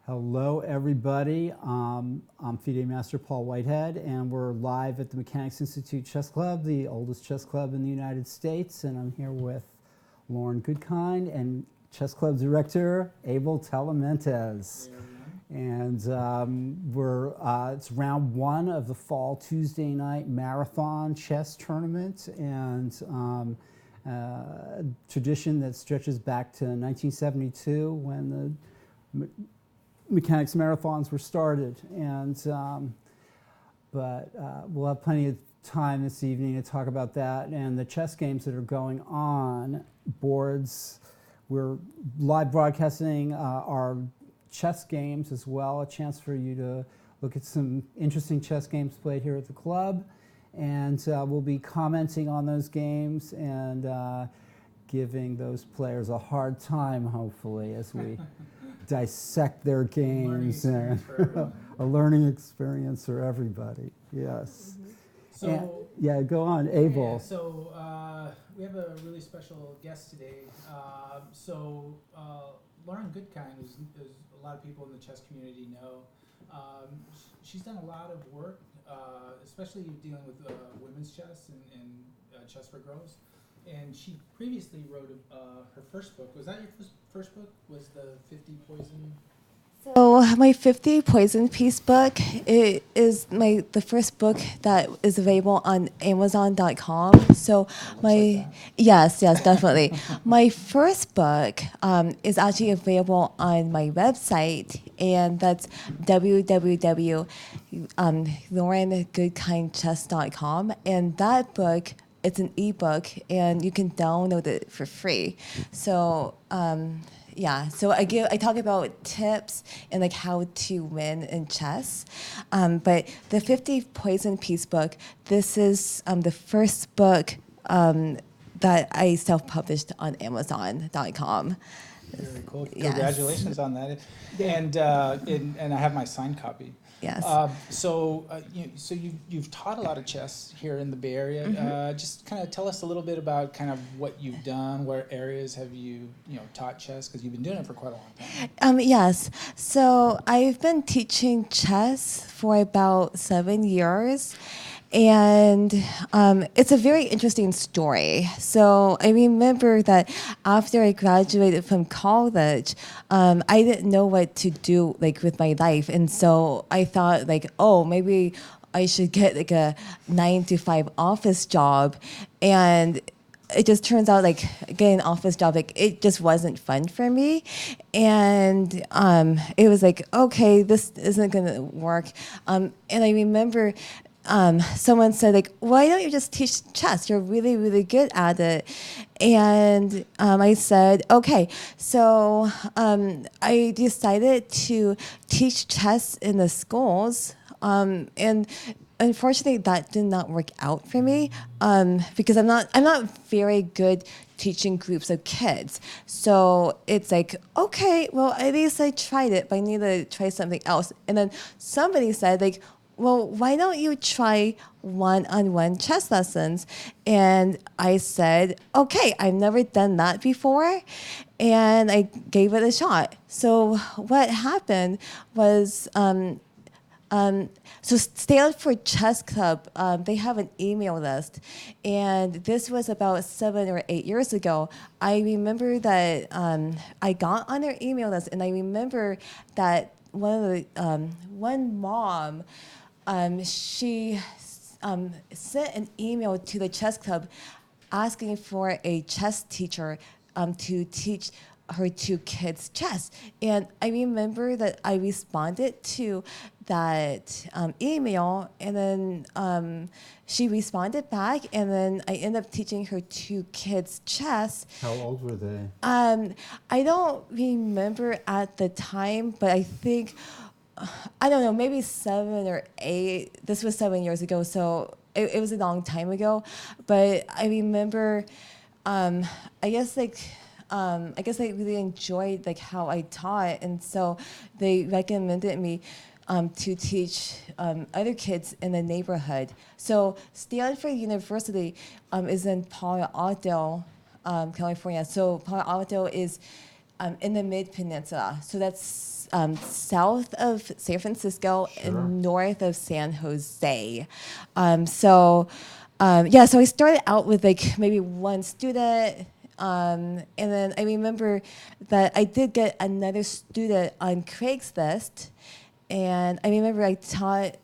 Hello, everybody. I'm FIDE Master Paul Whitehead, and we're live at the Mechanics Institute Chess Club, the oldest chess club in the United States. And I'm here with Lauren Goodkind and Chess Club Director Abel Telementes. And it's round one of the Fall Tuesday night marathon chess tournament, and tradition that stretches back to 1972 when the mechanics marathons were started. But we'll have plenty of time this evening to talk about that and the chess games that are going on. Boards, we're live broadcasting our chess games as well, a chance for you to look at some interesting chess games played here at the club. And we'll be commenting on those games and giving those players a hard time, hopefully, as we dissect their games. And a learning experience for everybody, yes. Mm-hmm. So, and, yeah, go on, Abel. Yeah, so we have a really special guest today. Lauren Goodkind, who's a lot of people in the chess community know. She's done a lot of work, especially dealing with women's chess and chess for girls. And she previously wrote her first book. Was that your first book? Was the 50 Poison? So my 50 Poison Piece book, it is the first book that is available on Amazon.com. So yes, definitely. My first book is actually available on my website, and that's www.laurengoodkindchess.com. And that book, it's an ebook, and you can download it for free. So. So I talk about tips and like how to win in chess. But the 50 Poison Piece book, this is the first book that I self-published on Amazon.com. Very cool. Yes. Congratulations on that. And I have my signed copy. Yes. You've taught a lot of chess here in the Bay Area. Mm-hmm. Just kind of tell us a little bit about kind of what you've done. Where areas have you taught chess? Because you've been doing it for quite a long time. Yes. So I've been teaching chess for about 7 years. And it's a very interesting story. So I remember that after I graduated from college, I didn't know what to do with my life, and so I thought maybe I should get a 9-to-5 office job, and it just turns out getting an office job, it just wasn't fun for me. And it was okay, this isn't gonna work. And I remember someone said why don't you just teach chess? You're really, really good at it. And I said, okay. So I decided to teach chess in the schools. And unfortunately, that did not work out for me because I'm not very good teaching groups of kids. So it's okay, well, at least I tried it, but I need to try something else. And then somebody said well, why don't you try one-on-one chess lessons? And I said, okay, I've never done that before. And I gave it a shot. So what happened was, so Stanford Chess Club, they have an email list. And this was about 7 or 8 years ago. I remember that I got on their email list, and I remember that one mom, she sent an email to the chess club asking for a chess teacher to teach her 2 kids chess. And I remember that I responded to that email, and then she responded back, and then I ended up teaching her 2 kids chess. How old were they? I don't remember at the time, but I think, I don't know, maybe 7 or 8. This was 7 years ago, so it was a long time ago. But I remember, I guess they really enjoyed how I taught, and so they recommended me to teach other kids in the neighborhood. So Stanford University is in Palo Alto, California. So Palo Alto is in the Mid-Peninsula. So that's south of San Francisco Sure. and north of San Jose. So I started out with like maybe one student. And then I remember that I did get another student on Craigslist. And I remember I taught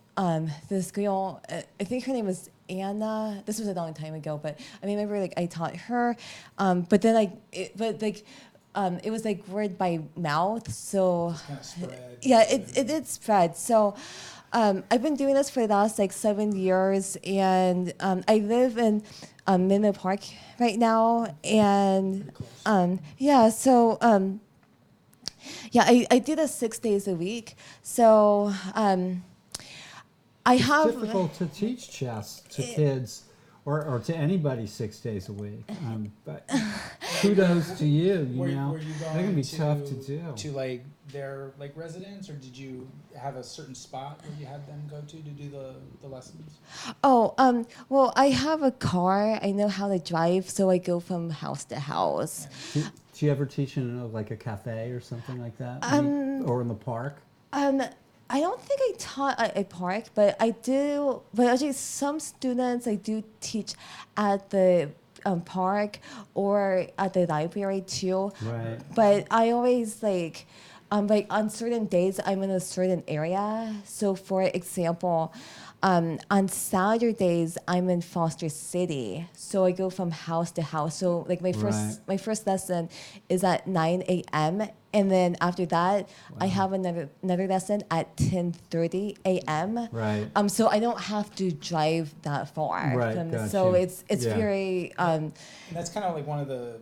this girl, I think her name was Anna. This was a long time ago, but I remember like I taught her. It was like word by mouth. So Kind of spread. yeah, it did spread. So I've been doing this for the last like 7 years, and I live in Menlo Park right now, and Pretty close. I do this 6 days a week. So I It's have difficult to teach chess to kids or to anybody 6 days a week. But kudos to you. Were You know, you that going can be tough to do. to like their like residence, or did you have a certain spot where you had them go to do the lessons? well, I have a car. I know how to drive, so I go from house to house. Do you ever teach in like a cafe or something like that, or in the park? I don't think I taught at a park, but I do. But actually, some students I do teach at the park or at the library too. Right. But I always like on certain days I'm in a certain area. So for example, on Saturdays I'm in Foster City, so I go from house to house. So like Right. my first lesson is at 9 a.m. and then after that I have another lesson at 10:30 a.m. Right. So I don't have to drive that far. Right, So gotcha. it's Yeah. very And that's kind of like one of the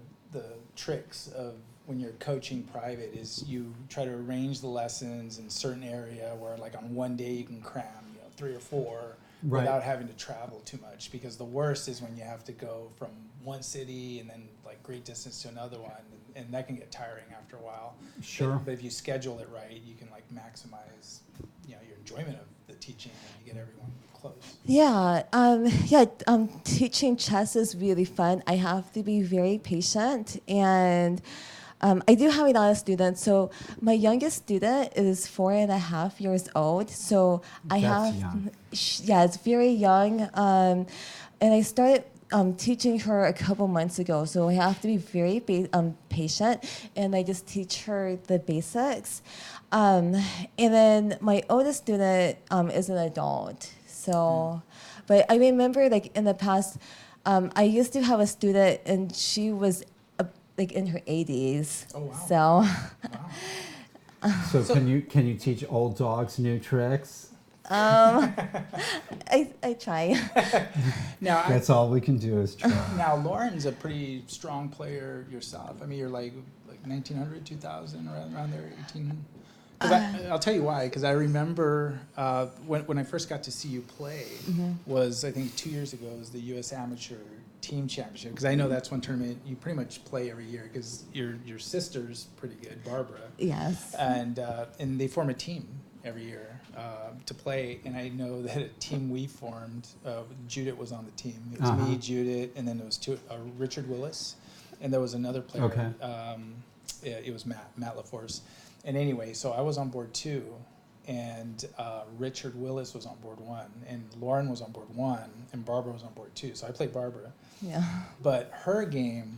tricks of when you're coaching private is you try to arrange the lessons in a certain area where like on one day you can cram 3 or 4 Right. without having to travel too much, because the worst is when you have to go from one city and then like great distance to another one, and that can get tiring after a while. Sure. But if you schedule it right, you can like maximize your enjoyment of the teaching, and you get everyone close. Teaching chess is really fun. I have to be very patient, and I do have a lot of students. So my youngest student is 4.5 years old. So I That's have, young. it's very young. And I started teaching her a couple months ago. So I have to be very patient, and I just teach her the basics. And then my oldest student is an adult. So, but I remember like in the past, I used to have a student, and she was like in her 80s. Oh, wow. So, Wow. So can you teach old dogs new tricks? I try. Now, That's all we can do is try. now Lauren's a pretty strong player yourself. I mean, you're like 1900, 2000, around there, 18. I'll tell you why. Because I remember when I first got to see you play was I think 2 years ago. It was the U.S. Amateur Team Championship. Because I know that's one tournament you pretty much play every year. Because your sister's pretty good, Barbara. Yes. And they form a team every year to play. And I know that a team we formed, Judith was on the team. It was me, Judith, and then there was Richard Willis, and there was another player. Okay. It was Matt LaForce. And anyway, so I was on board 2, and Richard Willis was on board 1, and Lauren was on board 1, and Barbara was on board 2. So I played Barbara. Yeah. But her game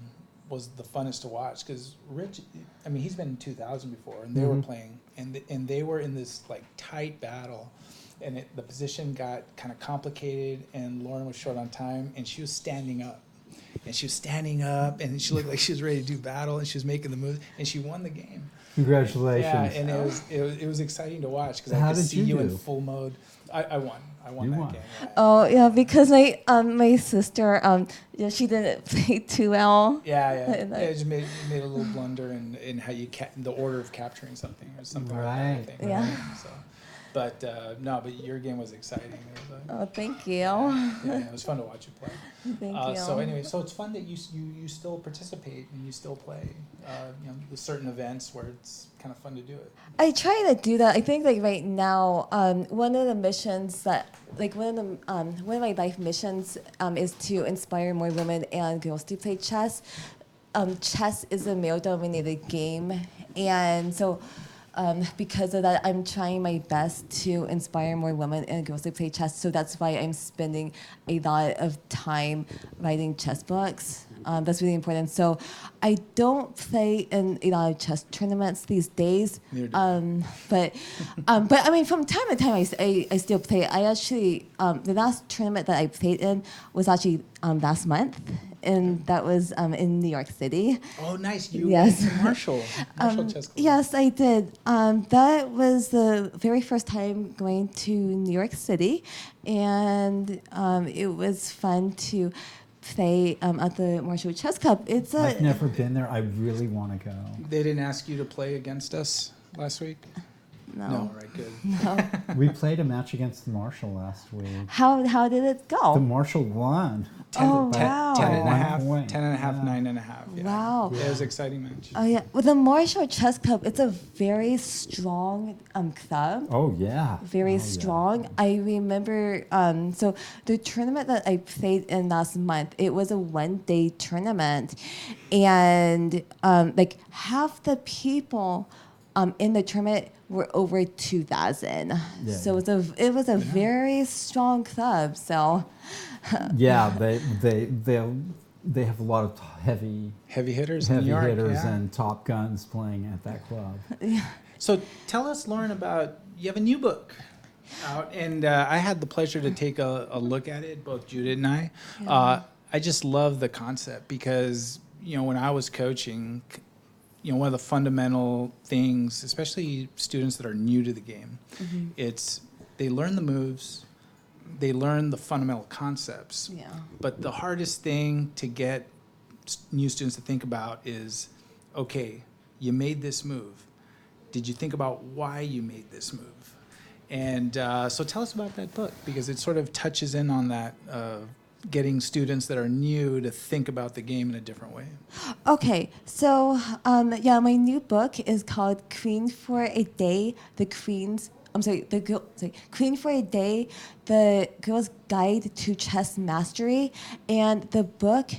was the funnest to watch because Rich, I mean, he's been in 2000 before, and they were playing, and they were in this like tight battle, and the position got kind of complicated, and Lauren was short on time, and she was standing up. And she was standing up, and she looked like she was ready to do battle, and she was making the move, and she won the game. Congratulations. Yeah, and it was exciting to watch because I How could did see you you in do? full mode. I won. I won You that won. game. Yeah. Oh yeah, because my sister she didn't play too well. Yeah. And I- It just made a little blunder in how you the order of capturing something or something like that. I Right. think, Yeah. right? So, but no, but your game was exciting. It was, Oh, thank you. yeah, it was fun to watch you play. Thank you. So anyway, so it's fun that you still participate and you still play. There's certain events where it's kind of fun to do it. I try to do that. I think like right now, one of the missions that one of my life missions is to inspire more women and girls to play chess. chess is a male-dominated game, and so because of that, I'm trying my best to inspire more women and girls to play chess. So that's why I'm spending a lot of time writing chess books. That's really important. So I don't play in a lot of chess tournaments these days. Neither do I. But I mean, from time to time, I still play. I actually the last tournament that I played in was actually last month, and that was in New York City. Oh, nice. You Yes. went to Marshall Chess Club. Yes, I did. That was the very first time going to New York City, and it was fun to play at the Marshall Chess Club. I've never been there. I really want to go. They didn't ask you to play against us last week? No. No, right, good. No. We played a match against the Marshall last week. How did it The go? Marshall won. Oh, by- wow. by 10 and a one half, point. 10 and a half, Yeah. 9 and a half. Yeah. Wow. It was an exciting match. Oh yeah, with the Marshall Chess Club, it's a very strong club. Oh yeah. Very Oh, yeah. strong. I remember, so the tournament that I played in last month, it was a 1-day tournament, and like half the people in the tournament were over 2,000. Yeah, So it was a very strong club. So Yeah, they have a lot of heavy Heavy hitters in New heavy York. hitters yeah. and top guns playing at that club. So tell us, Lauren, about you have a new book out, and I had the pleasure to take a look at it, both Judith and I. I just love the concept because, when I was coaching, one of the fundamental things, especially students that are new to the game, it's they learn the moves, they learn the fundamental concepts. yeah. But the hardest thing to get new students to think about is, okay, you made this move. Did you think about why you made this move? And so tell us about that book, because it sort of touches in on that, getting students that are new to think about the game in a different way. Okay, so my new book is called Queen for a Day, Queen for a Day, the Girl's Guide to Chess Mastery, and the book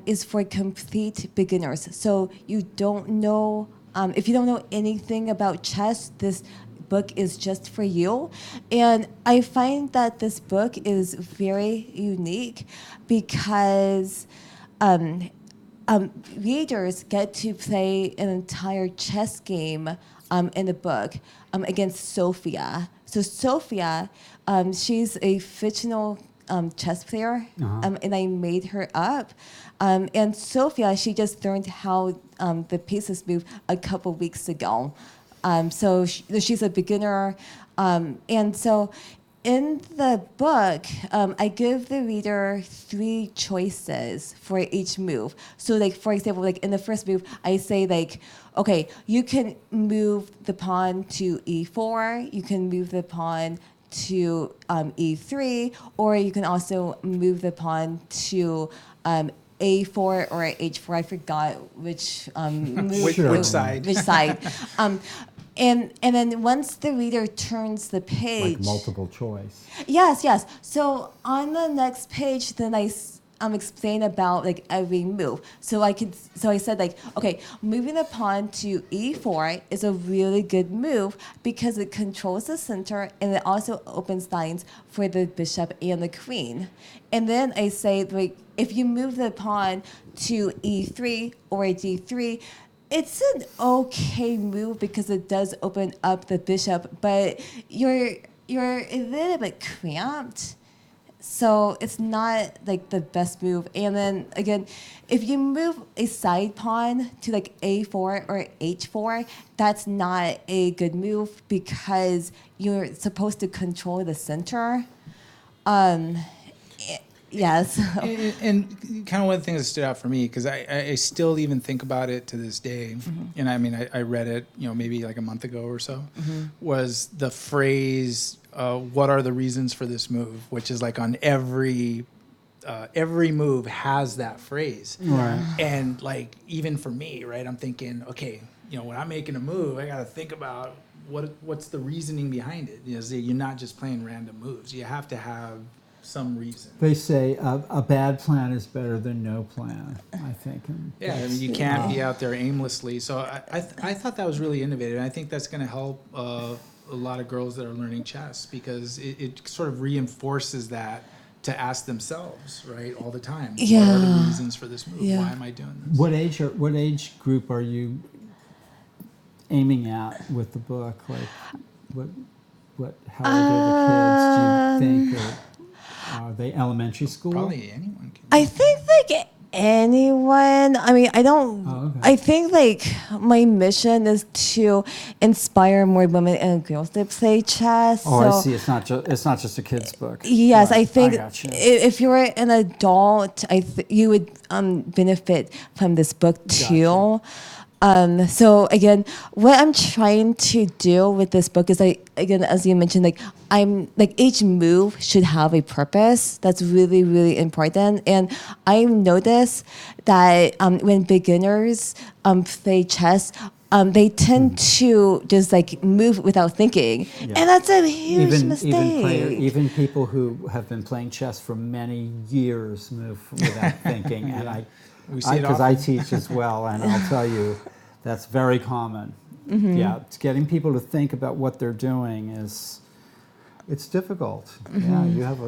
is for complete beginners. So you don't know, if you don't know anything about chess, this book is just for you. And I find that this book is very unique because readers get to play an entire chess game in the book against Sophia. So Sophia, she's a fictional chess player, and I made her up. And Sophia, she just learned how the pieces move a couple weeks ago. So she's a beginner. And so in the book, I give the reader 3 choices for each move. So like, for example, like in the first move, I say like, okay, you can move the pawn to e4, you can move the pawn to e3, or you can also move the pawn to a4 or h4. I forgot which move. Which side? Which side. And then once the reader turns the page, Like multiple choice. yes. So on the next page, then I explain about like every move. So I said like, okay, moving the pawn to e4 is a really good move because it controls the center and it also opens lines for the bishop and the queen. And then I say like, if you move the pawn to e3 or d3, it's an okay move because it does open up the bishop, but you're a little bit cramped. So it's not like the best move. And then again, if you move a side pawn to like a4 or h4, that's not a good move because you're supposed to control the center. Yes. And kind of one of the things that stood out for me, because I still even think about it to this day, and I mean, I read it, maybe like a month ago or so, was the phrase, what are the reasons for this move? Which is like on every move has that phrase. Right. And like, even for me, right, I'm thinking, okay, when I'm making a move, I got to think about what's the reasoning behind it. You're not just playing random moves. You have to have some reason. They say a bad plan is better than no plan, I think. And Yeah, I mean, you can't be out there aimlessly. So I thought that was really innovative. I think that's going to help a lot of girls that are learning chess, because it sort of reinforces that to ask themselves, right, all the time. What are the reasons for this move? Yeah. Why am I doing this? what age group are you aiming at with the book? Like, how old are the kids, do you think? Or are they elementary school? Probably anyone can. I think like anyone. I mean, I don't. Oh, okay. I think like my mission is to inspire more women and girls to play chess. Oh, so, I see. It's not just a kid's book. Yes, Right. I think gotcha. if you're an adult, you would benefit from this book too. So again, what I'm trying to do with this book is, again, as you mentioned, I'm each move should have a purpose. That's really, really important. And I noticed that when beginners play chess, they tend to just move without thinking, Yeah. and that's a huge mistake. Even people who have been playing chess for many years move without thinking, and We see it because I often. teach as well, and I'll tell you, that's very common. Yeah, it's getting people to think about what they're doing it's difficult. Yeah, you have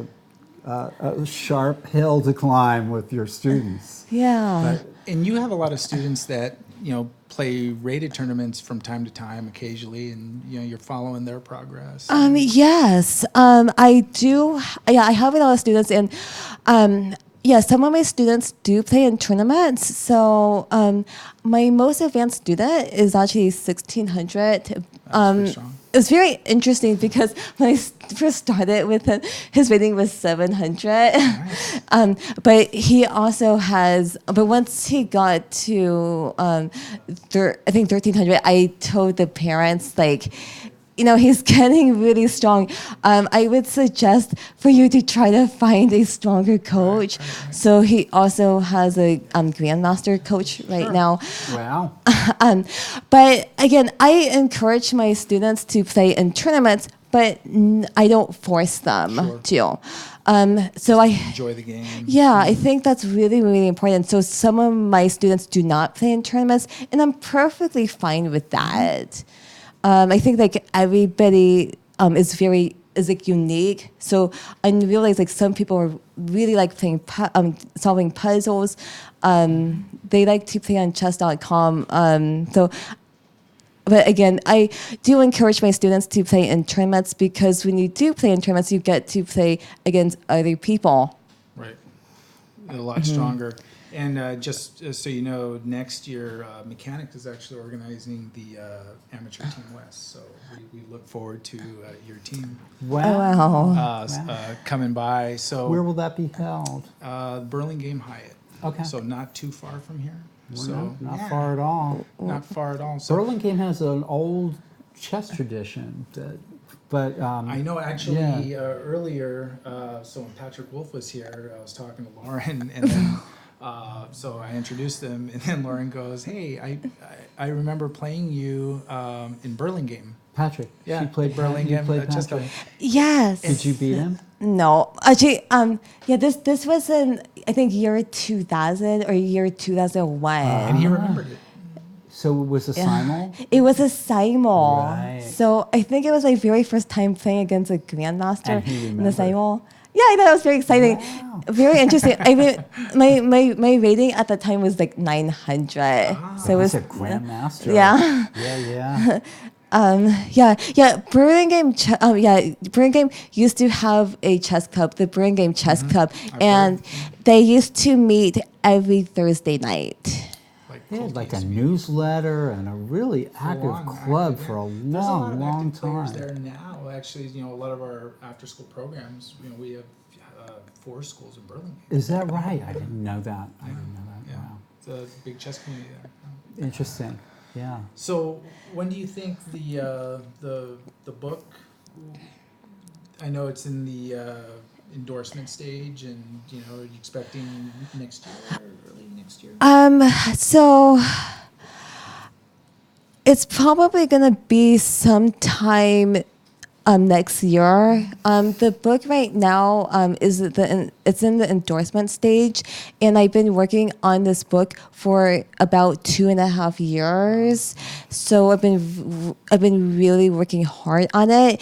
a sharp hill to climb with your students. Yeah. And you have a lot of students that, play rated tournaments from time to time occasionally, and, you're following their progress. Yes, I do. Yeah, I have a lot of students, and yeah, some of my students do play in tournaments. So my most advanced student is actually 1600. pretty strong. It's very interesting because when I first started with him, his rating was 700. Nice. But he also has, but once he got to, I think 1300, I told the parents, he's getting really strong. I would suggest for you to try to find a stronger coach. Right. So he also has a grandmaster coach right now. Wow. But again, I encourage my students to play in tournaments, but I don't force them to. So I Enjoy the game. yeah, I think that's really, really important. So some of my students do not play in tournaments, and I'm perfectly fine with that. I think everybody is unique. So I realize some people are really playing solving puzzles. They like to play on chess.com. But again, I do encourage my students to play in tournaments, because when you do play in tournaments, you get to play against other people. Right. A lot stronger. And just so you know, next year, Mechanics is actually organizing the Amateur Team West. So we look forward to your team Wow. coming by. So Where will that be held? Burlingame Hyatt. Okay. So not too far from here. So Not far at all. Not far at all. So Burlingame has an old chess tradition, but I know actually yeah. earlier, so when Patrick Wolf was here, I was talking to Lauren, and then so I introduced them, and then Lauren goes, "Hey, I remember playing you in Burlingame." Patrick, Yeah, she played Burlingame, You played chess Patrick. club. Yes. Did you beat him? No, actually, yeah, this was in, I think, year 2000 or year 2001. And he remembered it. So it was a simul? It was a simul. Right. So I think it was my very first time playing against a grandmaster And he in the remembered. simul. Yeah, I thought it was very exciting. Wow. Very interesting. I mean, my rating at the time was 900. So it was He's a grandmaster. yeah. Yeah. Burlingame, Burlingame used to have a chess club, the Burlingame Chess Club, and they used to meet every Thursday night. They had a newsletter and a really active club for a There's a lot of long active players time. there now. Actually, a lot of our after-school programs, we have 4 schools in Burlingame. Is that right? I didn't know that. Yeah. Wow. It's a big chess community there. Interesting. Yeah. So when do you think the book? I know it's in the endorsement stage, and are you expecting next year, early next year? So it's probably gonna be sometime next year. The book right now it's in the endorsement stage, and I've been working on this book for about 2.5 years. So I've been really working hard on it.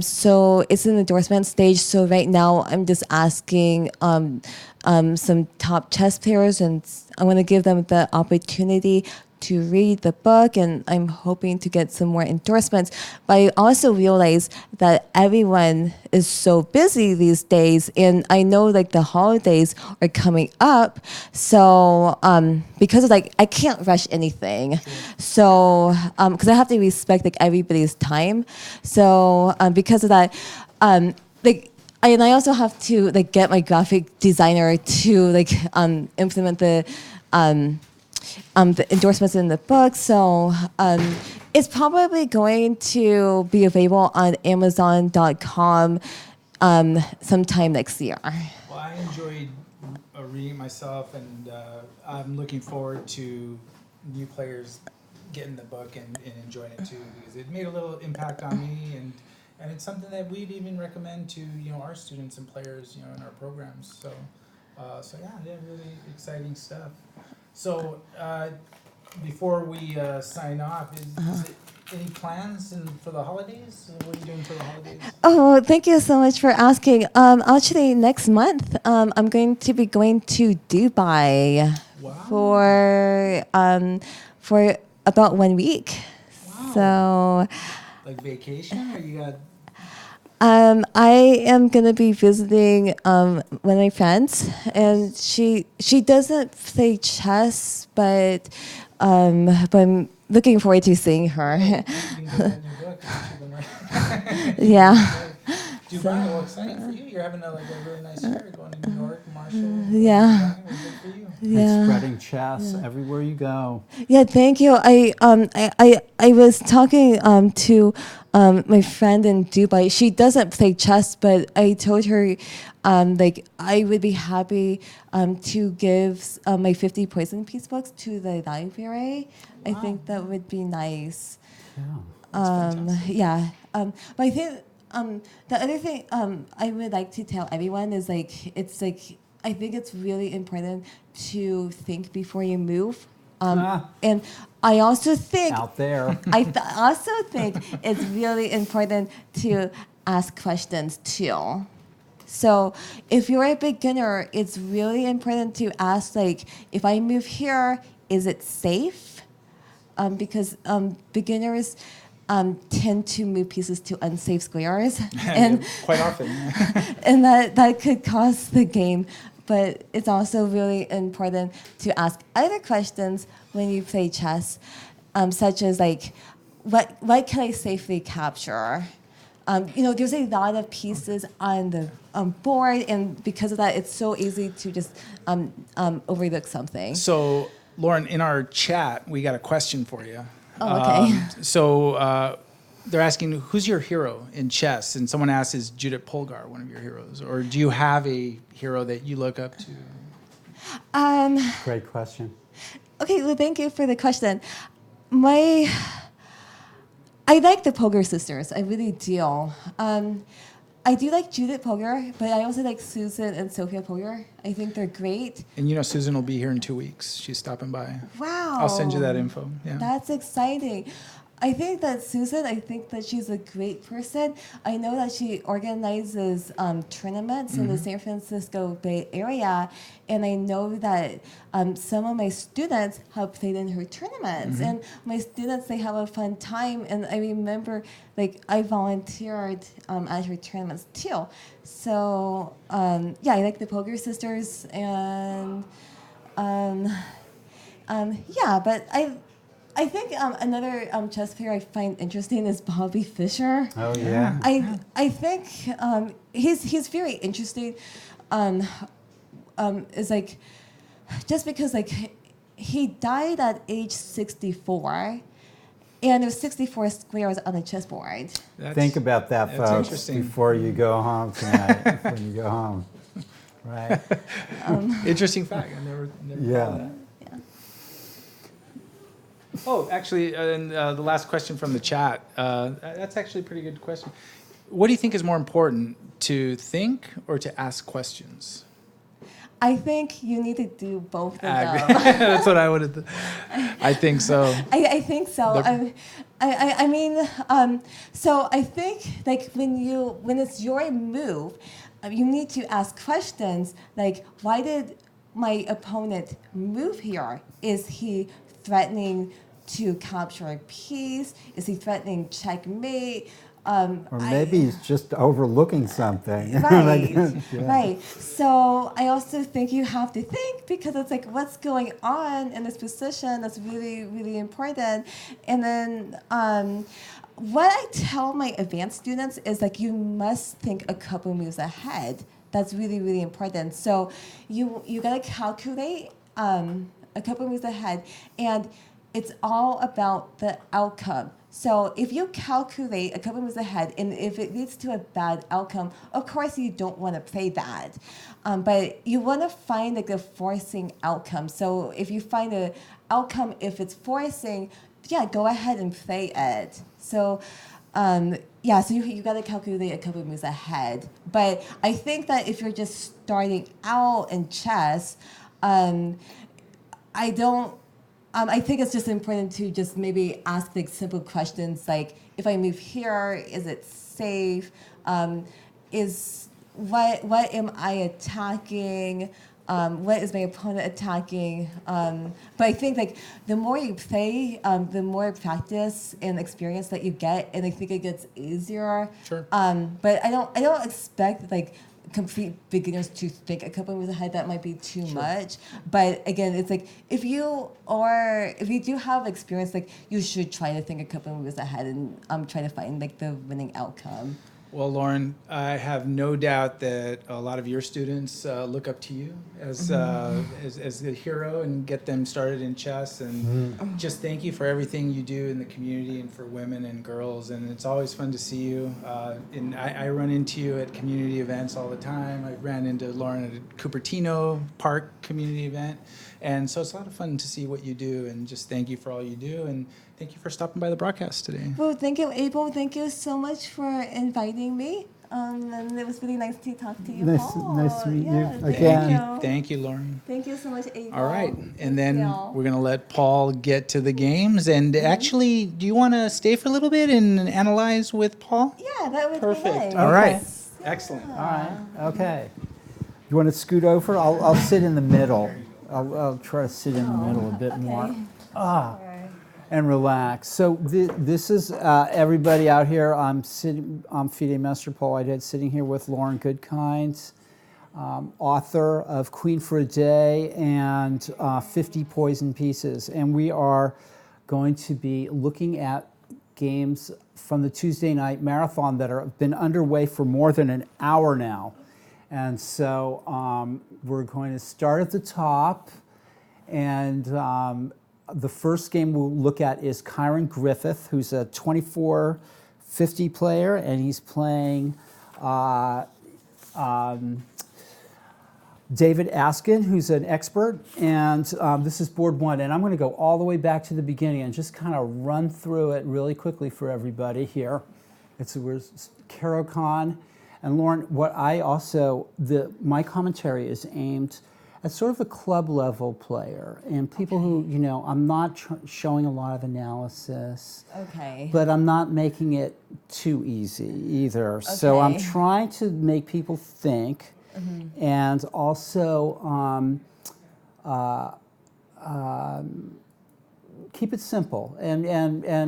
So it's in the endorsement stage. So right now I'm just asking some top chess players, and I want to give them the opportunity to read the book, and I'm hoping to get some more endorsements. But I also realize that everyone is so busy these days, and I know like the holidays are coming up, so because of like I can't rush anything, so because I have to respect like everybody's time, so because of that, like. And I also have to like get my graphic designer to like implement the endorsements in the book. So it's probably going to be available on Amazon.com sometime next year. Well, I enjoyed reading myself, and I'm looking forward to new players getting the book and enjoying it too, because it made a little impact on me, and it's something that we'd even recommend to our students and players in our programs. So yeah, really exciting stuff. So before we sign off, is it any plans for the holidays? What are you doing for the holidays? Oh, thank you so much for asking. Actually, next month, I'm going to be going to Dubai Wow. for about 1 week. Wow. So Like vacation, or you got? I am gonna be visiting one of my friends, and she doesn't play chess, but I'm looking forward to seeing her. You can get that new book. Yeah. Dubai, well, exciting for you. You're having a really nice year, going to New York, Marshall. Yeah. Dubai. Well, good for you. Yeah. And spreading chess everywhere you go. Yeah, thank you. I was talking to my friend in Dubai. She doesn't play chess, but I told her like I would be happy to give my 50 poison piece books to the library. I think that would be nice. Yeah. Yeah. But I think the other thing I would like to tell everyone is like it's like I think it's really important to think before you move. And I also think Out there. also think it's really important to ask questions too. So if you're a beginner, it's really important to ask like, if I move here, is it safe? Because beginners tend to move pieces to unsafe squares, and Quite often. and that could cost the game. But it's also really important to ask other questions when you play chess, such as like, what can I safely capture? There's a lot of pieces on the board, and because of that, it's so easy to just overlook something. So, Lauren, in our chat, we got a question for you. Oh, okay. So they're asking, who's your hero in chess? And someone asks, is Judith Polgar one of your heroes? Or do you have a hero that you look up to? Great question. Okay, well, thank you for the question. I like the Polgar sisters. I really do. I do like Judith Polgar, but I also like Susan and Sophia Polgar. I think they're great. And Susan will be here in 2 weeks. She's stopping by. Wow. I'll send you that info. Yeah. That's exciting. I think that Susan, I think that she's a great person. I know that she organizes tournaments in the San Francisco Bay Area, and I know that some of my students have played in her tournaments, and my students, they have a fun time, and I remember, like, I volunteered at her tournaments too. So, yeah, I like the Polgar sisters, and yeah, but I think another chess player I find interesting is Bobby Fischer. Oh yeah. I think he's very interesting. Is like just because like he died at age 64, and there's 64 squares on the chessboard. Think about that, that's folks, interesting. before you go home tonight. When you go home, right? Interesting fact. I never Yeah. thought of that. Oh, actually, and the last question from the chat. That's actually a pretty good question. what do you think is more important, to think or to ask questions? I think you need to do both of them. That's what I would. I think so. I think so. The- I mean, so I think like when it's your move, you need to ask questions like, why did my opponent move here? Is he threatening to capture a piece? Is he threatening checkmate? Or maybe he's just overlooking something. Right, Yeah. right. So I also think you have to think, because it's like, what's going on in this position that's really, really important. And then what I tell my advanced students is like, you must think a couple moves ahead. That's really, really important. So you gotta calculate a couple moves ahead, and it's all about the outcome. So if you calculate a couple moves ahead, and if it leads to a bad outcome, of course you don't want to play that. But you want to find like a forcing outcome. So if you find an outcome, if it's forcing, yeah, go ahead and play it. So yeah, so you got to calculate a couple moves ahead. But I think that if you're just starting out in chess, I don't. I think it's just important to just maybe ask like simple questions like, if I move here, is it safe? Is what am I attacking? What is my opponent attacking? But I think like the more you play, the more practice and experience that you get, and I think it gets easier. Sure. But I don't expect like complete beginners to think a couple moves ahead. That might be too much. But again, it's like if you do have experience, like you should try to think a couple moves ahead and try to find like the winning outcome. Well, Lauren, I have no doubt that a lot of your students look up to you as the hero and get them started in chess. And just thank you for everything you do in the community and for women and girls. And it's always fun to see you. And I run into you at community events all the time. I ran into Lauren at a Cupertino Park community event. And so it's a lot of fun to see what you do. And just thank you for all you do. And thank you for stopping by the broadcast today. Well, thank you, Abel. Thank you so much for inviting me. And it was really nice to talk to you, Paul. Nice to meet you Thank again. you. Thank you, Lauren. Thank you so much, Abel. All right, Thank and then you. we're going to let Paul get to the games. And actually, do you want to stay for a little bit and analyze with Paul? Yeah, that would Perfect. be nice. All right. Yes. Excellent. All right. Okay. You want to scoot over? I'll sit in the middle. I'll try to sit in the middle a bit more. And relax. So this is everybody out here. I'm FIDE Master Paul Whitehead, sitting here with Lauren Goodkind, author of Queen for a Day and 50 Poison Pieces. And we are going to be looking at games from the Tuesday night marathon that have been underway for more than an hour now. And so we're going to start at the top, and the first game we'll look at is Kyron Griffith, who's a 24-50 player, and he's playing David Askin, who's an expert, and this is board one. And I'm going to go all the way back to the beginning and just kind of run through it really quickly for everybody here. We're Caro-Kann. And Lauren, what I also, my commentary is aimed at sort of a club level player and people who, I'm not showing a lot of analysis. Okay. But I'm not making it too easy either. So I'm trying to make people think and also keep it simple and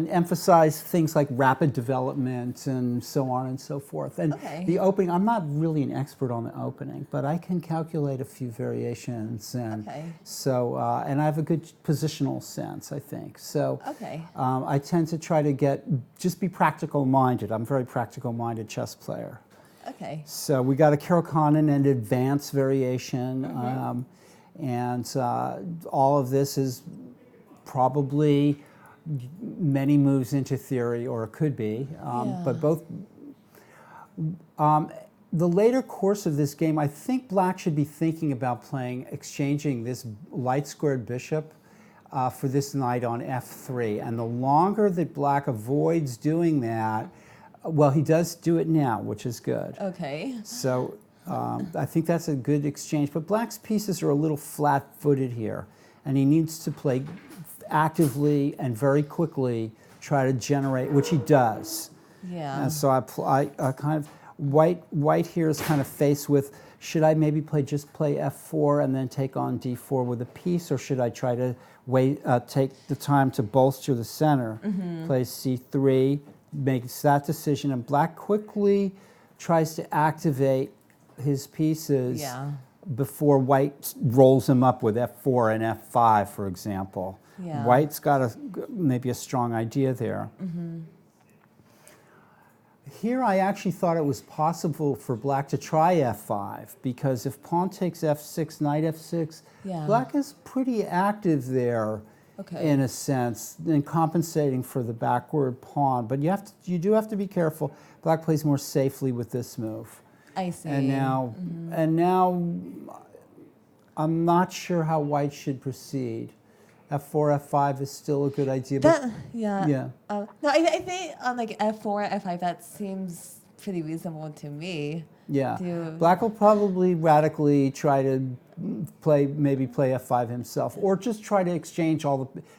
emphasize things like rapid development and so on and so forth. And the opening, I'm not really an expert on the opening, but I can calculate a few variations. And so, and I have a good positional sense, I think. So I tend to try to just be practical minded. I'm a very practical minded chess player. Okay. So we got a Caro-Kann and an advanced variation. And all of this is probably many moves into theory, or it could be, but both. The later course of this game, I think Black should be thinking about exchanging this light squared bishop for this knight on f3. And the longer that Black avoids doing that, Well, he does do it now, which is good. Okay. So I think that's a good exchange. But black's pieces are a little flat-footed here, and he needs to play actively and very quickly, try to generate, which he does. Yeah. And so I kind of, white here is kind of faced with, should I maybe just play f4 and then take on d4 with a piece, or should I try to take the time to bolster the center, play c3, makes that decision, and black quickly tries to activate his pieces Yeah. before white rolls him up with f4 and f5, for example. Yeah. White's got maybe a strong idea there. Here I actually thought it was possible for black to try f5, because if pawn takes f6, knight f6, Yeah. black is pretty active there Okay. in a sense, in compensating for the backward pawn. But you do have to be careful. Black plays more safely with this move. I see. And now I'm not sure how white should proceed. f4, f5 is still a good idea. But Yeah. yeah. No, I think like f4, f5, that seems pretty reasonable to me. Yeah, Do- black will probably radically try to maybe play f5 himself, or just try to exchange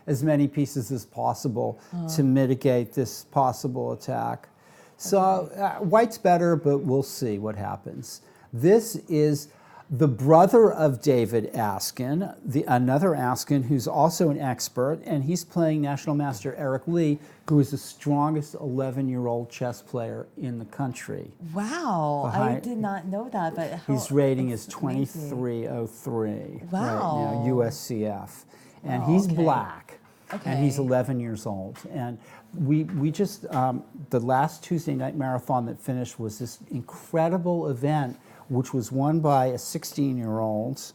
as many pieces as possible to mitigate this possible attack. So white's better, but we'll see what happens. This is the brother of David Askin, another Askin who's also an expert, and he's playing National Master Eric Lee, who is the strongest 11-year-old chess player in the country. Wow, I Behind- did not know that. But His rating is that's amazing. 2303 Wow. right now, USCF. And Wow, he's okay. black, and he's Okay. 11 years old. And we just, the last Tuesday night marathon that finished was this incredible event, which was won by a 16-year-old,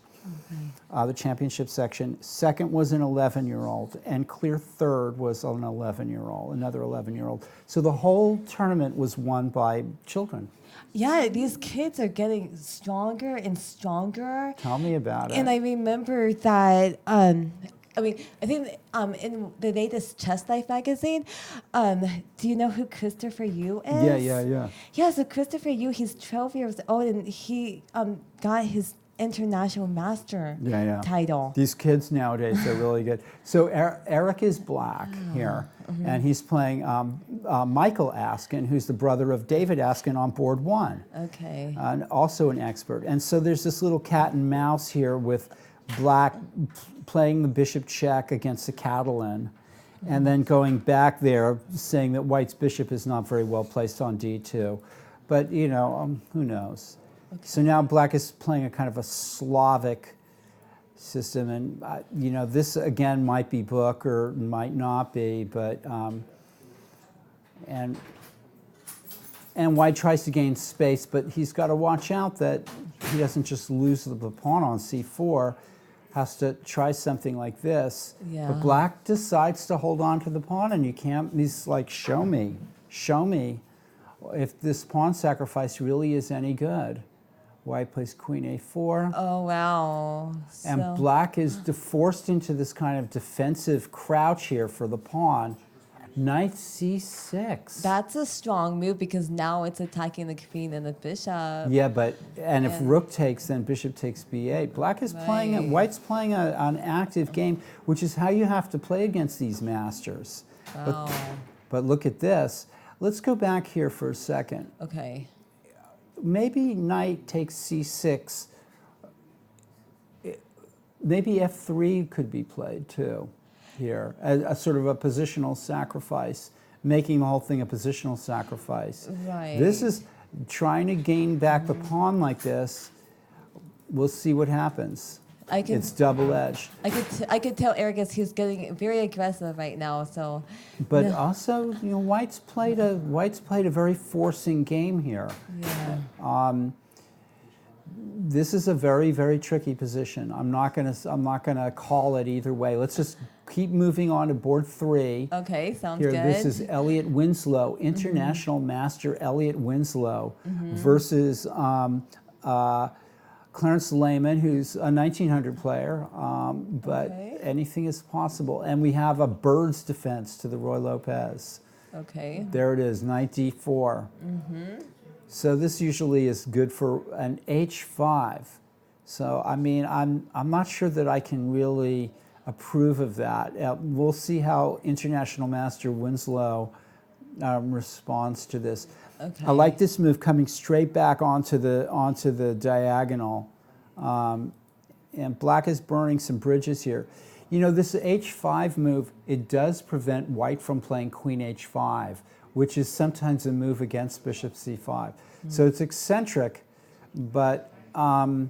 the championship section. Second was an 11-year-old, and clear third was an 11-year-old, another 11-year-old. So the whole tournament was won by children. Yeah, these kids are getting stronger and stronger. Tell me about it. And I remember that, I think in the latest Chess Life magazine, do you know who Christopher Yu is? Yeah. Yeah, so Christopher Yu, he's 12 years old, and he got his international master title. These kids nowadays, they're really good. So Eric is black here, and he's playing Michael Askin, who's the brother of David Askin on board one, Okay. and also an expert. And so there's this little cat and mouse here with black playing the bishop check against the Catalan, and then going back there saying that white's bishop is not very well placed on d2. But, who knows? Okay. So now black is playing a kind of a Slavic system, and this again might be book or might not be, but and white tries to gain space, but he's got to watch out that he doesn't just lose the pawn on c4. Has to try something like this. Yeah. But black decides to hold on to the pawn, and you can't. He's like, show me if this pawn sacrifice really is any good. White plays queen a4. Oh, wow. And black is forced into this kind of defensive crouch here for the pawn. Knight c6. That's a strong move because now it's attacking the queen and the bishop. Yeah, if rook takes, then bishop takes b8. Black is playing it. White's playing an active game, which is how you have to play against these masters. Wow. But look at this. Let's go back here for a second. Okay. Maybe knight takes c6. Maybe f3 could be played too here, a sort of a positional sacrifice, making the whole thing a positional sacrifice. Right. This is trying to gain back the pawn like this. We'll see what happens. It's double-edged. I could tell Eric is he's getting very aggressive right now. So, But also, White's played a very forcing game here. yeah. This is a very, very tricky position. I'm not gonna call it either way. Let's just keep moving on to board 3. Okay, sounds Here, good. this is Elliot Winslow, international master Elliot Winslow, versus Clarence Lehman, who's a 1900 player, but Okay. anything is possible. And we have a bird's defense to the Roy Lopez. Okay. There it is, knight d4. So this usually is good for an h5. So I mean, I'm not sure that I can really approve of that. We'll see how International Master Winslow responds to this. Okay. I like this move coming straight back onto the diagonal, and black is burning some bridges here. You know, this h5 move, it does prevent white from playing queen h5, which is sometimes a move against bishop c5. So it's eccentric, but, and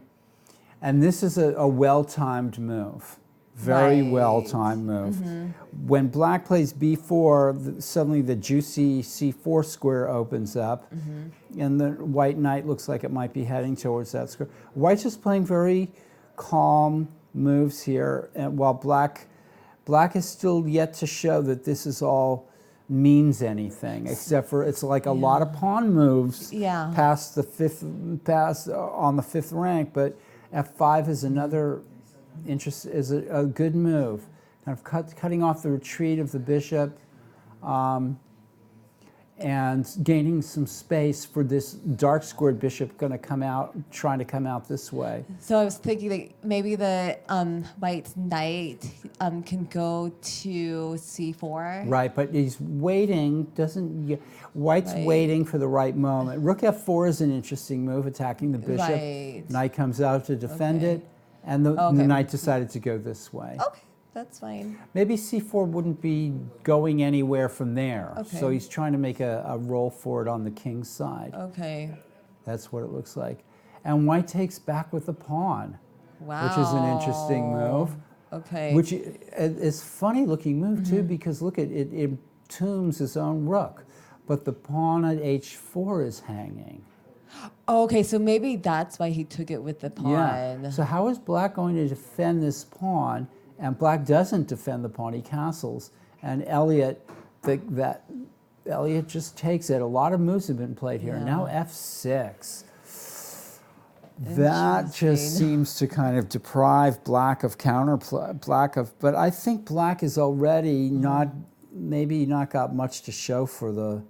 this is a well-timed move, very Right. well-timed move. When black plays b4, suddenly the juicy c4 square opens up, and the white knight looks like it might be heading towards that square. White's just playing very calm moves here, and while black is still yet to show that this is all means anything, except for it's like a lot of pawn moves Yeah. past the fifth on the fifth rank, but f5 is another a good move, kind of cutting off the retreat of the bishop, and gaining some space for this dark squared bishop going to come out, trying to come out this way. So I was thinking that maybe the white knight can go to c4. Right, but he's waiting, White's Right. waiting for the right moment. Rook f4 is an interesting move, attacking the bishop. Right. Knight comes out to defend Okay. it, and the Okay. knight decided to go this way. Okay, that's fine. Maybe c4 wouldn't be going anywhere from there. Okay. So he's trying to make a roll for it on the king's side. Okay. That's what it looks like. And white takes back with the pawn, Wow. which is an interesting move. Okay. Which is funny looking move too, because look at it, it tombs his own rook, but the pawn at h4 is hanging. Okay, so maybe that's why he took it with the pawn. Yeah. So how is black going to defend this pawn? And black doesn't defend the pawn; he castles. And Elliot just takes it. A lot of moves have been played here. Yeah. Now f6. That just seems to kind of deprive black of but I think black is already maybe not got much to show for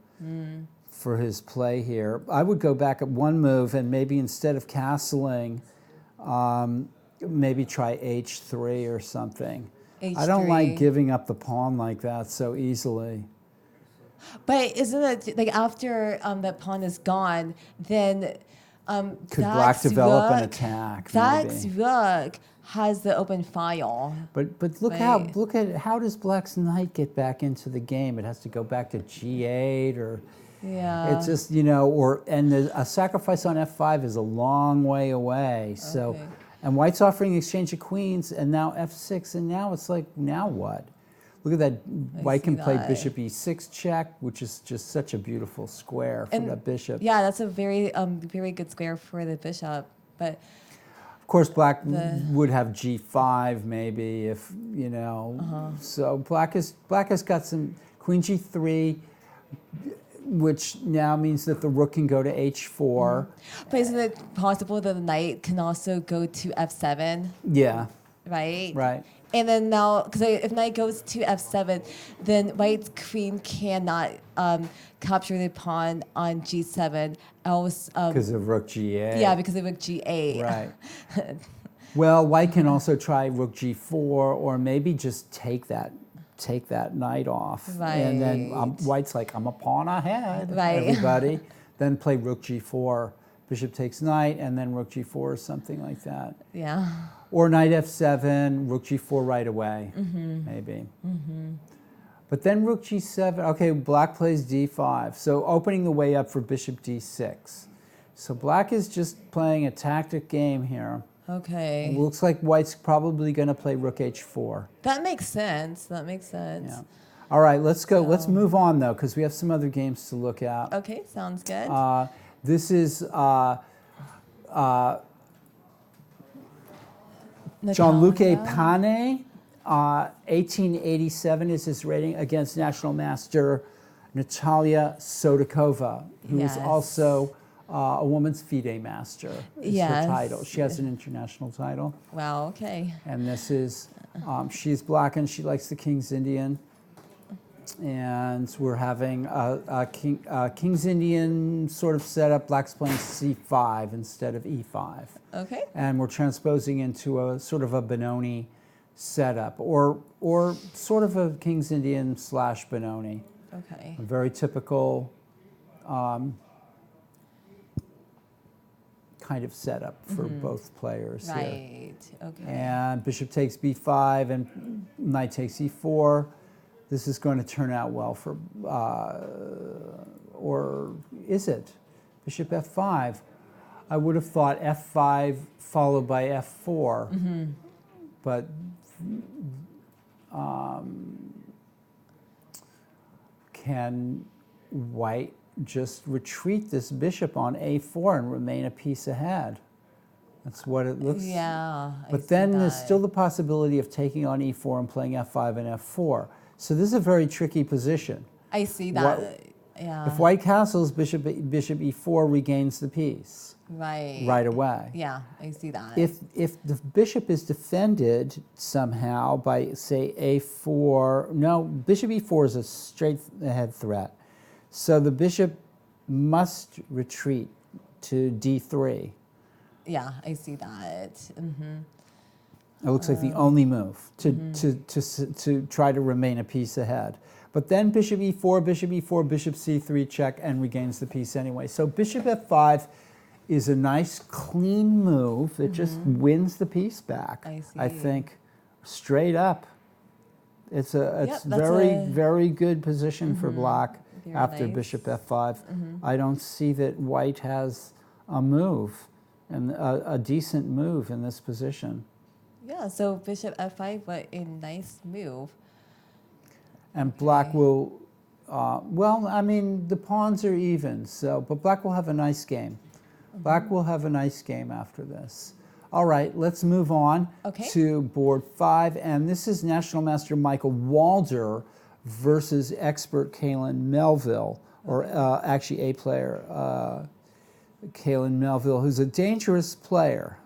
for his play here. I would go back at one move and maybe instead of castling, maybe try h3 or something. I don't like H3. giving up the pawn like that so easily. But isn't it like after that pawn is gone, then Could black develop an rook- attack? That's Maybe. rook has the open file. But look how does black's knight get back into the game? It has to go back to g8 or Yeah. it's just a sacrifice on f5 is a long way away. So, Okay. and white's offering exchange of queens, and now f6, and now it's like now what? Look at that. White can see play that. bishop e6 check, which is just such a beautiful square for And- that bishop. Yeah, that's a very very good square for the bishop. But Of course, black The- would have g5 maybe if So black has got some queen g3, which now means that the rook can go to h4. but isn't it possible that the knight can also go to f7, Yeah, right? right. And then now, because if knight goes to f7, then white's queen cannot capture the pawn on g7. Else, Because of rook g8. yeah, because of rook g8. Right. Well, white can also try rook g4, or maybe just take that knight off. And then Right. white's like, I'm a pawn ahead, Right. everybody. Then play rook g4, bishop takes knight, and then rook g4 or something like that. Yeah. Or knight f7, rook g4 right away, maybe. But then rook g7, okay, black plays d5. So opening the way up for bishop d6. So black is just playing a tactic game here. Okay. It looks like white's probably going to play rook h4. That makes sense. That makes sense. Yeah. All right, let's go. Let's move on, though, because we have some other games to look at. Okay, sounds good. This is Gianluca Pane, 1887 is his rating against national master Natalia Sodakova, who is Yes. also a woman's FIDE master. Is Yes. her title. She has an international title. Wow, okay. And this is, she's black and she likes the King's Indian. and we're having a King's Indian sort of setup. Black's playing c5 instead of e5. Okay. And we're transposing into a sort of a Benoni setup, or sort of a King's Indian / Benoni. Okay. A very typical kind of setup for both players here. Right. Okay. And bishop takes b5 and knight takes e4. This is going to turn out well for, or is it? Bishop f5. I would have thought f5 followed by f4, but can white just retreat this bishop on a4 and remain a piece ahead? That's what it looks like. Yeah. But then there's still the possibility of taking on e4 and playing f5 and f4. So this is a very tricky position. I see that. Yeah. If white castles, bishop e4 regains the piece right away. Yeah, I see that. If the bishop is defended somehow by, say, a4, no, bishop e4 is a straight ahead threat. So the bishop must retreat to d3. Yeah, I see that. It looks like the only move to try to remain a piece ahead. But then bishop e4, bishop c3 check, and regains the piece anyway. So bishop f5 is a nice clean move. It just wins the piece back. I see. I think straight up. It's Yep, very good position for black Very after nice. bishop f5. I don't see that white has a move, and a decent move in this position. Yeah, so bishop f5, what a nice move. And black will, well, I mean, the pawns are even, so, but black will have a nice game. Black will have a nice game after this. All right, let's move on to board 5, and this is National Master Michael Walder versus expert Kaylin Melville, or actually a player, Kaylin Melville, who's a dangerous player.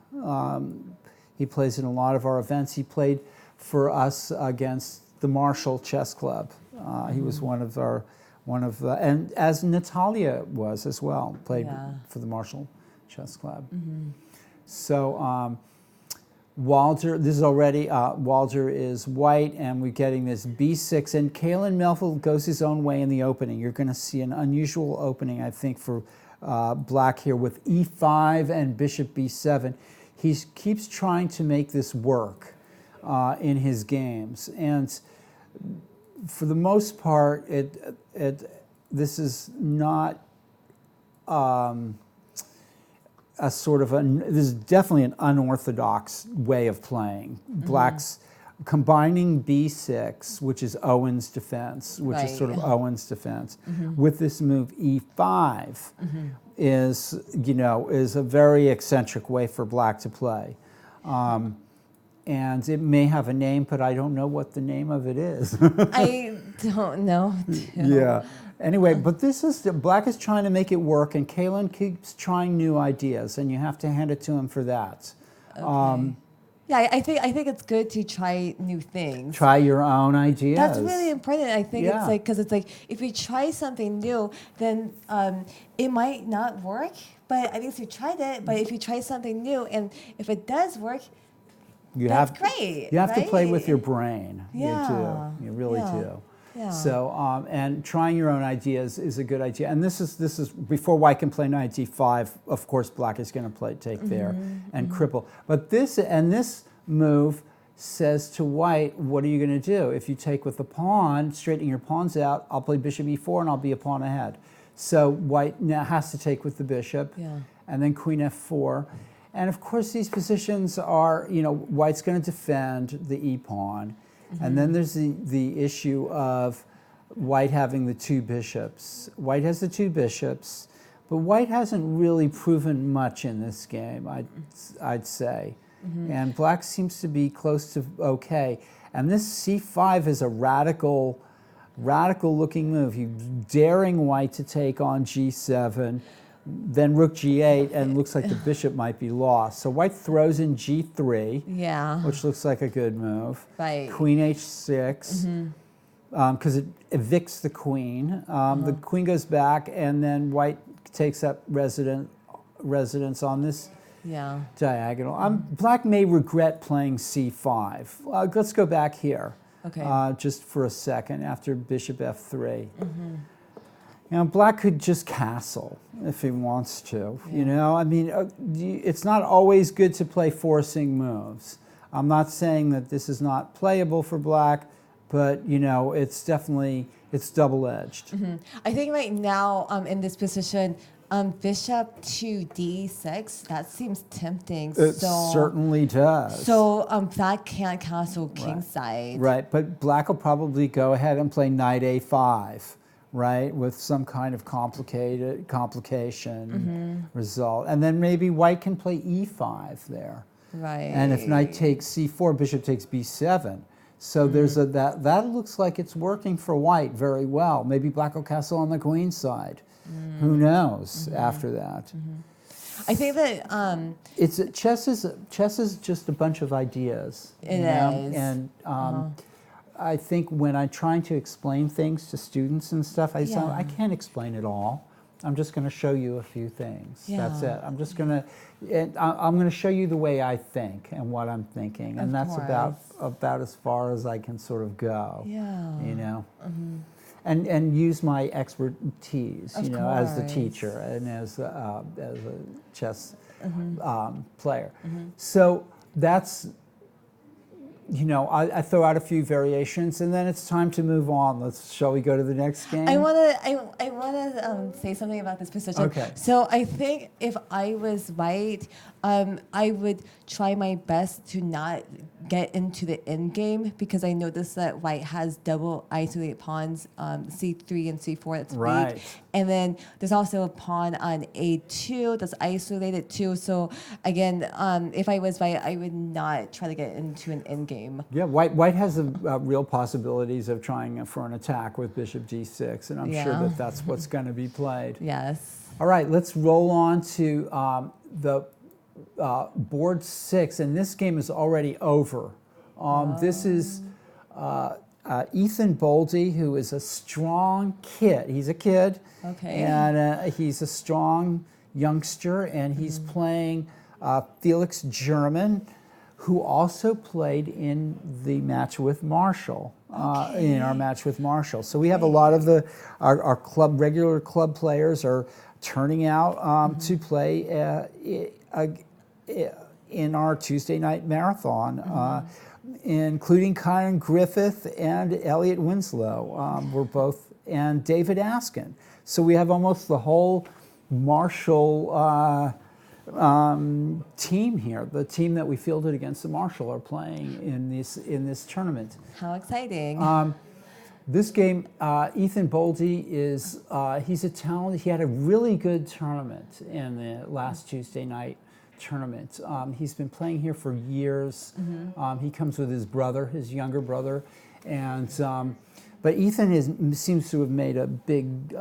He plays in a lot of our events. He played for us against the Marshall Chess Club. He was one of the, and as Natalia was as well, played for the Marshall Chess Club. So Walder, this is already, Walder is white, and we're getting this b6, and Kaylin Melville goes his own way in the opening. You're going to see an unusual opening, I think, for black here with e5 and bishop b7. He keeps trying to make this work in his games, and for the most part, this is not a sort of this is definitely an unorthodox way of playing. Black's combining b6, which is Owen's defense, which is sort of Owen's defense, with this move e5 is, is a very eccentric way for black to play. And it may have a name, but I don't know what the name of it is. I don't know. Yeah. Anyway, but this is, black is trying to make it work, and Kaylin keeps trying new ideas, and you have to hand it to him for that. Okay. Yeah, I think it's good to try new things. Try your own ideas. That's really important. I think Yeah. it's like, because it's like, if you try something new, then it might not work, but at least you tried it. But if you try something new, and if it does work, that's great. You have to play right? with your brain. Yeah. You do. You really do. Yeah. So, and trying your own ideas is a good idea. And this is before white can play knight d5. Of course, black is going to take there and cripple. But this move says to white, what are you going to do? If you take with the pawn, straightening your pawns out, I'll play bishop e4 and I'll be a pawn ahead. So white now has to take with the bishop, and then queen f4. And of course, these positions are, white's going to defend the e-pawn. And then there's the issue of white having the two bishops. White has the two bishops, but white hasn't really proven much in this game, I'd say. And black seems to be close to okay. And this c5 is a radical looking move. You're daring white to take on g7, then rook g8, and looks like the bishop might be lost. So white throws in g3, Yeah. which looks like a good move. Right. Queen h6, because it evicts the queen. The queen goes back, and then white takes up residence on this Yeah. diagonal. Black may regret playing c5. Let's go back here. Okay. Just for a second after bishop f3. Black could just castle if he wants to. I mean, it's not always good to play forcing moves. I'm not saying that this is not playable for black, but it's definitely double-edged. I think right now in this position, bishop to d6, that seems tempting. It certainly does. So black can't castle kingside. Right, but black will probably go ahead and play knight a5, right, with some kind of complication result. And then maybe white can play e5 there. Right. And if knight takes c4, bishop takes b7. So there's that looks like it's working for white very well. Maybe black will castle on the queen side. Who knows after that? I think that Chess is just a bunch of ideas. It is. And I think when I'm trying to explain things to students and stuff, I can't explain it all. I'm just going to show you a few things. That's it. I'm just going to show you the way I think and what I'm thinking, and that's about as far as I can sort of go. Yeah. And use my expertise, Of as the course. teacher and as a chess player. So that's, I throw out a few variations, and then it's time to move on. Shall we go to the next game? I wanna say something about this position. Okay. So I think if I was white, I would try my best to not get into the end game, because I noticed that white has double isolated pawns, c3 and c4. That's Right. weak. And then there's also a pawn on a2 that's isolated too. So again, if I was white, I would not try to get into an end game. Yeah, white has real possibilities of trying for an attack with bishop d6, and I'm sure that that's what's going to be played. Yes. All right, let's roll on to the board 6, and this game is already over. This is Ethan Boldy, who is a strong kid. He's a kid, and he's a strong youngster, and he's playing Felix German, who also played in the match with Marshall, in our match with Marshall. So we have a lot of our regular club players are turning out to play in our Tuesday night marathon, including Kyron Griffith and Elliot Winslow. We're both, and David Askin. So we have almost the whole Marshall team here. The team that we fielded against the Marshall are playing in this tournament. How exciting. This game, Ethan Boldy is, he's a talent. He had a really good tournament in the last Tuesday night tournament. He's been playing here for years. He comes with his brother, his younger brother. And, but Ethan seems to have made a big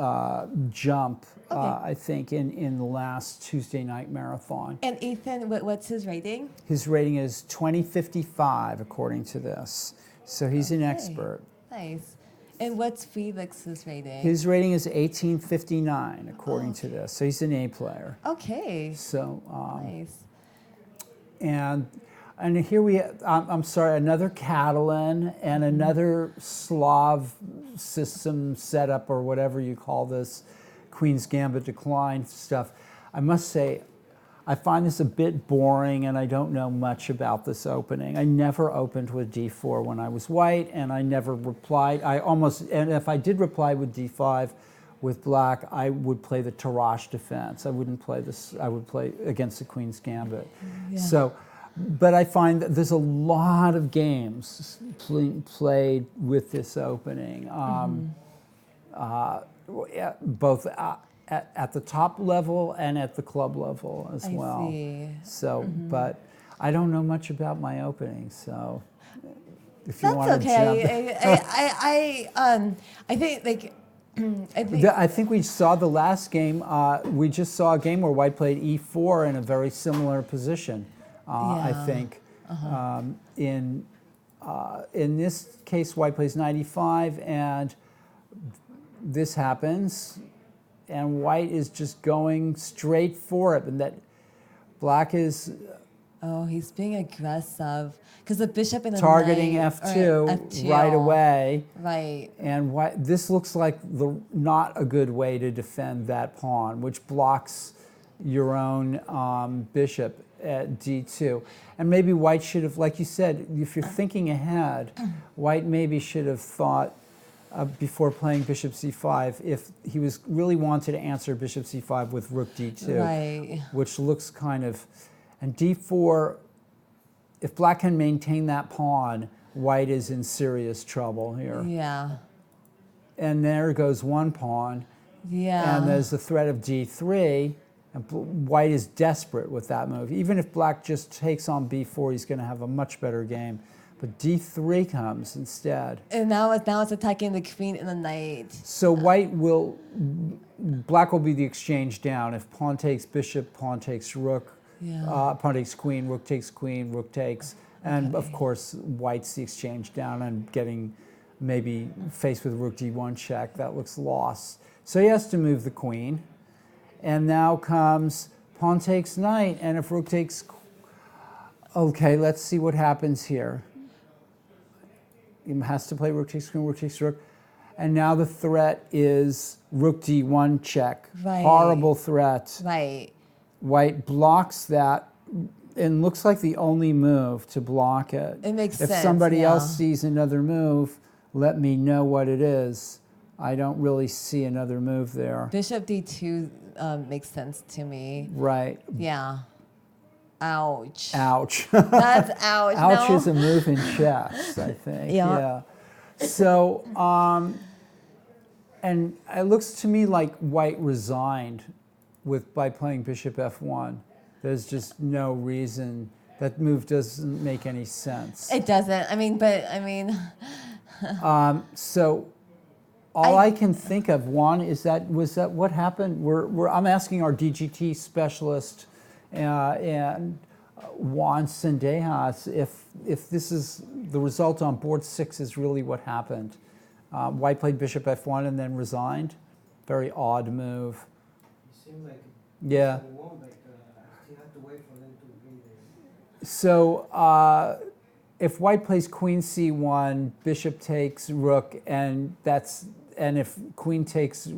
jump, I think, in the last Tuesday night marathon. And Ethan, what's his rating? His rating is 2055, according to this. So he's an expert. Nice. And what's Felix's rating? His rating is 1859, according to this. So he's an A player. Okay. So, Nice. and here we, I'm sorry, another Catalan and another Slav system setup, or whatever you call this, Queen's Gambit decline stuff. I must say, I find this a bit boring, and I don't know much about this opening. I never opened with d4 when I was white, and I never replied. And if I did reply with d5 with black, I would play the Tarrasch defense. I wouldn't play this, I would play against the Queen's Gambit. Yeah. So, but I find that there's a lot of games played with this opening, both at the top level and at the club level as well. I see. So, but I don't know much about my opening, so if you That's want to okay. jump. I think like I think we saw the last game. We just saw a game where white played e4 in a very similar position. I think in in this case, white plays 95, and this happens, and white is just going straight for it, and that black is Oh, he's being aggressive because the bishop in the targeting knight, F2, or F2 right away. Right. And this looks like not a good way to defend that pawn, which blocks your own bishop at d2. And maybe white should have, like you said, if you're thinking ahead, white maybe should have thought before playing bishop c5 if he really wanted to answer bishop c5 with rook d2, Right. which looks kind of, and d4, if black can maintain that pawn, white is in serious trouble here. Yeah. And there goes one pawn. Yeah. And there's the threat of d3. And white is desperate with that move. Even if black just takes on b4, he's going to have a much better game. But d3 comes instead. And now it's attacking the queen and the knight. So black will be the exchange down. If pawn takes bishop, pawn takes rook, Yeah. pawn takes queen, rook takes, and of course white's the exchange down and getting maybe faced with rook d1 check. That looks lost. So he has to move the queen, and now comes pawn takes knight, and if rook takes, okay, let's see what happens here. He has to play rook takes queen, rook takes rook, and now the threat is rook d1 check. Right. Horrible threat. Right. White blocks that and looks like the only move to block it. It makes if sense, If somebody yeah. else sees another move, let me know what it is. I don't really see another move there. Bishop d2 makes sense to me. Right. Yeah. Ouch. Ouch. That's ouch. Ouch no? is a move in chess, I think. Yeah. So, and it looks to me like white resigned by playing bishop f1. There's just no reason. That move doesn't make any sense. It doesn't. So all I can think of, Juan, was that what happened? I'm asking our DGT specialist and Juan Sendejas if this is the result on board 6 is really what happened. White played bishop f1 and then resigned. Very odd move. It seemed like Yeah. it won, but you have to wait for them to agree there. So if white plays queen c1, bishop takes rook, and if queen takes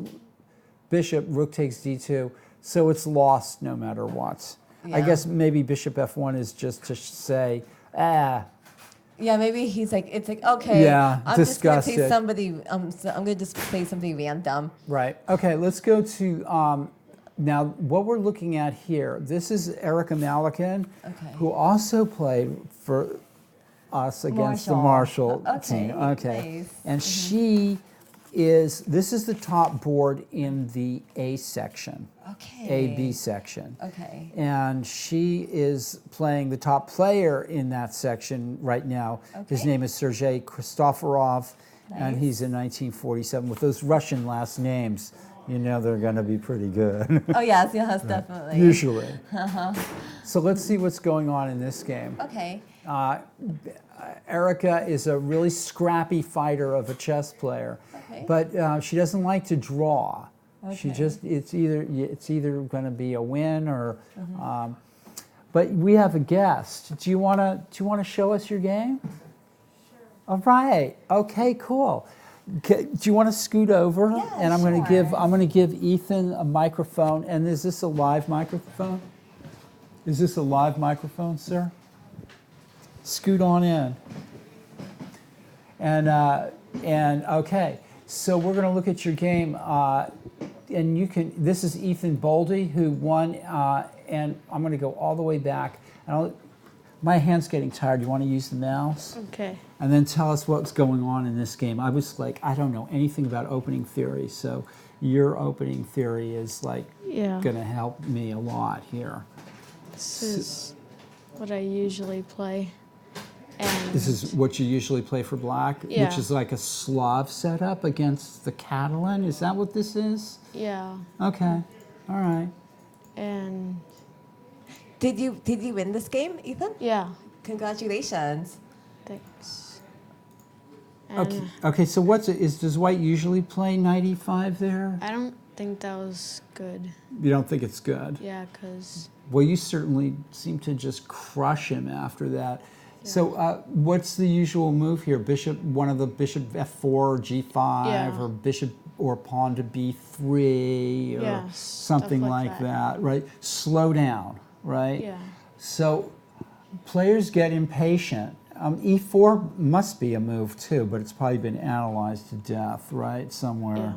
bishop, rook takes d2. So it's lost no matter what. I Yeah. guess maybe bishop f1 is just to say, Yeah, maybe he's like, it's like, okay, Yeah, I'm just gonna disgusted. play somebody. I'm gonna just play something random. right. Okay, let's go to now what we're looking at here. This is Erica Malikan, Okay. who also played for us against the Marshall Okay, team. Okay. nice. And this is the top board in the A section, Okay. A-B section. Okay. And she is playing the top player in that section right now. His Okay. name is Sergei Kristoforov, and Nice. he's in 1947. With those Russian last names, you know they're going to be pretty good, Oh yes, definitely. usually. So let's see what's going on in this game. Okay. Erica is a really scrappy fighter of a chess player, Okay. but she doesn't like to draw. She Okay. just it's either going to be a win or. But we have a guest. Do you want to show us your game? Sure. All right. Okay. Cool. Do you want to scoot over? Yeah, and I'm going to sure. give Ethan a microphone. And is this a live microphone? Is this a live microphone, sir? Scoot on in. And okay, so we're going to look at your game, and you can. This is Ethan Boldy who won, and I'm going to go all the way back. And my hand's getting tired. You want to use the mouse? Okay. And then tell us what's going on in this game. I was like, I don't know anything about opening theory, so your opening theory is like Yeah. going to help me a lot here. This is what I usually play. And This is what you usually play for black, Yeah. which is like a Slav setup against the Catalan. Is that what this is? yeah. Okay, all right. And Did you win this game, Ethan? yeah. Congratulations. Thanks. Okay, okay, so does white usually play knight e5 there? I don't think that was good. You don't think it's good? Yeah, because Well, you certainly seem to just crush him after that. So what's the usual move here? Bishop f4, g5, Yeah. or bishop or pawn to b3, or Yeah, something stuff like like that, right? Slow down, right? yeah, So players get impatient. E4 must be a move too, but it's probably been analyzed to death, right? Somewhere. yeah.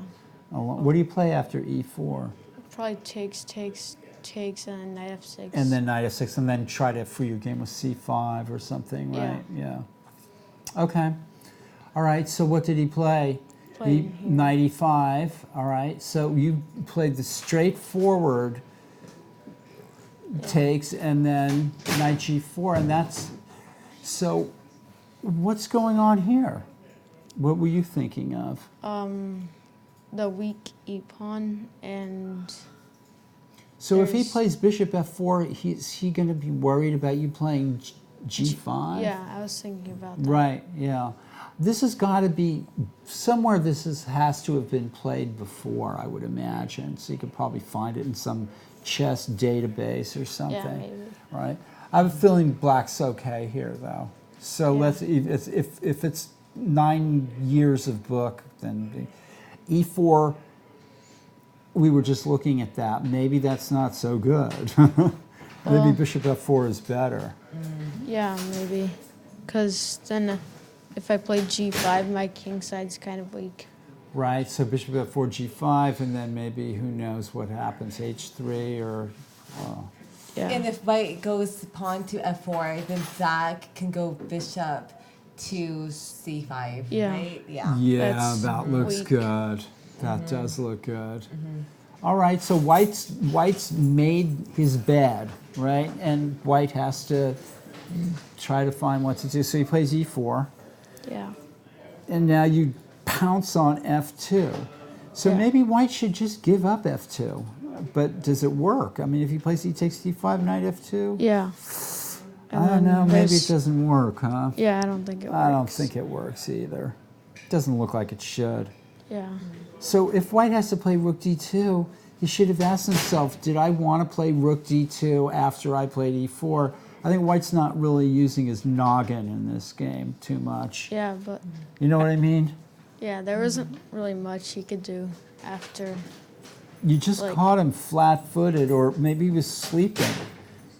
What do you play after e4? Probably takes, and then knight f6. And then knight f6, and then try to free your game with c5 or something, right? Yeah. Okay. All right, so what did he play? Played here. Knight e5, all right. So you played the straightforward takes, and then knight g4, and that's... So what's going on here? What were you thinking of? The weak e pawn, and So if he there's- plays bishop f4, is he going to be worried about you playing g5? yeah, I was thinking about that. Right, yeah. This has got to be, somewhere has to have been played before, I would imagine. So you could probably find it in some chess database or something. Yeah, maybe. Right? I have a feeling black's okay here, though. So Yeah. let's, if it's 9 years of book, then e4, we were just looking at that. Maybe that's not so good. Maybe bishop f4 is better. Yeah, maybe. Because then if I play g5, my king side's kind of weak. Right, so bishop f4, g5, and then maybe who knows what happens, h3 or... Yeah. And if white goes pawn to f4, then black can go bishop to c5, Yeah. right? Yeah. Yeah, That's that looks weak. good. That does look good. All right, so white's made his bed, right? And white has to try to find what to do. So he plays e4, Yeah. and now you pounce on f2. So Yeah. maybe white should just give up f2. But does it work? I mean, if he plays e takes d5, knight f2? Yeah. I don't know, maybe it there's- doesn't work, huh? Yeah, I don't think it works. I don't think it works either. Doesn't look like it should. Yeah. So if white has to play rook d2, he should have asked himself, did I want to play rook d2 after I played e4? I think white's not really using his noggin in this game too much. Yeah, but You know what I mean? yeah, there wasn't really much he could do after. You just Like- caught him flat-footed, or maybe he was sleeping.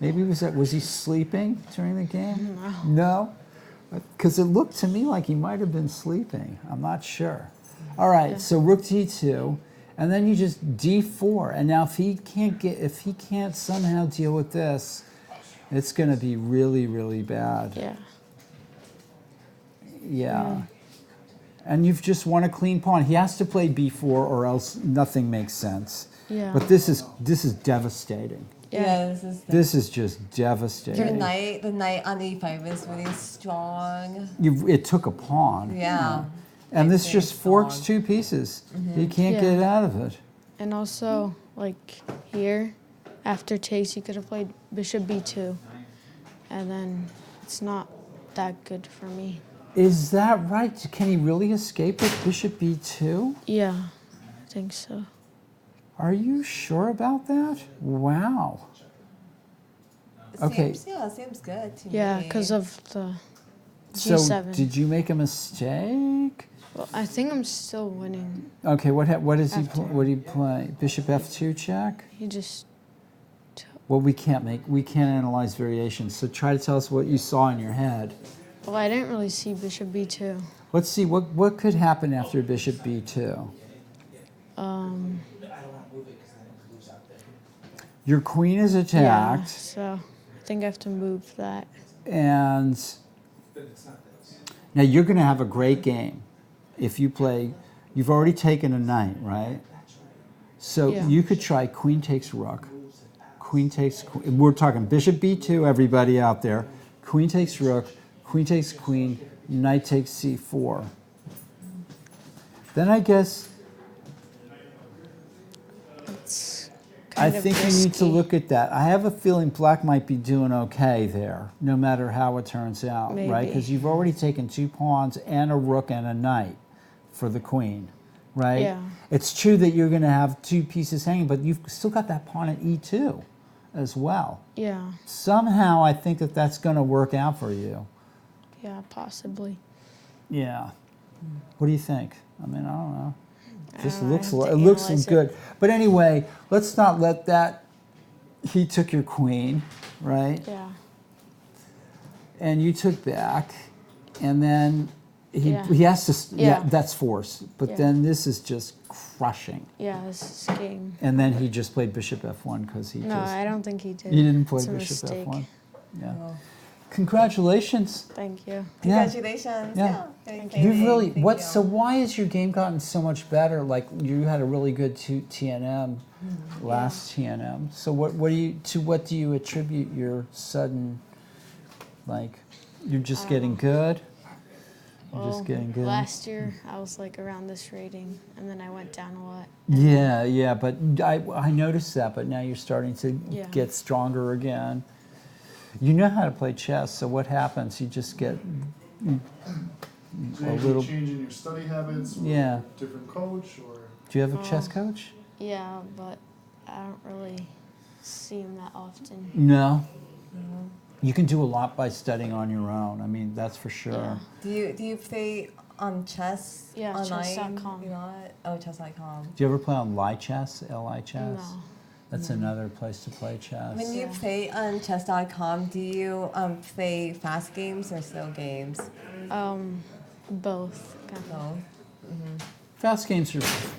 Maybe was he sleeping during the game? No? Because it looked to me like he might have been sleeping. I'm not sure. All right, so rook d2, and then you just d4. And now if he can't somehow deal with this, it's going to be really, really bad. Yeah. Yeah. And you've just won a clean pawn. He has to play b4, or else nothing makes sense. Yeah. But this is devastating. Yeah, This is just devastating. the knight on e5 is really strong. It took a pawn. Yeah. And this It's just very forks strong. 2 pieces. You can't Yeah. get out of it. And also, like here, after takes, you could have played bishop b2, and then it's not that good for me. Is that right? Can he really escape with bishop b2? Yeah, I think so. Are you sure about that? Wow. Okay. Seems good to me. Yeah, because of the So g7. did you make a mistake? Well, I think I'm still winning. Okay, what does he After. what do you play? Bishop f2 check? He just Well, we can't analyze variations. So try to tell us what you saw in your head. well, I didn't really see bishop b2. Let's see what could happen after bishop b2. Your queen is Yeah, attacked, so I think I have to move that. and now you're going to have a great game if you play. You've already taken a knight, right? So Yeah. you could try queen takes rook, queen takes. We're talking bishop b2. Everybody out there, queen takes rook, queen takes queen, knight takes c4. Then I guess It's I kind of think you need to risky. look at that. I have a feeling black might be doing okay there, no matter how it turns out, right? Maybe. Because you've already taken 2 pawns and a rook and a knight for the queen, right? Yeah. It's true that you're going to have 2 pieces hanging, but you've still got that pawn at e2 as well. Yeah, Somehow, I think that that's going to work out for you. yeah, possibly. Yeah. What do you think? I mean, I don't know. Just I looks have to it looks analyze it. good. But anyway, let's not let that. He took your queen, right? Yeah, And you took back, and then he Yeah. he has to. Yeah, Yeah. that's force. But Yeah. then this is just crushing. yeah, this is game. And then he just played bishop f1 because he No, just. I don't think he did. He didn't play It's a bishop mistake. f1. Yeah. Oh. Congratulations. Thank you. Congratulations. Yeah. Very You exciting. really Thank what? you. So why has your game gotten so much better? Like you had a really good TNM last TNM. So what do you attribute your sudden like you're just getting good? You're Well, just getting good. last year I was like around this rating, and then I went down a lot. Yeah, but I noticed that. But now you're starting to Yeah. get stronger again. You know how to play chess. So what happens? You just get So you little- changing your study habits, or Yeah. different coach, or Do you have a chess coach? Yeah, but I don't really see him that often. No. You can do a lot by studying on your own. I mean, that's for sure. Yeah. Do you play chess Yeah, online? chess.com. You not? Oh, chess.com. Do you ever play on Lichess? L-I-Chess? No. That's another place to play chess. When you Yeah. play on chess.com, do you play fast games or slow games? Both. Kind of. Both. Fast games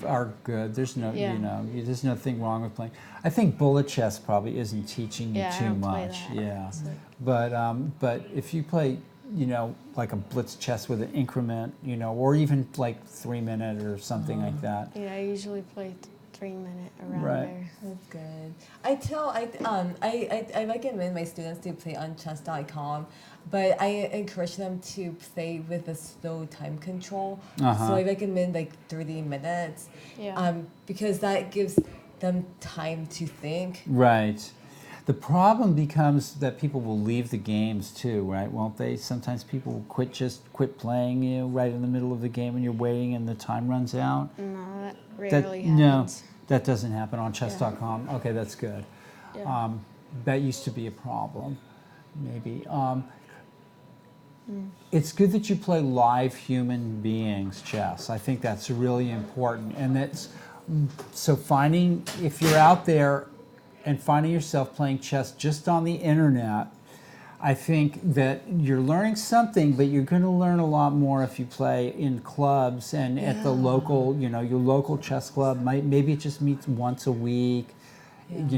are good. There's no, Yeah. there's nothing wrong with playing. I think bullet chess probably isn't teaching you Yeah, I too don't play much. that. Yeah. It's like- But if you play, like a blitz chess with an increment, or even like 3 minute or something like that. Yeah, I usually play 3 minute around Right. there. That's good. I recommend my students to play on chess.com, but I encourage them to play with a slow time control. Uh-huh. So I recommend like 30 minutes, Yeah. because that gives them time to think. Right. The problem becomes that people will leave the games too, right? Won't they? Sometimes people will quit playing you right in the middle of the game when you're waiting and the time runs out. No, that That rarely no, happens. that doesn't happen on chess.com. Okay, that's good. Yeah. That used to be a problem, maybe. It's good that you play live human beings chess. I think that's really important, and that's so finding if you're out there and finding yourself playing chess just on the internet. I think that you're learning something, but you're going to learn a lot more if you play in clubs and at the local, your local chess club. Maybe it just meets once a week, and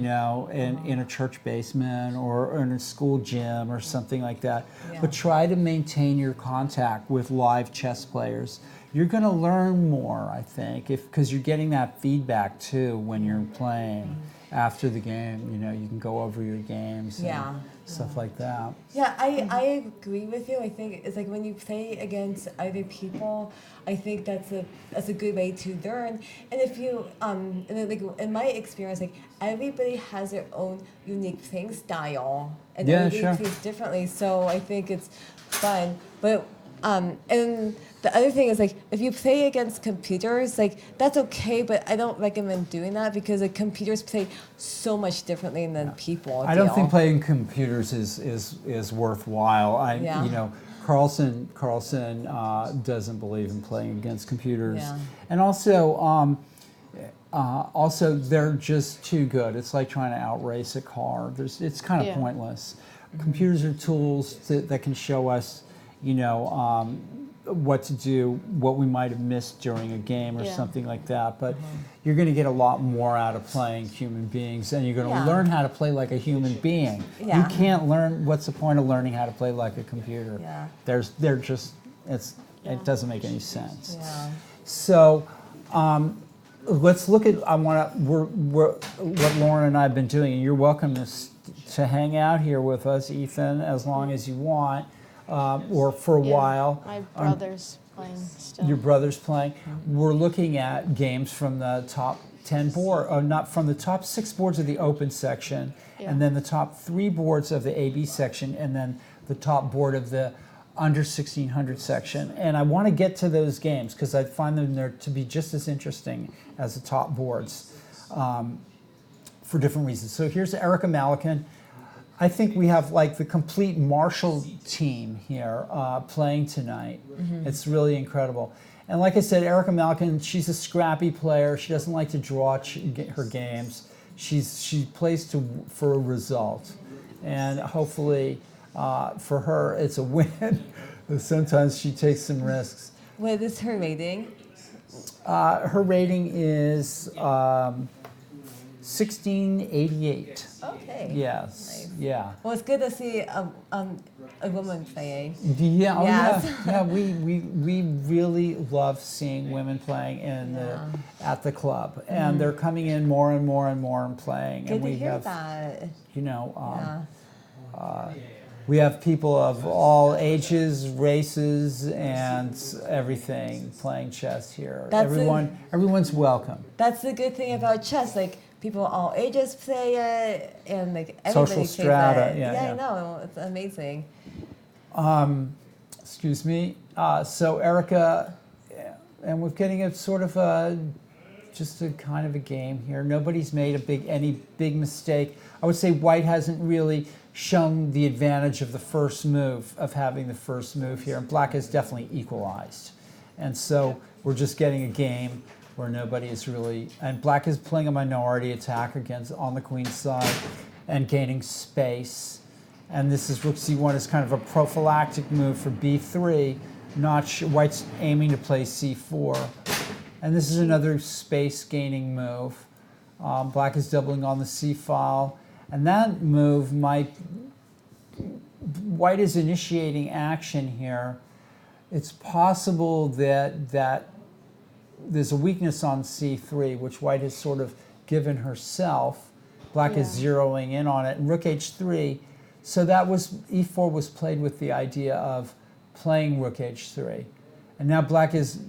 in a church basement or in a school gym or something like that. Yeah. But try to maintain your contact with live chess players. You're going to learn more, I think, because you're getting that feedback too when you're playing. After the game, you can go over your games and stuff like that. Yeah, I agree with you. I think it's like when you play against other people, I think that's a good way to learn. And if you and then, like in my experience, like everybody has their own unique playing style, and Yeah, everybody sure. plays differently. So I think it's fun. But and the other thing is like if you play against computers, like that's okay, but I don't recommend doing that because like computers play so much differently than people. I don't think playing computers is worthwhile. Yeah. Carlson doesn't believe in playing against computers, Yeah. and also they're just too good. It's like trying to outrace a car. It's kind of Yeah. pointless. Computers are tools that can show us, what to do, what we might have missed during a game or Yeah. something like that. But you're going to get a lot more out of playing human beings, and you're going to Yeah. learn how to play like a human being. Yeah. You can't learn. What's the point of learning how to play like a computer? Yeah. It doesn't make any sense. Yeah. So, let's look at. What Lauren and I have been doing, and you're welcome to hang out here with us, Ethan, as long as you want, or for a while. My brothers playing still. Your brother's playing. We're looking at games from the top 10 board, or not from the top 6 boards of the open section, Yeah. and then the top 3 boards of the AB section, and then the top board of the under 1600 section. And I want to get to those games because I find them there to be just as interesting as the top boards for different reasons. So here's Erica Malikan. I think we have like the complete Marshall team here playing tonight. It's really incredible. And like I said, Erica Malikan, she's a scrappy player. She doesn't like to draw her games. She plays for a result. And hopefully for her, it's a win. Sometimes she takes some risks. What is her rating? Her rating is 1688. Okay. Yes. Nice. Yeah. Well, it's good to see a woman playing. Yeah, oh Yes. yeah. We really love seeing women playing at the club, and they're coming in more and more and more and playing. Good and to we hear have, that. you know, Yeah. we have people of all ages, races, and everything playing chess here. That's Everyone's welcome. That's the good thing about chess. Like people all ages play it, and like everybody Social plays strata, it. yeah. I know. It's amazing. Excuse me. So Erica, and we're getting a sort of just a kind of a game here. Nobody's made any big mistake. I would say White hasn't really shown the advantage of the first move, of having the first move here, and Black has definitely equalized. And so we're just getting a game where nobody is really, and Black is playing a minority attack on the queen's side and gaining space. And this is Rook C1 is kind of a prophylactic move for B3. White's aiming to play C4. And this is another space gaining move. Black is doubling on the C file. And that move White is initiating action here. It's possible that there's a weakness on C3, which White has sort of given herself. Black is zeroing in on it. And Rook H3. So E4 was played with the idea of playing Rook H3. And now Black is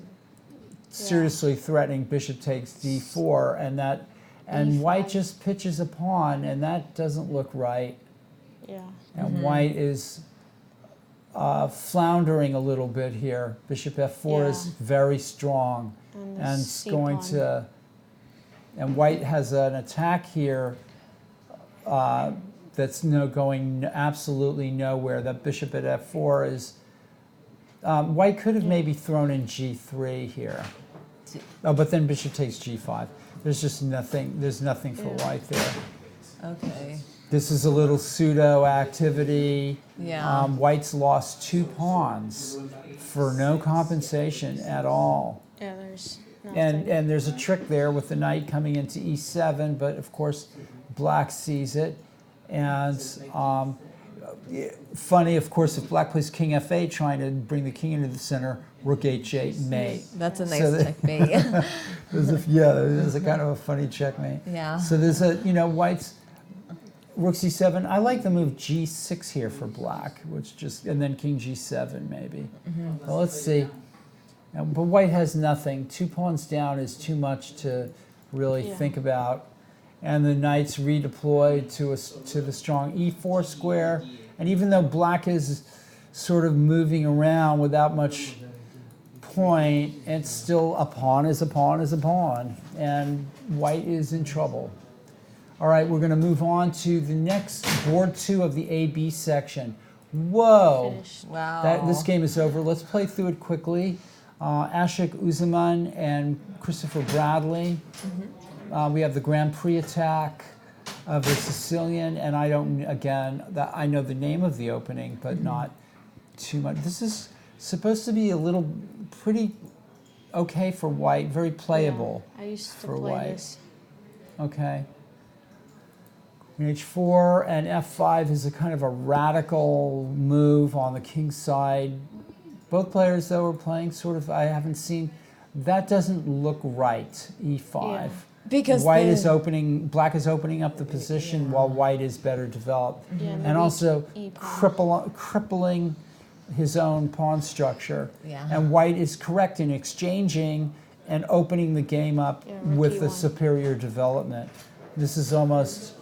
seriously threatening Bishop takes D4, and White just pitches a pawn, and that doesn't look right. Yeah. And White is floundering a little bit here. Bishop F4 is very strong, and it's going to. And White has an attack here that's going absolutely nowhere. That Bishop at F4 is. White could have maybe thrown in G3 here. Oh, but then Bishop takes G5. There's just nothing. There's nothing for White there. Okay. This is a little pseudo activity. Yeah. White's lost 2 pawns for no compensation at all. Yeah, there's nothing. And there's a trick there with the knight coming into E7, but of course Black sees it. And funny, of course, if Black plays King F8, trying to bring the king into the center, Rook H8 mate. That's a nice So checkmate. there's a kind of a funny checkmate. Yeah. So there's White's Rook C7. I like the move G6 here for Black, and then King G7 maybe. Well, let's see. But White has nothing. 2 pawns down is too much to really think about. And the knight's redeployed to the strong E4 square. And even though Black is sort of moving around without much point, it's still a pawn is a pawn is a pawn. And White is in trouble. All right, we're going to move on to the next board 2 of the AB section. Whoa. Finished. Wow. This game is over. Let's play through it quickly. Ashik Uzaman and Christopher Bradley. We have the Grand Prix attack of the Sicilian, and I know the name of the opening, but not too much. This is supposed to be pretty okay for White, very playable. Yeah, I used to for play White. this. Okay. Queen H4 and F5 is a kind of a radical move on the king's side. Both players, though, are playing sort of, I haven't seen, that doesn't look right, E5. Yeah. Because Black is opening up the position while White is better developed. Yeah, And maybe also E pawn. crippling his own pawn structure. Yeah. And white is correct in exchanging and opening the game up Yeah, with rookie the one. superior development. This is almost,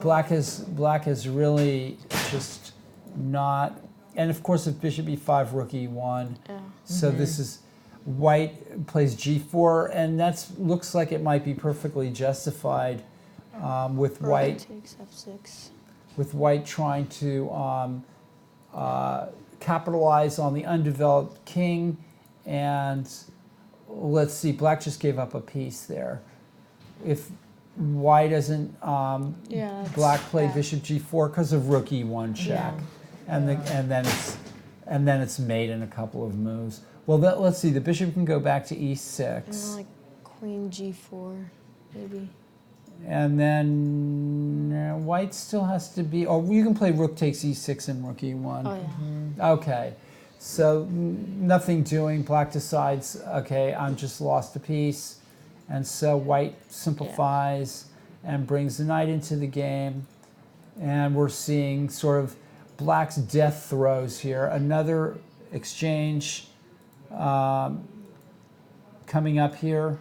black has really just not, and of course if bishop e5, rook e1. Yeah. So this is, white plays g4, and that looks like it might be perfectly justified with Rook white takes f6. with white trying to capitalize on the undeveloped king. And let's see, black just gave up a piece there. If white doesn't, Yeah. that's black played bad. bishop g4 because of rook e1 check, and then it's made in a couple of moves. Well, let's see. The bishop can go back to e6. And then like queen g4, maybe. And then white still has to be, or you can play rook takes e6 and rook e1. Oh yeah. Okay, so nothing doing. Black decides, okay, I'm just lost a piece. And so white simplifies and brings the knight into the game. And we're seeing sort of black's death throes here. Another exchange coming up here.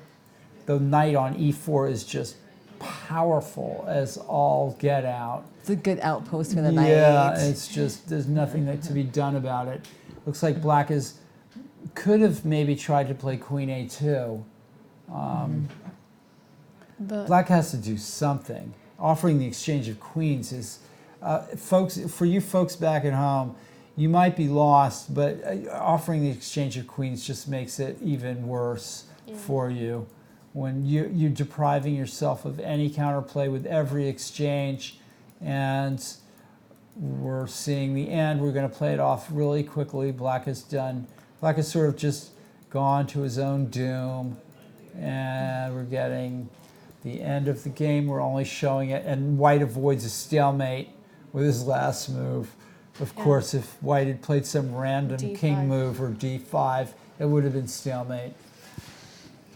The knight on e4 is just powerful as all get out. It's a good outpost for the knight. Yeah, it's just, there's nothing to be done about it. Looks like black could have maybe tried to play queen a2. But Black has to do something. Offering the exchange of queens is, for you folks back at home, you might be lost, but offering the exchange of queens just makes it even worse for you. When you're depriving yourself of any counterplay with every exchange, and we're seeing the end. We're going to play it off really quickly. Black has sort of just gone to his own doom, and we're getting the end of the game. We're only showing it, and white avoids a stalemate with his last move. Of course, if white had played some random D5. king move or d5, it would have been stalemate.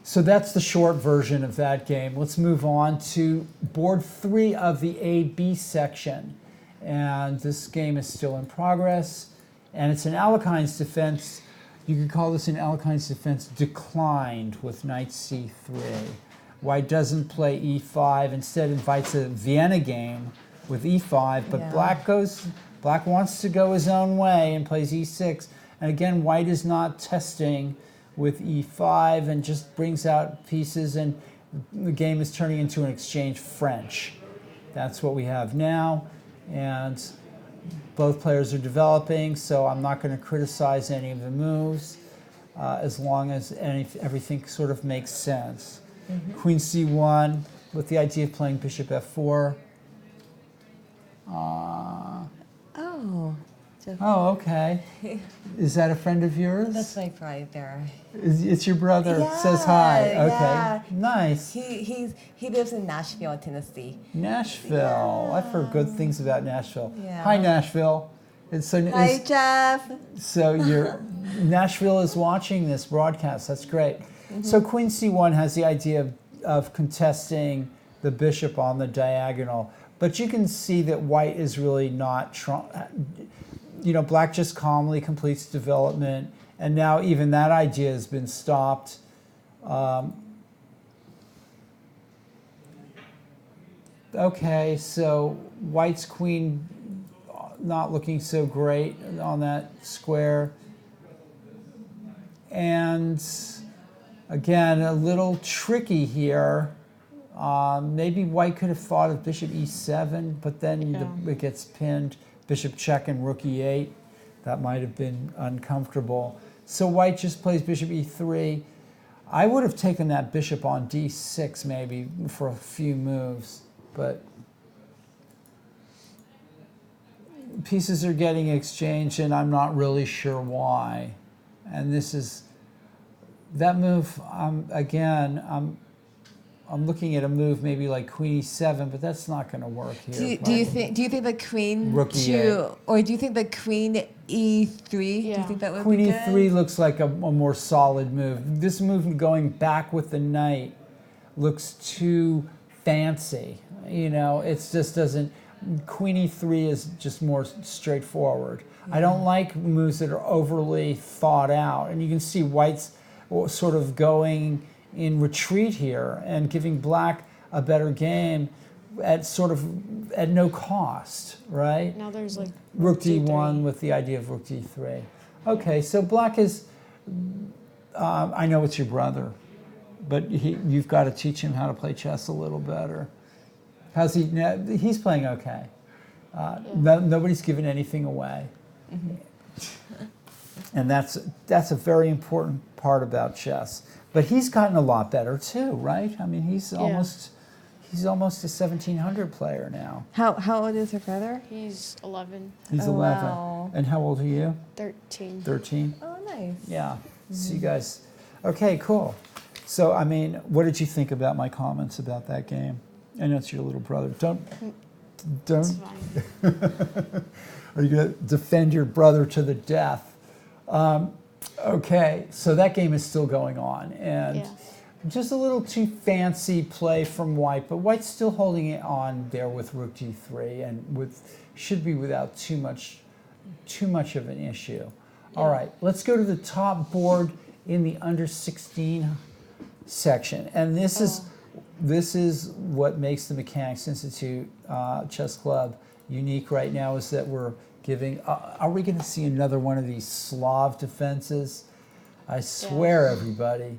So that's the short version of that game. Let's move on to board 3 of the A-B section. And this game is still in progress. And it's an Alekhine's defense. You could call this an Alekhine's defense declined with knight c3. White doesn't play e5, instead invites a Vienna game with e5, but Yeah. black wants to go his own way and plays e6. And again, white is not testing with e5 and just brings out pieces, and the game is turning into an exchange French. That's what we have now, and both players are developing, so I'm not going to criticize any of the moves as long as everything sort of makes sense. Queen c1 with the idea of playing bishop f4. Oh. Oh, okay. Is that a friend of yours? That's my pride there. It's your brother. Yeah, Says hi. Okay. yeah. Nice. He lives in Nashville, Tennessee. Nashville. I've heard good things about Nashville. Yeah. Hi, Nashville. Hi, Jeff. So Nashville is watching this broadcast. That's great. So Queen C1 has the idea of contesting the bishop on the diagonal, but you can see that white is really not trying. Black just calmly completes development, and now even that idea has been stopped. Okay, so white's queen not looking so great on that square. And again, a little tricky here. Maybe white could have thought of bishop e7, but then it gets pinned. Bishop check and rook e8. That might have been uncomfortable. So white just plays bishop e3. I would have taken that bishop on d6 maybe for a few moves, but pieces are getting exchanged and I'm not really sure why. And this is, that move, again, I'm looking at a move maybe like queen e7, but that's not going to work here. Do you think the queen Rook e8. or do you think the queen e3? Do you Yeah. think that would Queen be e3 good? looks like a more solid move. This move going back with the knight looks too fancy. It just doesn't. Queen e3 is just more straightforward. I don't like moves that are overly thought out. And you can see white's sort of going in retreat here and giving black a better game at sort of at no cost, right? Now there's like Rook d1 D3. with the idea of rook d3. Okay, so black is, I know it's your brother, but you've got to teach him how to play chess a little better. How's he? He's playing okay. Nobody's given anything away. And that's a very important part about chess. But he's gotten a lot better too, right? I mean, he's almost a 1700 player now. How old is your brother? He's 11, He's Oh, 11. wow. And how old are you? 13. 13? Oh, nice. Yeah. So you guys, okay, cool. So, I mean, what did you think about my comments about that game? I know it's your little brother. It's fine. Are you going to defend your brother to the death? Okay, so that game is still going on, and Yeah. just a little too fancy play from white, but white's still holding it on there with rook g3, and should be without too much of an issue. All right, let's go to the top board in the under 16 section, and this is what makes the Mechanics Institute Chess Club unique right now, is that we're giving, are we going to see another one of these Slav defenses? I swear, everybody.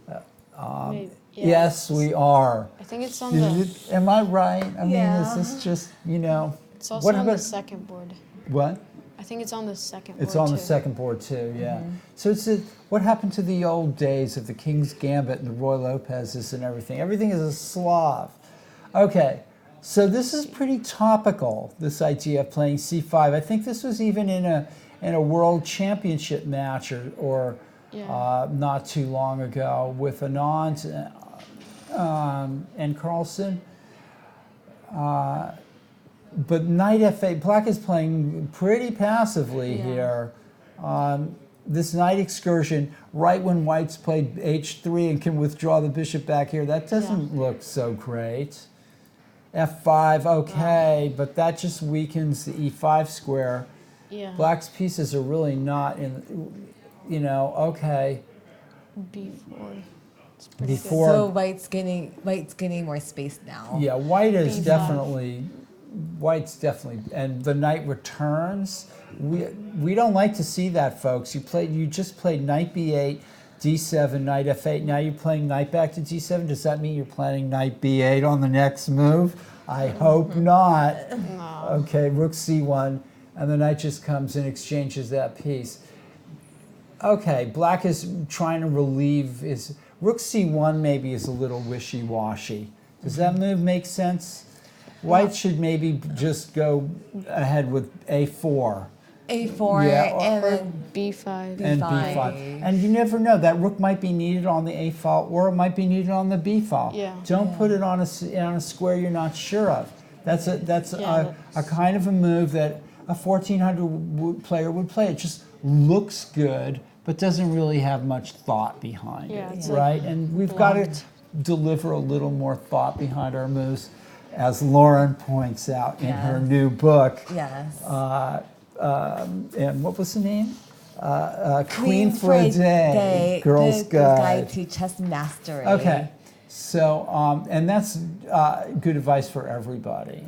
Maybe. Yeah. Yes, we are. I think it's on the. Am I right? I mean, Yeah. is this just, It's also on the second board. What? I think it's on the second board. It's on the too. second board too, yeah. So what happened to the old days of the King's Gambit and the Roy Lopez's and everything? Everything is a Slav. Okay, so this is pretty topical, this idea of playing c5. I think this was even in a world championship match or not too long ago with Anand and Carlson. But knight f8, black is playing pretty passively here. This knight excursion, right when white's played h3 and can withdraw the bishop back here, that doesn't look so great. f5, okay, but that just weakens the e5 square. Yeah. Black's pieces are really not in, okay. B4. It's pretty good. Before, So white's getting more space now. yeah, white's B5. definitely, and the knight returns. We don't like to see that, folks. You just played knight b8, d7, knight f8. Now you're playing knight back to d7. Does that mean you're planning knight b8 on the next move? I hope not. No. Okay, rook c1, and the knight just comes and exchanges that piece. Okay, black is trying to relieve his rook c1. Maybe is a little wishy-washy. Does that move make sense? White should maybe just go ahead with a4. A4 Yeah, and Or then B5. And B5. b5. And you never know, that rook might be needed on the a file or it might be needed on the b file. Yeah. Don't put it on a square you're not sure of. That's Yeah, a kind of a move that a 1400 player would play. It just looks good, but doesn't really have much thought behind Yeah, it, it's right? like And we've got to blocked. deliver a little more thought behind our moves, as Lauren points out in her new book. yes. And what was the name? Queen for a Day, Girl's the Guide. to Chess Mastery. Okay, so, and that's good advice for everybody,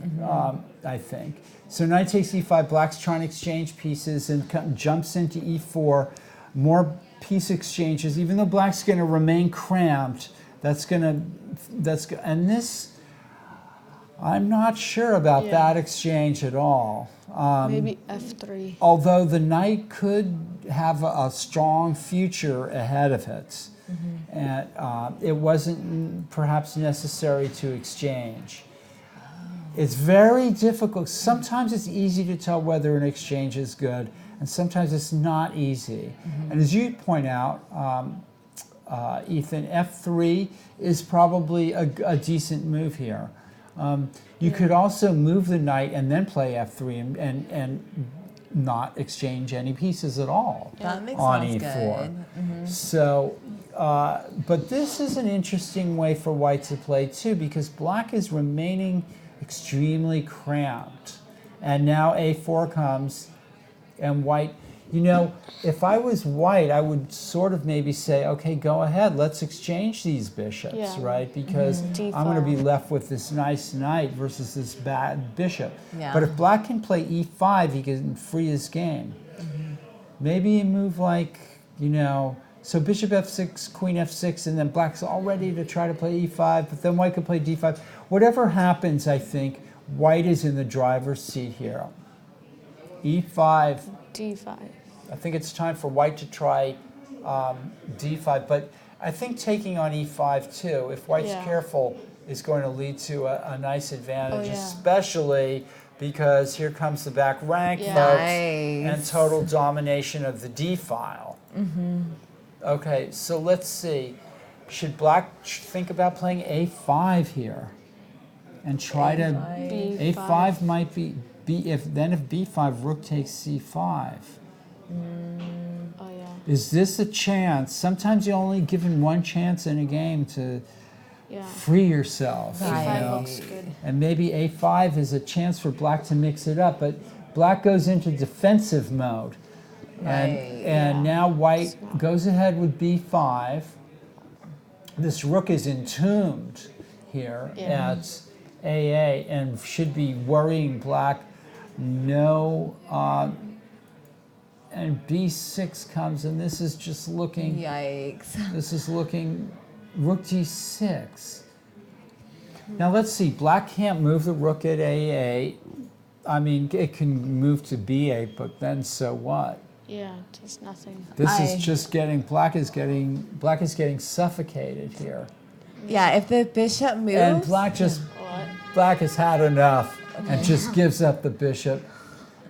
I think. So knight takes e5, black's trying to exchange pieces and jumps into e4. More piece exchanges, even though black's going to remain cramped, and this, I'm not sure about that exchange at all. Maybe F3. Although the knight could have a strong future ahead of it, and it wasn't perhaps necessary to exchange. It's very difficult. Sometimes it's easy to tell whether an exchange is good, and sometimes it's not easy. And as you point out, Ethan, F3 is probably a decent move here. You could also move the knight and then play f3 and not exchange any pieces at all That makes on sense e4. good. So, but this is an interesting way for white to play too, because black is remaining extremely cramped. And now a4 comes, and white, you know, if I was white, I would sort of maybe say, okay, go ahead, let's exchange these bishops, Yeah. right? Because D5. I'm going to be left with this nice knight versus this bad bishop. Yeah. But if black can play e5, he can free his game. Maybe you move like, you know, so bishop f6, queen f6, and then black's all ready to try to play e5, but then white could play d5. Whatever happens, I think, white is in the driver's seat here. e5, D5. I think it's time for white to try d5, but I think taking on e5 too, if white's Yeah. careful, is going to lead to a nice advantage, Oh, yeah. especially because here comes the back rank, Yeah. folks, Nice. and total domination of the d file. Okay, so let's see. Should black think about playing a5 here and try to B5. a5 might be if b5 rook takes c5. Oh yeah. Is this a chance? Sometimes you're only given one chance in a game to Yeah. free yourself. you Right. A5 know? looks good. And maybe a5 is a chance for black to mix it up, but black goes into defensive mode. And, Right. and Yeah. now white Smart. goes ahead with b5. This rook is entombed here Yeah. at AA and should be worrying black. No, and b6 comes, and this is just looking. Yikes. This is looking rook d6. Now let's see. Black can't move the rook at a8. I mean, it can move to b8, but then so what? Yeah, it does nothing. This is just getting black is getting suffocated here, Yeah, if the bishop moves. and black has had enough and just gives up the bishop,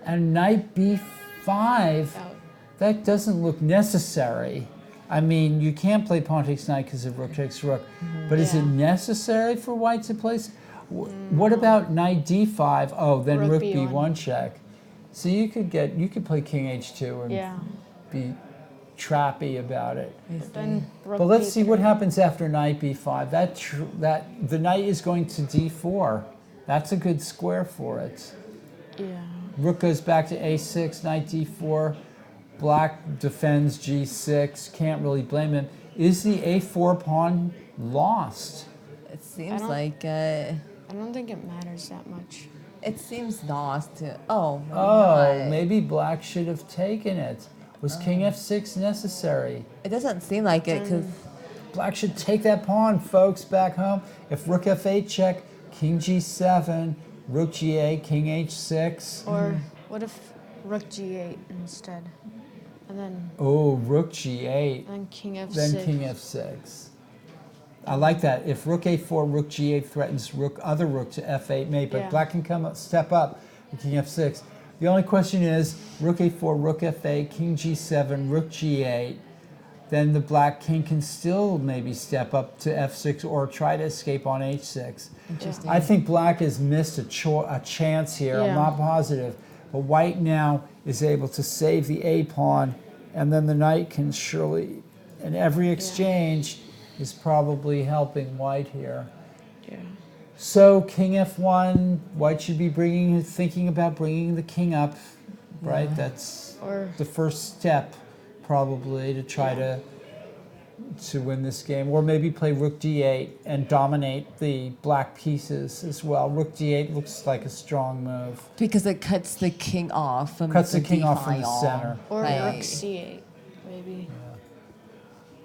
and knight b5. Out. That doesn't look necessary. I mean, you can't play pawn takes knight because of rook takes rook, but is it Yeah. necessary for white to play? What about knight d5? Oh, then Rook rook B1. b1 check. So you could play king h2 and Yeah. be trappy about it. But then rook But let's see what B3. happens after knight b5. That the knight is going to d4. That's a good square for it. Yeah. Rook goes back to a6, knight d4. Black defends g6. Can't really blame him. Is the a4 pawn lost? It seems don't- like I don't think it matters that much. it seems lost to. Oh. Maybe Oh, not. maybe black should have taken it. Was king f6 necessary? It doesn't seem like it because. Black should take that pawn, folks, back home. If rook f8 check, king g7, rook g8, king h6. Or what if rook G8 instead? And then Oh, rook g8, king F6. then king f6. I like that. If rook a4, rook g8 threatens other rook to f8 mate, but Yeah. black can step up with king f6. The only question is rook a4, rook f8, king g7, rook g8. Then the black king can still maybe step up to f6 or try to escape on h6. Interesting. I think black has missed a chance here. I'm Yeah. not positive. But white now is able to save the a pawn, and then the knight can surely, and every exchange is probably helping white here. Yeah. So king f1, white should be thinking about bringing the king up, right? That's Or the first step probably to try to win this game, or maybe play rook d8 and dominate the black pieces as well. Rook d8 looks like a strong move. Because it cuts the king off from Cuts the king D off from the file. center. or Right. rook C8 maybe.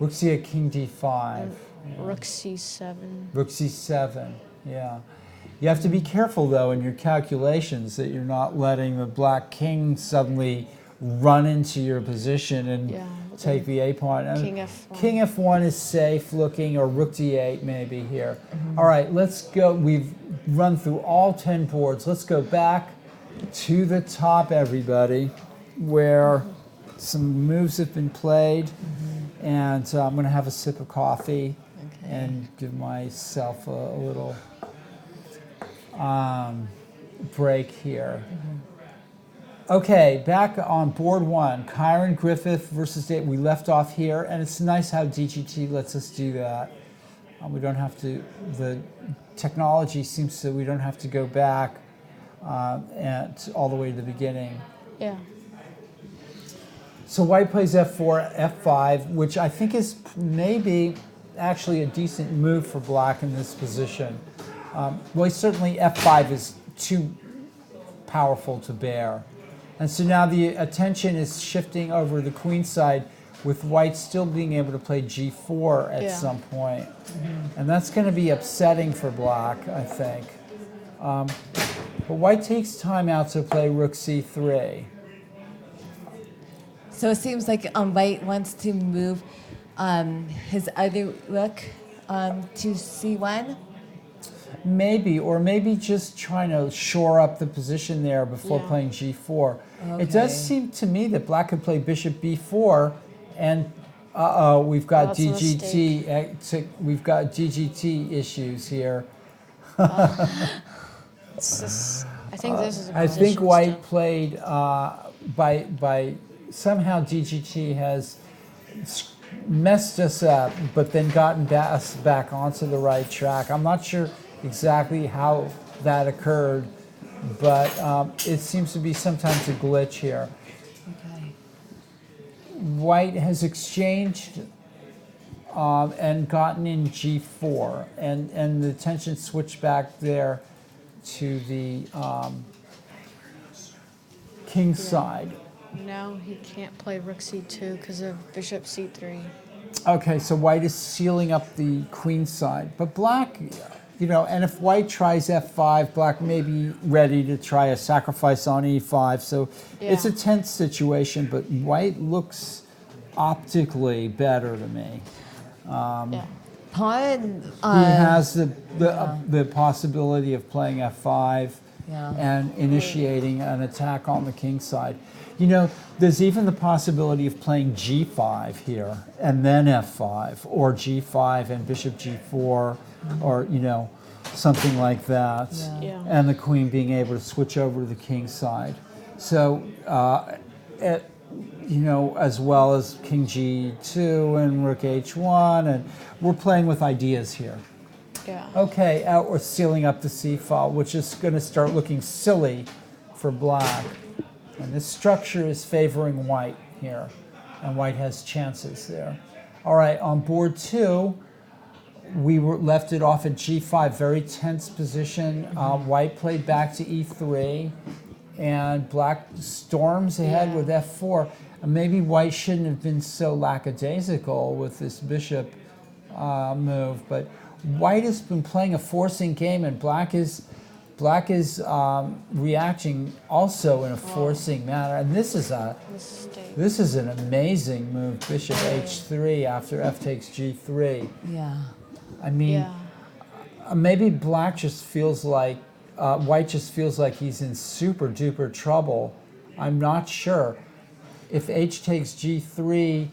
Rook c8, king d5. And rook C7. Rook c7, yeah. You have to be careful though in your calculations that you're not letting the black king suddenly run into your position and Yeah, but take the a pawn. And King F1. King f1 is safe looking, or rook d8 maybe here. All right, let's go. We've run through all 10 boards. Let's go back to the top, everybody, where some moves have been played. And I'm going to have a sip of coffee and give myself a little break here. Okay, back on board one, Kyron Griffith versus Dave. We left off here, and it's nice how DGT lets us do that. We don't have to, the technology seems to, we don't have to go back all the way to the beginning. Yeah. So white plays f4, f5, which I think is maybe actually a decent move for black in this position. Well, certainly f5 is too powerful to bear. And so now the attention is shifting over the queen side, with white still being able to play g4 at some point. And that's going to be upsetting for black, I think. But white takes time out to play rook c3. So it seems like white wants to move his other rook to c1. Maybe, or maybe just trying to shore up the position there before playing g4. It does seem to me that black could play bishop b4, and we've got That's a DGT. We've got DGT issues here. It's just, I think this is a I think position white still. played by somehow DGT has messed us up, but then gotten us back onto the right track. I'm not sure exactly how that occurred, but it seems to be sometimes a glitch here. Okay. White has exchanged and gotten in g4, and the attention switched back there to the king side. Now he can't play rook c2 because of bishop c3. Okay, so white is sealing up the queen side, but black, and if white tries f5, black may be ready to try a sacrifice on e5. So it's a tense situation, but white looks optically better to me. Pawn. He has the possibility of playing f5 and initiating an attack on the king side. There's even the possibility of playing g5 here and then f5, or g5 and bishop g4, or something like that, and the queen being able to switch over to the king side. So, as well as king g2 and rook h1, and we're playing with ideas here. Yeah. Okay, we're sealing up the c file, which is going to start looking silly for black. And this structure is favoring white here, and white has chances there. All right, on board 2, we left it off at g5, very tense position. White played back to e3, and black storms ahead with f4. And maybe white shouldn't have been so lackadaisical with this bishop move, but white has been playing a forcing game, and black is reacting also in a forcing manner. And this is an amazing move, bishop h3 after f takes g3. Yeah. I mean, maybe black just feels like, white just feels like he's in super duper trouble. I'm not sure. If h takes g3,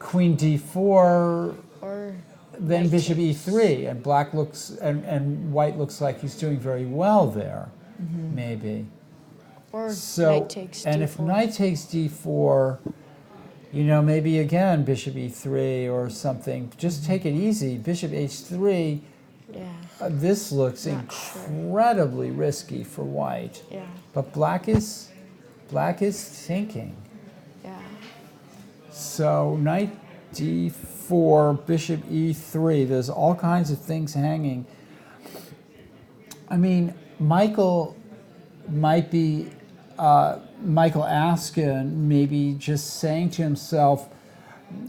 queen d4, Or then bishop e3, and black looks and white looks like he's doing very well there, maybe. or So, knight takes and d4. if knight takes d4, maybe again bishop e3 or something. Just take it easy. Bishop h3. This looks Not sure. incredibly risky for white. Yeah. But black is thinking. Yeah. So knight d4, bishop e3. There's all kinds of things hanging. I mean, Michael Askin maybe just saying to himself,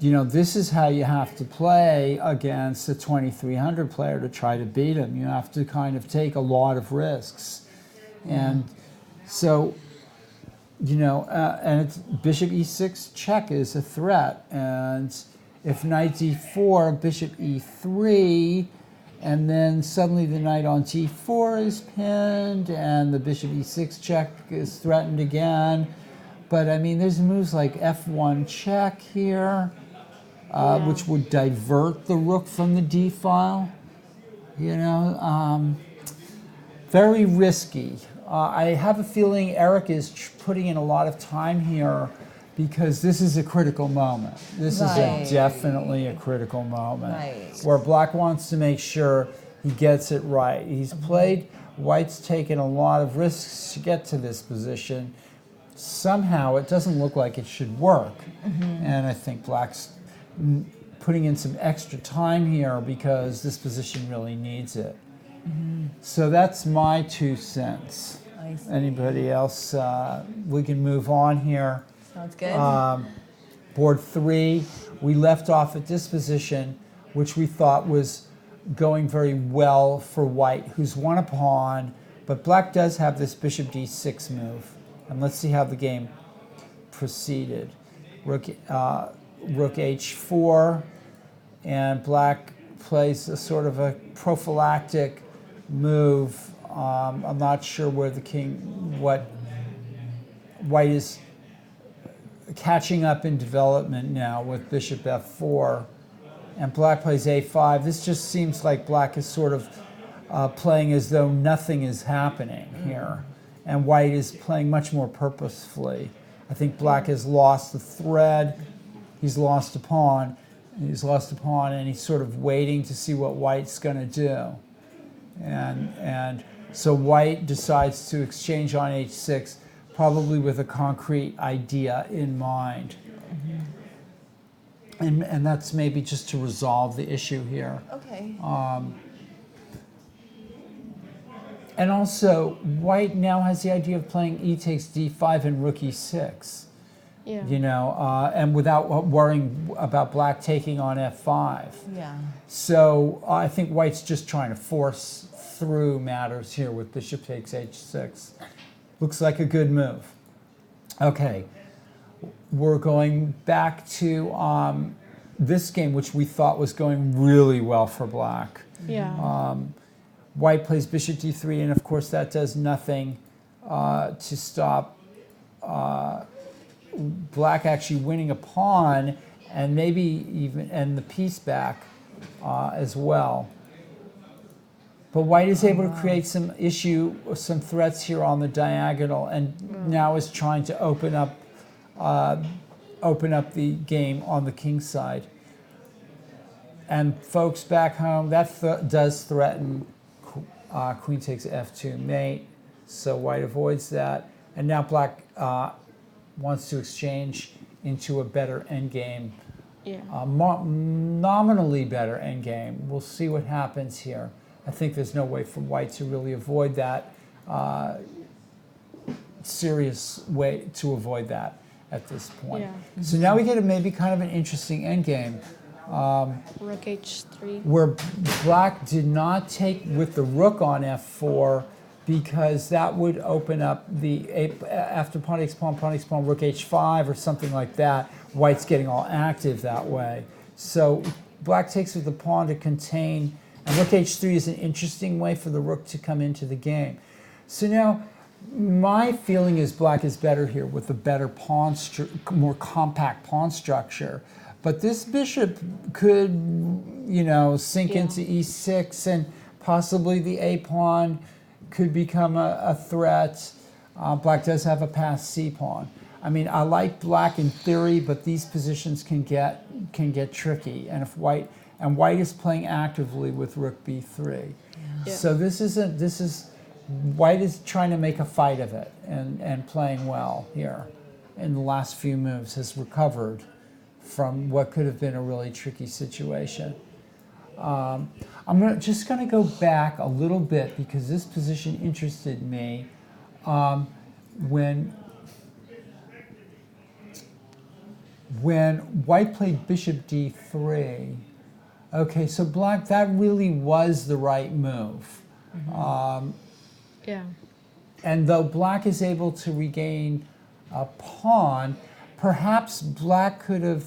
this is how you have to play against a 2300 player to try to beat him. You have to kind of take a lot of risks. And so, and it's bishop e6 check is a threat. And if knight d4, bishop e3, and then suddenly the knight on g4 is pinned, and the bishop e6 check is threatened again. But I mean, there's moves like f1 check here, which would divert the rook from the d file. Very risky. I have a feeling Eric is putting in a lot of time here because this is a critical moment. This Right. is definitely a critical moment Right. where Black wants to make sure he gets it right. He's played, White's taken a lot of risks to get to this position. Somehow it doesn't look like it should work. And I think Black's putting in some extra time here because this position really needs it. So that's my 2 cents. I see. Anybody else? We can move on here. Sounds good. Board 3, we left off at this position, which we thought was going very well for White, who's won a pawn, but Black does have this bishop d6 move. And let's see how the game proceeded. Rook h4, and Black plays a sort of a prophylactic move. I'm not sure where the king, what White is catching up in development now with bishop f4, and Black plays a5. This just seems like Black is sort of playing as though nothing is happening here, and White is playing much more purposefully. I think Black has lost the thread, he's lost a pawn, and he's sort of waiting to see what White's going to do. And so White decides to exchange on h6, probably with a concrete idea in mind. And that's maybe just to resolve the issue here. Okay. And also, White now has the idea of playing e takes d5 and rook e6, Yeah. you know, and without worrying about Black taking on f5. Yeah. So I think White's just trying to force through matters here with bishop takes h6. Looks like a good move. Okay, we're going back to this game, which we thought was going really well for Black. Yeah. White plays bishop d3, and of course that does nothing to stop Black actually winning a pawn, and maybe even the piece back as well. But White is able to create some threats here on the diagonal, and now is trying to open up the game on the king side. And folks back home, that does threaten queen takes f2 mate, so White avoids that. And now Black wants to exchange into a better endgame, Yeah. nominally better endgame. We'll see what happens here. I think there's no way for White to really avoid that, serious way to avoid that at this point. Yeah. So now we get maybe kind of an interesting endgame, Rook h3. where Black did not take with the rook on f4, because that would open up after pawn takes pawn, rook h5 or something like that. White's getting all active that way. So Black takes with the pawn to contain, and rook h3 is an interesting way for the rook to come into the game. So now my feeling is Black is better here with a better pawn, more compact pawn structure. But this bishop could, you know, sink into e6, and possibly the a pawn could become a threat. Black does have a passed c pawn. I mean, I like Black in theory, but these positions can get tricky. And if White is playing actively with rook b3, Yeah. so White is trying to make a fight of it and playing well here. In the last few moves, has recovered from what could have been a really tricky situation. I'm just going to go back a little bit because this position interested me. When White played bishop d3, okay, so Black, that really was the right move. Yeah. And though Black is able to regain a pawn, perhaps Black could have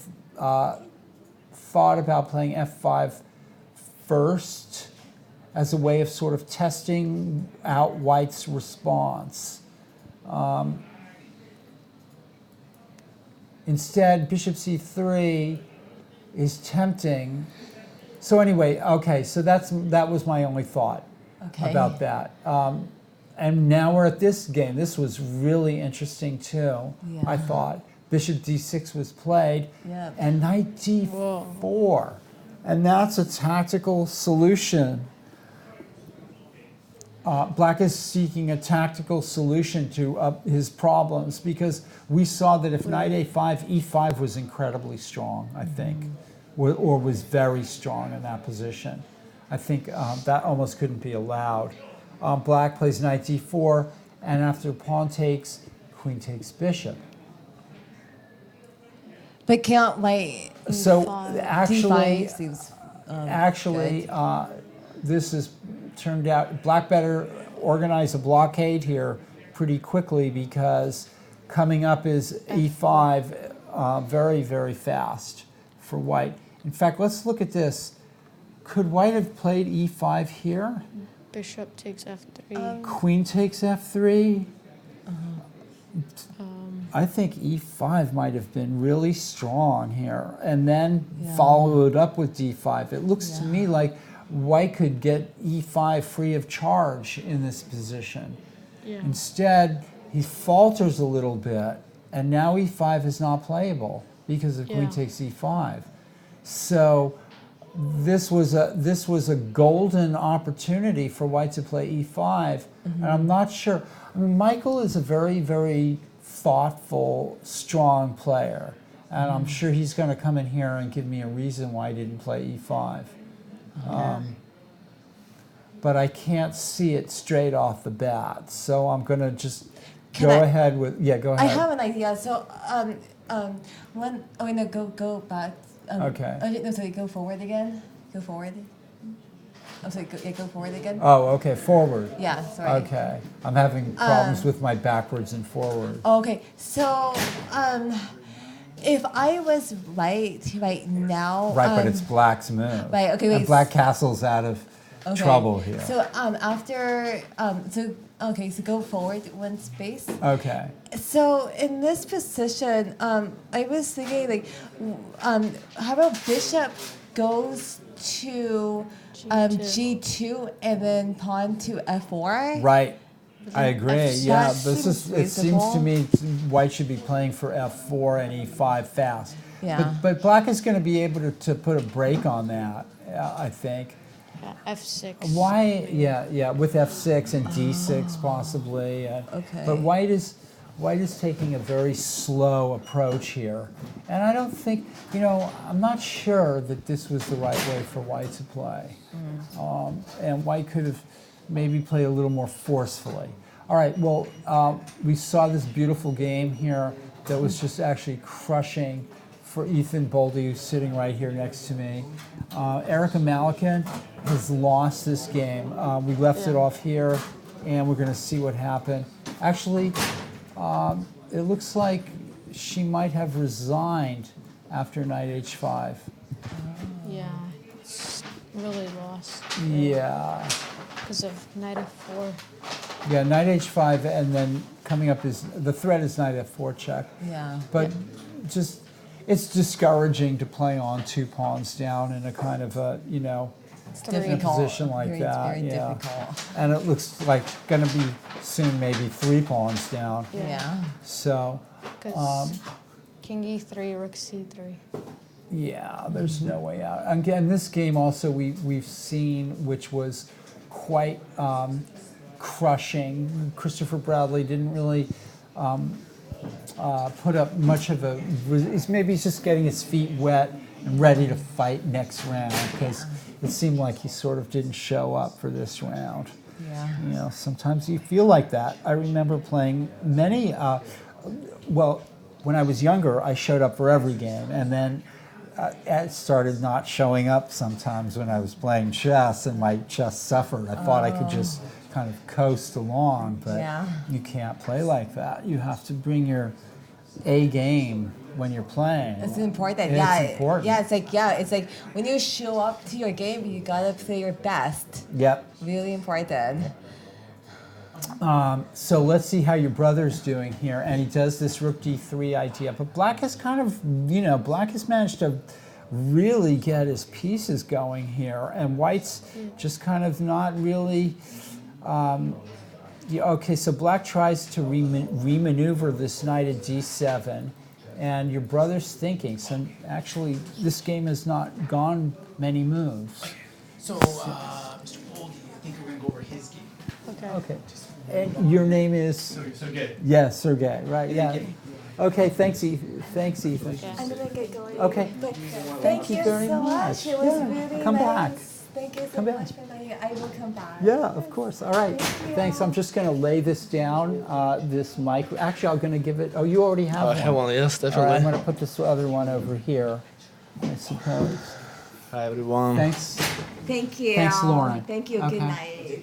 thought about playing f5 first as a way of sort of testing out White's response. Instead, bishop c3 is tempting. So anyway, okay, so that was my only thought about that. And now we're at this game. This was really interesting too, Yeah. I thought. bishop d6 was played, Yep. and knight d4. And that's a tactical solution. Black is seeking a tactical solution to his problems, because we saw that if knight a5, e5 was incredibly strong, I think, or was very strong in that position. I think that almost couldn't be allowed. Black plays knight d4, and after pawn takes, queen takes bishop. But can't white So E5. actually, D5 seems Actually, this has turned out, Black better organize a blockade here pretty quickly, because coming up is e5 very, very fast for White. In fact, let's look at this. Could White have played e5 here? Bishop takes f3. Queen takes f3? I think e5 might have been really strong here, and then follow it up with d5. It looks to me like White could get e5 free of charge in this position. Yeah. Instead, he falters a little bit, and now e5 is not playable because the queen Yeah. takes e5. So this was a golden opportunity for White to play e5, and I'm not sure. I mean, Michael is a very, very thoughtful, strong player, and I'm sure he's going to come in here and give me a reason why he didn't play e5. But I can't see it straight off the bat, so I'm going to just go ahead with, go ahead. I have an idea. So go back. Okay. No, sorry, go forward again. Go forward. Oh, sorry, go forward again. Oh, okay, forward. Yeah, sorry. Okay, I'm having problems with my backwards and forward. Okay, so if I was right now. Right, but it's Black's move. Right, okay, And wait. Black Castle's out of trouble here. So so go forward one space. Okay. So in this position, I was thinking how about bishop goes to G2 and then pawn to F4? Right. I agree. Yeah, That this is. seems It seems to reasonable. me White should be playing for F4 and E5 fast. Yeah. But Black is going to be able to put a break on that. I think. F6. Why? Yeah, with F6 and D6 possibly. Okay. But White is taking a very slow approach here, and I don't think, I'm not sure that this was the right way for White to play. And White could have maybe played a little more forcefully. All right. Well, we saw this beautiful game here that was just actually crushing for Ethan Boldy, who's sitting right here next to me. Erica Malikan has lost this game. We left it off here, and we're going to see what happened. Actually, it looks like she might have resigned after knight h5. Yeah, it's really lost. Yeah. Because of knight f4. Yeah, knight h5, and then coming up is, the threat is knight f4 check. Yeah. But just, it's discouraging to play on 2 pawns down in a kind of a, in a position like It's that. very Yeah. difficult. And it looks like going to be soon maybe 3 pawns down. Yeah. So, Because king e3, rook c3. yeah, there's no way out. Again, this game also we've seen, which was quite crushing. Christopher Bradley didn't really put up much of a. Maybe he's just getting his feet wet and ready to fight next round, because it seemed like he sort of didn't show up for this round. Yeah. Sometimes you feel like that. I remember playing many. When I was younger, I showed up for every game, and then it started not showing up sometimes when I was playing chess, and my chess suffered. I thought I could just kind of coast along, but you can't play like that. You have to bring your A game when you're playing. It's important. It's important. Yeah, it's like when you show up to your game, you gotta play your best. Yep. Really important. So let's see how your brother's doing here, and he does this rook d3 idea. But Black has kind of, Black has managed to really get his pieces going here, and White's just kind of not really. Okay, so Black tries to remaneuver this knight at d7, and your brother's thinking. So actually, this game has not gone many moves. So, Mr. Boldy, I think we're going to go over his game. Okay. Okay. And your name is? Sergey. Yes, Sergey. Right. Yeah. Okay. Thanks, Ethan. Thanks, Ethan. I'm gonna get going. Okay. But Thank you very so much. It was Yeah. really Come nice. back. Thank you so Come back. much for inviting me. I will come back. Yeah, of course. All right. Thank you. Thanks. I'm just going to lay this down, this mic. Actually, I'm going to give it. Oh, you already have one. I have one, yes, All definitely. right, I'm going to put this other one over here, I suppose. Hi, everyone. Thanks. Thank you. Thanks, Lauren. Thank you. Okay. Good night.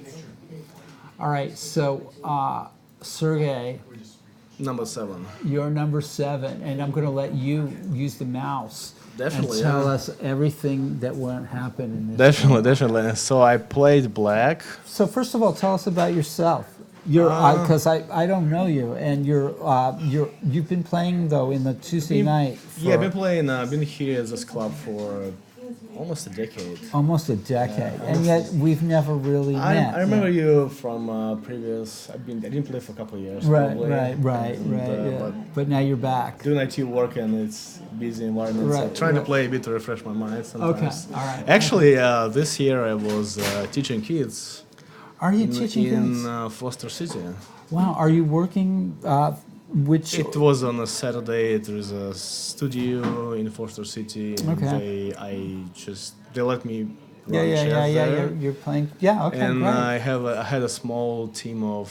All right. So, Sergey, Number 7. you're number 7, and I'm going to let you use the mouse Definitely, and tell yeah. us everything that won't happen in this. Definitely, definitely. So I played black. So first of all, tell us about yourself. You're because I don't know you, and you've been playing though in the Tuesday night. Yeah, I've for been playing. I've been here at this club for almost a decade. almost a decade, and yet we've never really met. I remember you from previous. I didn't play for a couple of years. Right, probably. right. And, But now you're back. doing IT work and it's busy environment. So Right, trying to right. play a bit to refresh my mind sometimes. all right. Actually, this year I was teaching kids Are you teaching in kids? Foster City. Wow. Are you working? Which? It was on a Saturday. There is a studio in Foster City, and Okay. they let me Yeah, run yeah, chess yeah, yeah. there. You're playing. Yeah. Okay. And great. I had a small team of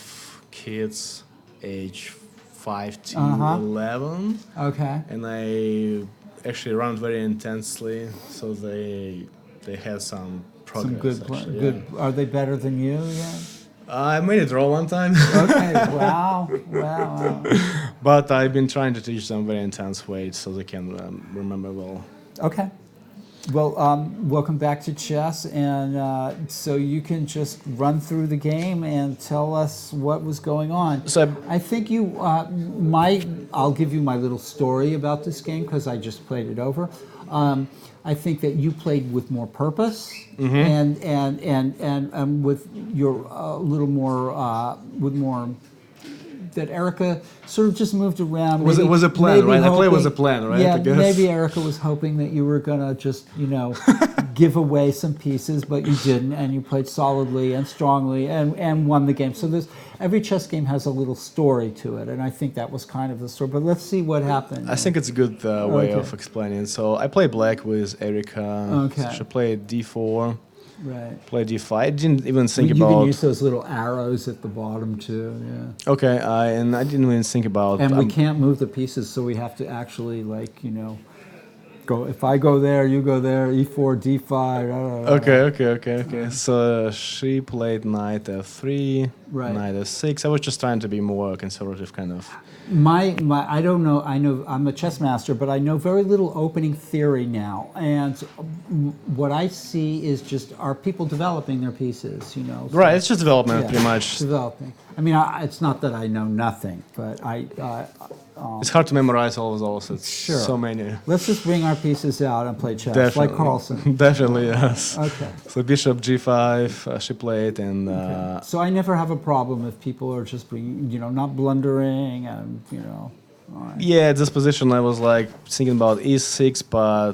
kids, age 5 to Uh-huh. 11, Okay. and I actually ran very intensely, so they had some progress. Some good. actually, yeah. Good. Are they better than you? Yeah. I made a draw one time, Okay. Wow. Wow. but I've been trying to teach them very intense weights so they can remember well. Okay. Well, welcome back to chess, and so you can just run through the game and tell us what was going on. So I think you, I'll give you my little story about this game because I just played it over. I think that you played with more purpose and with your little more, with more. That Erica sort of just moved around. Was it maybe- was a plan, maybe right? I play was a hoping- plan, right? Yeah, I guess. maybe Erica was hoping that you were gonna just, give away some pieces, but you didn't, and you played solidly and strongly and won the game. So every chess game has a little story to it, and I think that was kind of the story. But let's see what happened. I think it's a good way Okay. of explaining. So I play black with Erica. Okay. She played d4, Right. play d5. I didn't even think You about. can use those little arrows at the bottom too. Yeah. Okay, and I didn't even think about. And we can't move the pieces, so we have to actually go. If I go there, you go there. E4, D5. Okay. So she played knight f3, Right. knight f6. I was just trying to be more conservative, kind of. My I don't know. I know I'm a chess master, but I know very little opening theory now. And what I see is just are people developing their pieces, so- Right, it's just development, Yeah, pretty much. developing. I mean, it's not that I know nothing, but It's hard to memorize all of those. It's Sure. so many. let's just bring our pieces out and play chess, Definitely. like Carlsen. Definitely, yes. Okay. So bishop g5, she played, and So I never have a problem if people are just being, not blundering and, all right. yeah, at this position I was like thinking about e6, but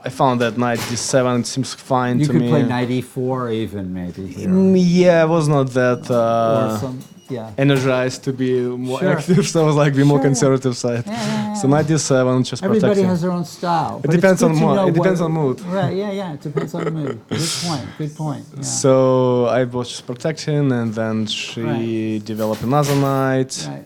I found that knight d7 seems fine You to could me. play knight e4 even maybe here. Yeah, I was not that or some, yeah. energized to be more Sure. active, so I was like the more Sure. conservative side. Yeah. So knight d7, just Everybody protecting. has their own style. It but it's depends good on to mood. know It depends what- on mood. Right, yeah, it depends on the mood. Good point. Yeah. So I was just protecting, and then she Right. developed another knight. Right.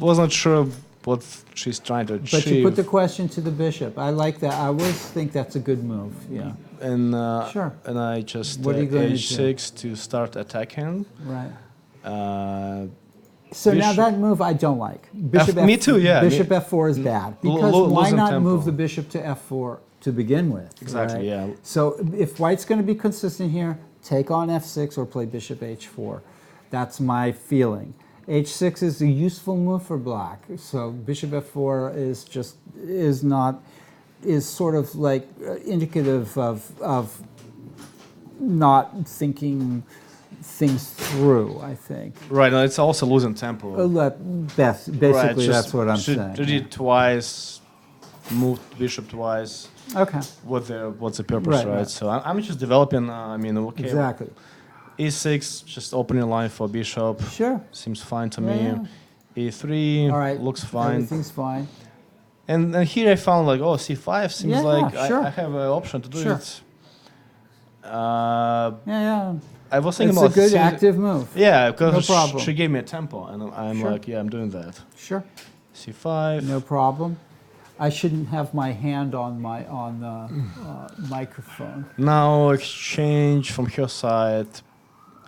Was not sure what she's trying to achieve. But you put the question to the bishop. I like that. I always think that's a good move. Yeah. and Sure. and I just What are you going to h6 to start attacking. Right. Uh, So now Bishop- that move I don't like. Bishop me too, yeah. Bishop f4 is bad because why losing not tempo. move the bishop to f4 to begin with? Exactly, right? yeah. So if white's going to be consistent here, take on f6 or play bishop h4. That's my feeling. h6 is a useful move for black. So bishop f4 is sort of like indicative of not thinking things through, I think. Right, and it's also losing tempo. Basically, Right, just that's what I'm should saying. did it twice, moved bishop twice. Okay, What's the purpose, Right, right? right. So I'm just developing. Okay, exactly. e6, just opening line for bishop. Sure. Seems fine to Yeah, me. yeah. e3 All right. looks fine. Everything's fine. And then here I found like, oh, c5 seems Yeah, like sure. I have an option to do Sure. it. Yeah. I was thinking It's a about good active move. Yeah, because No problem. she gave me a tempo, and I'm Sure. like, yeah, I'm doing that. Sure. c5. No problem. I shouldn't have my hand on the microphone. Now exchange from her side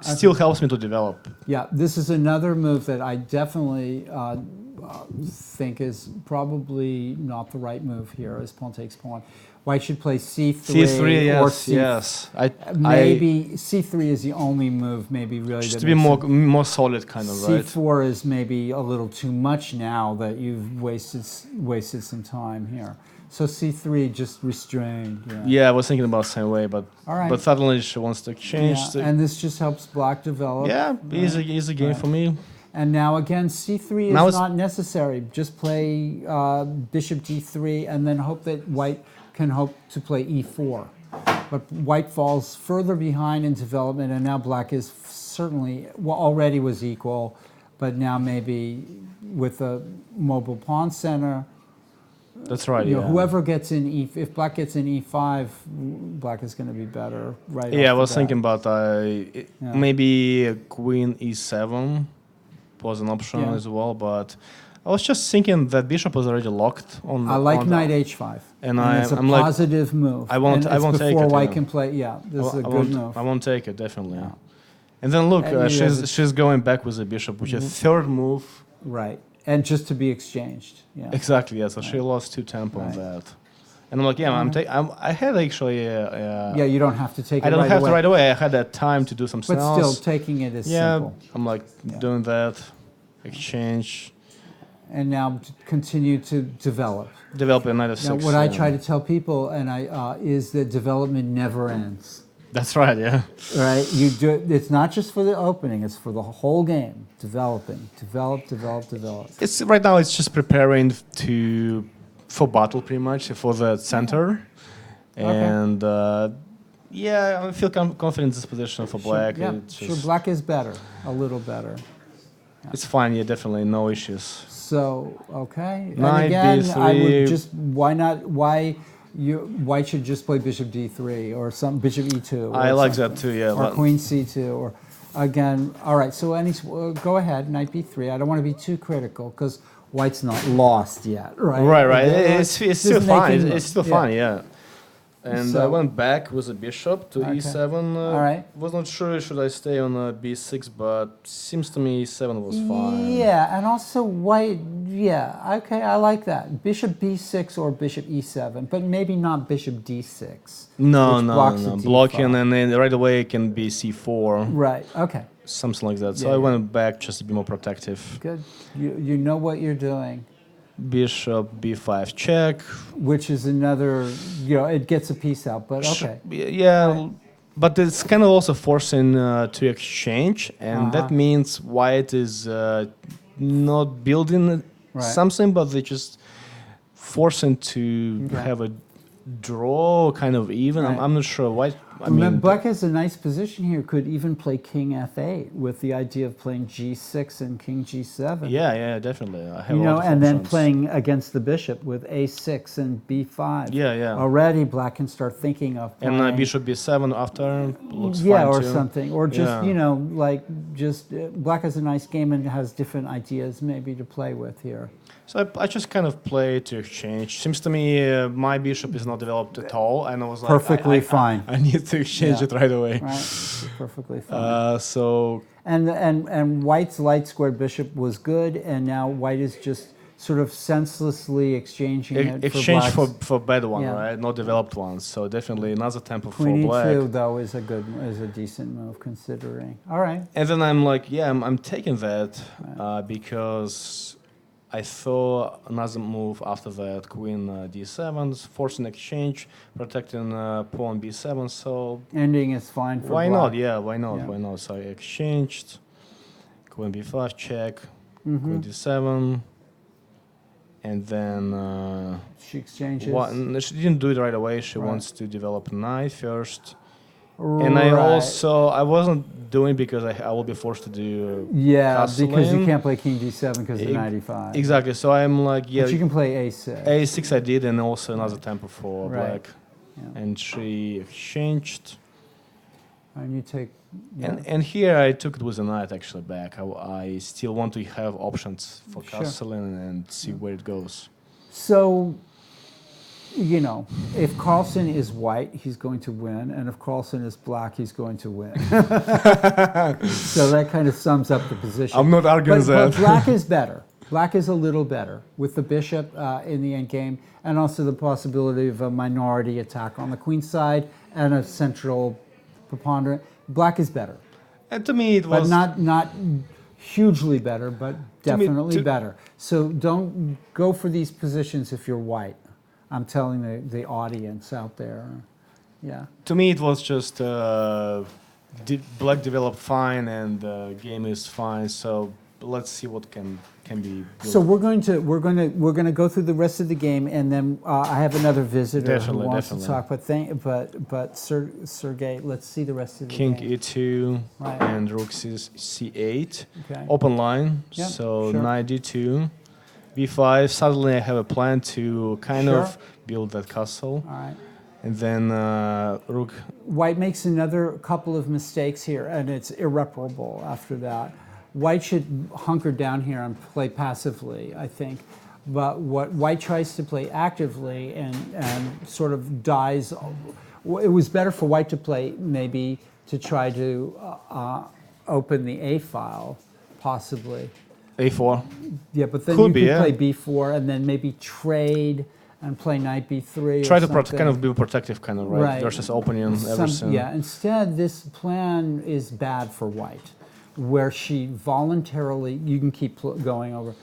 still helps me to develop. Yeah, this is another move that I definitely think is probably not the right move here as pawn takes pawn. White should play c3, c3, yes, or c. yes. Maybe c3 is the only move, maybe really. Just that to be makes more solid, kind of, right? c4 is maybe a little too much now that you've wasted some time here. So c3 just restrained. Yeah, I was thinking about the same way, but All right. but suddenly she wants to exchange. Yeah, and this just helps black develop. Yeah, easy game Right. for me. And now again, c3 Now is it's- not necessary. Just play bishop d3 and then hope that white can hope to play e4. But white falls further behind in development, and now black is certainly, well, already was equal, but now maybe with a mobile pawn center, That's right. you know, Yeah. whoever gets in if black gets in e5, black is going to be better right Yeah, I off was the thinking bat. about Yeah. maybe queen e7 was an option Yeah. as well, but I was just thinking that bishop was already locked on. I like on knight h5. And it's a I'm like, positive move. I won't- And I it's won't take before it, white yeah. can play. Yeah, this is a I good won't, move. I won't take it definitely. Yeah. And then look, And you she's have- she's going back with the bishop, which is third move. Right, and just to be exchanged. Yeah. Exactly. Yeah. So she lost 2 tempo on Right. that. And I'm like, yeah, I had actually. Yeah, you don't have to take it I don't right have away. to right away. I had that time to do some But else. still, taking it is Yeah, simple. I'm like Yeah. doing that, exchange, And now continue to develop. develop a knight of Now, 6. what I try to tell people is that development never ends. That's right. Yeah. Right? You do. It's not just for the opening; it's for the whole game. Developing, develop. It's right now. It's just preparing for battle, pretty much for the center, and yeah, I feel confident in this position for black. Yeah, It's sure. just- Black is better, a little better. It's fine. Yeah, definitely no issues. So okay, and Knight again, I B3. would just white should just play bishop d3 or some bishop e2. Or I like something. that too. Yeah. Or but- queen c2 or again. All right, so go ahead, knight b3. I don't want to be too critical because white's not lost yet, right? Right. Okay, It's just still fine. making- It's still fine. Yeah. And I So- went back with a bishop to Okay. e7. All right. Was not sure should I stay on b6, but seems to me e7 was fine. Yeah, and also white. Yeah, okay, I like that. Bishop b6 or bishop e7, but maybe not bishop d6. No, which no, blocks no. the Blocking, d5. and then right away it can be c4, Right. Okay. something like that. So Yeah, I yeah. went back just to be more protective. Good. You know what you're doing, Bishop b5 check. which is another. It gets a piece out, but okay. Yeah, but it's kind of also forcing to exchange, and that Uh-huh. means white is not building Right. something, but they just forcing to Okay. have a draw, kind of even. Right. I'm not sure. White. I Remember, mean, black has a nice position here. Could even play king f8 with the idea of playing g6 and king g7. yeah, definitely. I have a You lot know, of and then options. playing against the bishop with a6 and b5. Yeah. Already, black can start thinking of playing. And bishop b7 after looks yeah, fine or too. something, or just Yeah. black has a nice game and has different ideas maybe to play with here. So I just kind of play to exchange. Seems to me my bishop is not developed at all, and I was like, Perfectly fine. I need to exchange Yeah. it right away. Right, perfectly fine. So And white's light squared bishop was good, and now white is just sort of senselessly exchanging it exchange for for better one, Yeah. right? Not developed ones. So definitely another tempo for Queen black. e2 though is a decent move considering. All right. And then I'm like, yeah, I'm taking that because I saw another move after that, queen d7, forcing exchange, protecting pawn b7. So Ending is fine for why black. not? Yeah, why not? Yeah. Why not? So I exchanged, queen b5 check, Mm-hmm. queen d7, and then She exchanges. she didn't do it right away. She Right. wants to develop knight first. And I wasn't doing because I will be forced to do Yeah, because you castling. can't play king d7 because of Ex- 95. Exactly. So I'm like, yeah, But you can play a6. a6 I did, and also another tempo for Right. black. Yeah. And she exchanged. And you take. Yeah. And here I took it with a knight actually back. I still want to have options for Sure. castling and see where it goes. So, you know, if Carlson is white, he's going to win, and if Carlson is black, he's going to win. So that kind of sums up the position. I'm not arguing but that. black is better. Black is a little better with the bishop in the endgame, and also the possibility of a minority attack on the queen side and a central preponderant. Black is better, And to me it but was not hugely better, but To me- definitely to- better. So don't go for these positions if you're white. I'm telling the audience out there. Yeah. to me it was just black developed fine and the game is fine. So let's see what can be built. So we're going to go through the rest of the game, and then I have another visitor Definitely, who wants to definitely. talk. But Sergey, let's see the rest of the King game. e2 Right. and rook c8. Okay. Open line. Yeah, So sure. knight d2, b5. Suddenly I have a plan to kind Sure. of build that castle, All right. and then rook. White makes another couple of mistakes here, and it's irreparable after that. White should hunker down here and play passively, I think. But what White tries to play actively and sort of dies. It was better for White to play maybe to try to open the A file, possibly. a4. Yeah, but then Could you be, could yeah. play B4 and then maybe trade and play knight B3. Try or to something. kind of be protective, kind of, right? Right. Versus opening everything. Yeah, instead, this plan is bad for White, where she voluntarily, you can keep going over,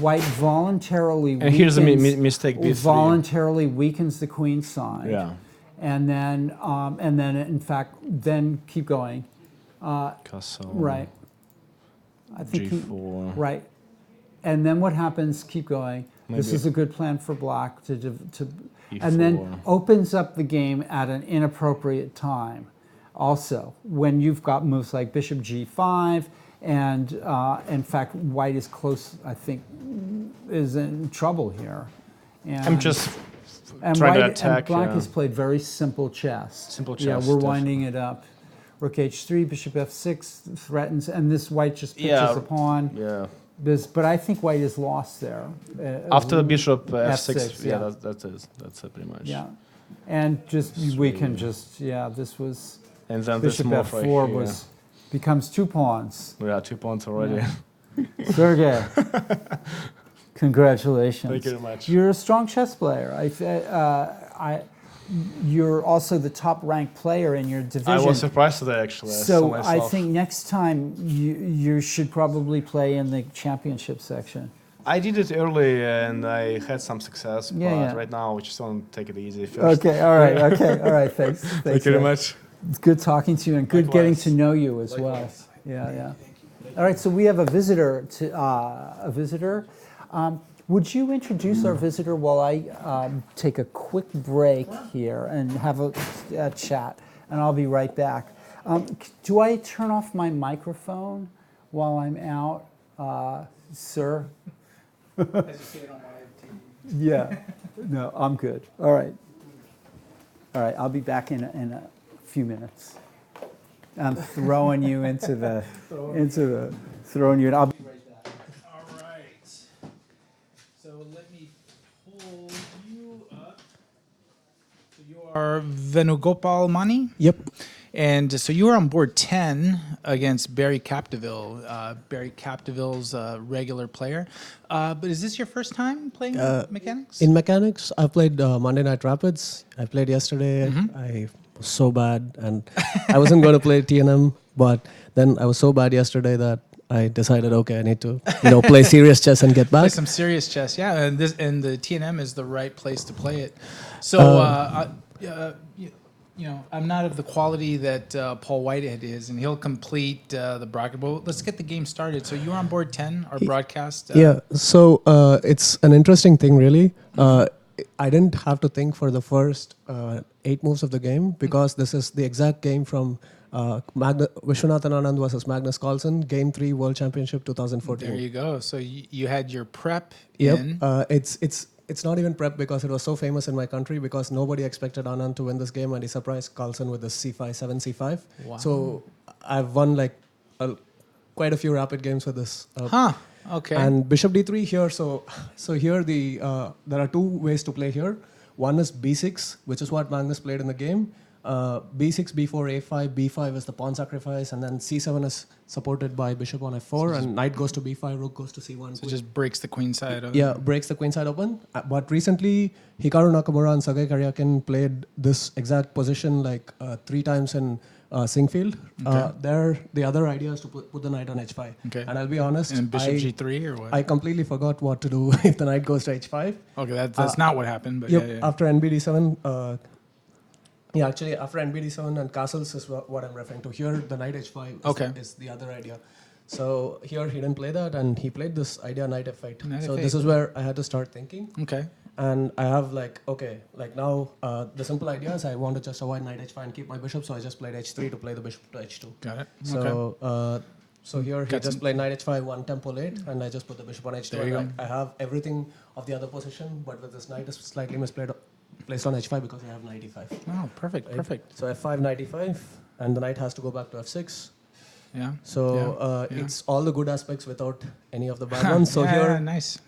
White voluntarily And here's the mistake, B3. voluntarily weakens the queen side. Yeah. And then in fact, then keep going. Castle. Right. I think G4. right. And then what happens, keep going. This Maybe. is a good plan for black to and then E4. opens up the game at an inappropriate time. Also, when you've got moves like bishop g5, and in fact, white is close, I think, is in trouble here. And, I'm just and trying to white, attack. and black yeah. has played very simple chess. Simple Yeah, chess, we're definitely. winding it up. Rook h3, bishop f6 threatens, and this white just pitches Yeah, a pawn. Yeah. But I think white is lost there. After the bishop f6, F6, yeah, yeah. that's it pretty much. Yeah, and just we can just this was And then this bishop move right f4 here. becomes 2 pawns. Yeah, 2 points already. Sergey, congratulations. Thank you very much. You're a strong chess player. You're also the top ranked player in your division. I was surprised today, actually. I saw So I myself. think next time you should probably play in the championship section. I did it early and I had some success, but Yeah. right now we just want to take it easy first. Okay, all right, Thanks. Thank you very much. It's good talking to you and good getting to Likewise. know you as well. Yeah. All right, so we have a visitor. Would you introduce our visitor while I take a quick break here and have a chat, and I'll be right back. Do I turn off my microphone while I'm out, sir? As you say it on live TV. Yeah. No, I'm good. All right. I'll be back in a few minutes. I'm throwing you into the throwing you. I'll be right back. All right. So let me pull you up. So you are Venugopal Mani? Yep. And so you were on board 10 against Barry Capdeville. Barry Capdeville's a regular player. But is this your first time playing mechanics? In mechanics, I played Monday Night Rapids. I played yesterday. Mm-hmm. I was so bad, and I wasn't going to play TNM, but then I was so bad yesterday that I decided, okay, I need to, play serious chess and get Play back. some serious chess, yeah. And the TNM is the right place to play it. So, I'm not of the quality that Paul Whitehead is, and he'll complete the bracket. Well, let's get the game started. So you're on board 10, our broadcast. Yeah, so it's an interesting thing, really. I didn't have to think for the first 8 moves of the game because this is the exact game from Vishwanathan Anand versus Magnus Carlsen, Game 3 World Championship 2014. There you go. So you had your prep Yep. in. It's not even prep because it was so famous in my country because nobody expected Anand to win this game and he surprised Carlsen with the C5, 7C5. Wow. So I've won quite a few rapid games with this. Okay. And Bishop D3 here. So here there are 2 ways to play here. One is B6, which is what Magnus played in the game. B6, B4, A5, B5 is the pawn sacrifice, and then C7 is supported by bishop on F4, and knight goes to B5, rook goes to C1. So it just breaks the queen side of Yeah, breaks the queen side open. But recently, Hikaru Nakamura and Sergei Karyakin played this exact position 3 times in Singfield. Okay. The other idea is to put the knight on H5. Okay. And I'll be honest, And bishop G3 or what? I completely forgot what to do if the knight goes to H5. Okay, that's not what happened, but Yep, yeah. after NBD7, actually after NBD7 and castles is what I'm referring to. Here, the knight H5 is the other idea. So here he didn't play that, and he played this idea knight F8. This is where I had to start thinking. Okay. And I have now the simple idea is I want to just avoid knight H5 and keep my bishop, so I just played H3 to play the bishop to H2. Got it. So here he just played knight H5, 1 tempo late, and I just put the bishop on H2. There you go. I have everything of the other position, but with this knight is slightly placed on H5 because I have knight E5. Oh, perfect, Right? perfect. So F5, knight E5, and the knight has to go back to F6. Yeah. So yeah. it's all the good aspects without any of the bad ones. So here, nice.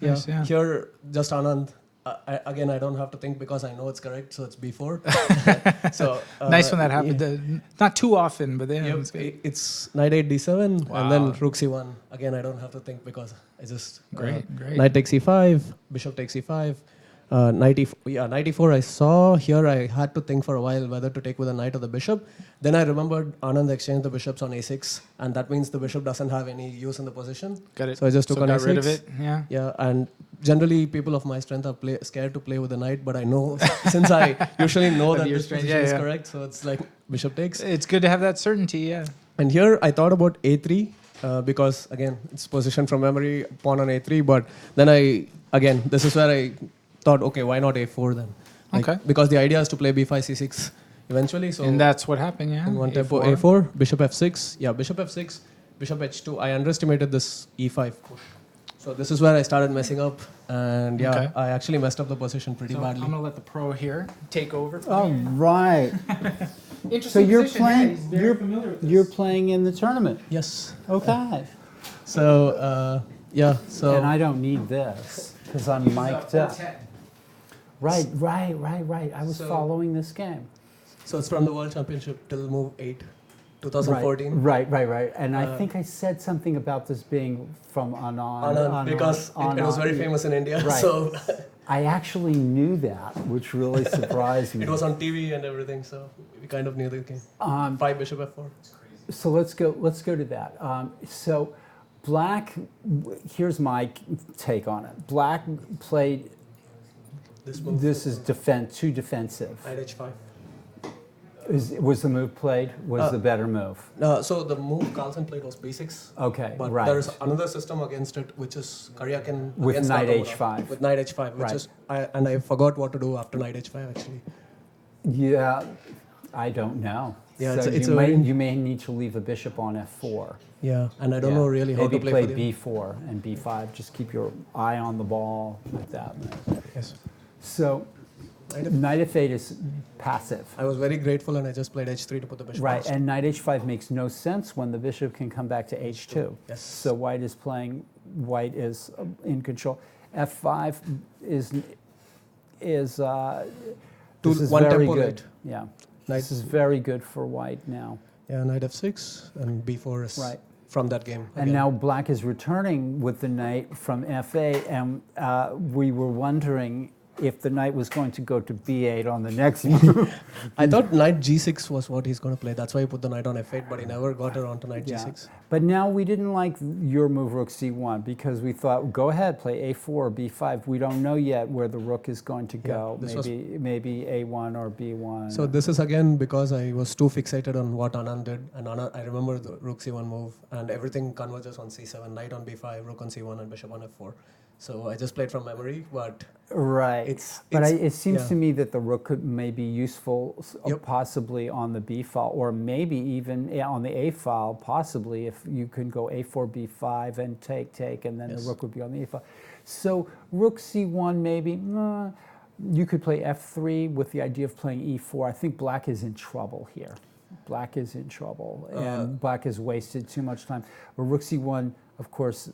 here just Anand. I don't have to think because I know it's correct. So it's B4. So Nice when that happened. Not too often, but yeah. It's knight 8 D7 Wow. and then rook C1. Again, I don't have to think because I just Great. knight takes E5, bishop takes E5. Knight E4 I saw. Here I had to think for a while whether to take with the knight or the bishop. Then I remembered Anand exchanged the bishops on A6, and that means the bishop doesn't have any use in the position. Got it. So I just took on got A6. rid of it. Yeah. Yeah, and generally people of my strength are scared to play with the knight, but I know since I usually know that your this strength, position is yeah. correct, so it's like bishop takes. It's good to have that certainty. Yeah. And here I thought about A3 because again it's position from memory, pawn on A3. But then this is where I thought, okay, why not A4 then? Okay. Because the idea is to play B5, C6 eventually. So And that's what happened. Yeah. in one tempo A4, bishop F6. Yeah, bishop F6, bishop H2. I underestimated this E5 push. So this is where I started messing up, and I actually messed up the position pretty badly. I'm gonna let the pro here take over. Oh, right. Interesting. So you're position. playing. Yeah, he's very familiar with this. You're playing in the tournament. Yes. Okay. So So And I don't need this because I'm mic'd up. Right. I was following this game. So it's from the World Championship till move 8, 2014. Right. And I think I said something about this being from Anand. Because it was very famous in India. Right. So I actually knew that, which really surprised me. it was on TV and everything, so we kind of knew the game. 5 bishop F4. So let's go to that. So Black, here's my take on it. Black played. This move. This is too defensive. Knight H5. Was the move played? Was the better move? So the move Carlsen played was B6. Okay, But right. there's another system against it, which is Karyakin With against knight Nakamura. H5. With knight H5, which Right. is I forgot what to do after knight H5 actually. Yeah, I don't know. Yeah, so it's you may need to leave a bishop on F4. Yeah, and I don't know really how Maybe to play play for the B4 and B5. Just keep your eye on the ball like that. Yes. So knight F8 is passive. I was very grateful and I just played H3 to put the bishop. Right, on. and knight H5 makes no sense when the bishop can come back to H2. Yes. So white is in control. F5 is this is one very tempo good. late. Yeah, Knight- this is very good for white now. Yeah, knight F6 and B4 is Right. from that game. And again. now black is returning with the knight from F8, and we were wondering if the knight was going to go to b8 on the next move. I thought knight g6 was what he's going to play. That's why he put the knight on f8, but he never got around to knight g6. But now we didn't like your move rook c1 because we thought, go ahead, play a4 or b5. We don't know yet where the rook is going to go. Maybe a1 or b1. So this is again because I was too fixated on what Anand did, and I remember the rook c1 move, and everything converges on c7, knight on b5, rook on c1, and bishop on f4. So I just played from memory, but right. It seems to me that the rook could may be useful, possibly on the b file, or maybe even on the a file, possibly if you can go a4, b5, and take, and then the rook would be on the a file. So rook c1 maybe. You could play f3 with the idea of playing e4. I think black is in trouble here. Black is in trouble, and black has wasted too much time. But rook c1, of course,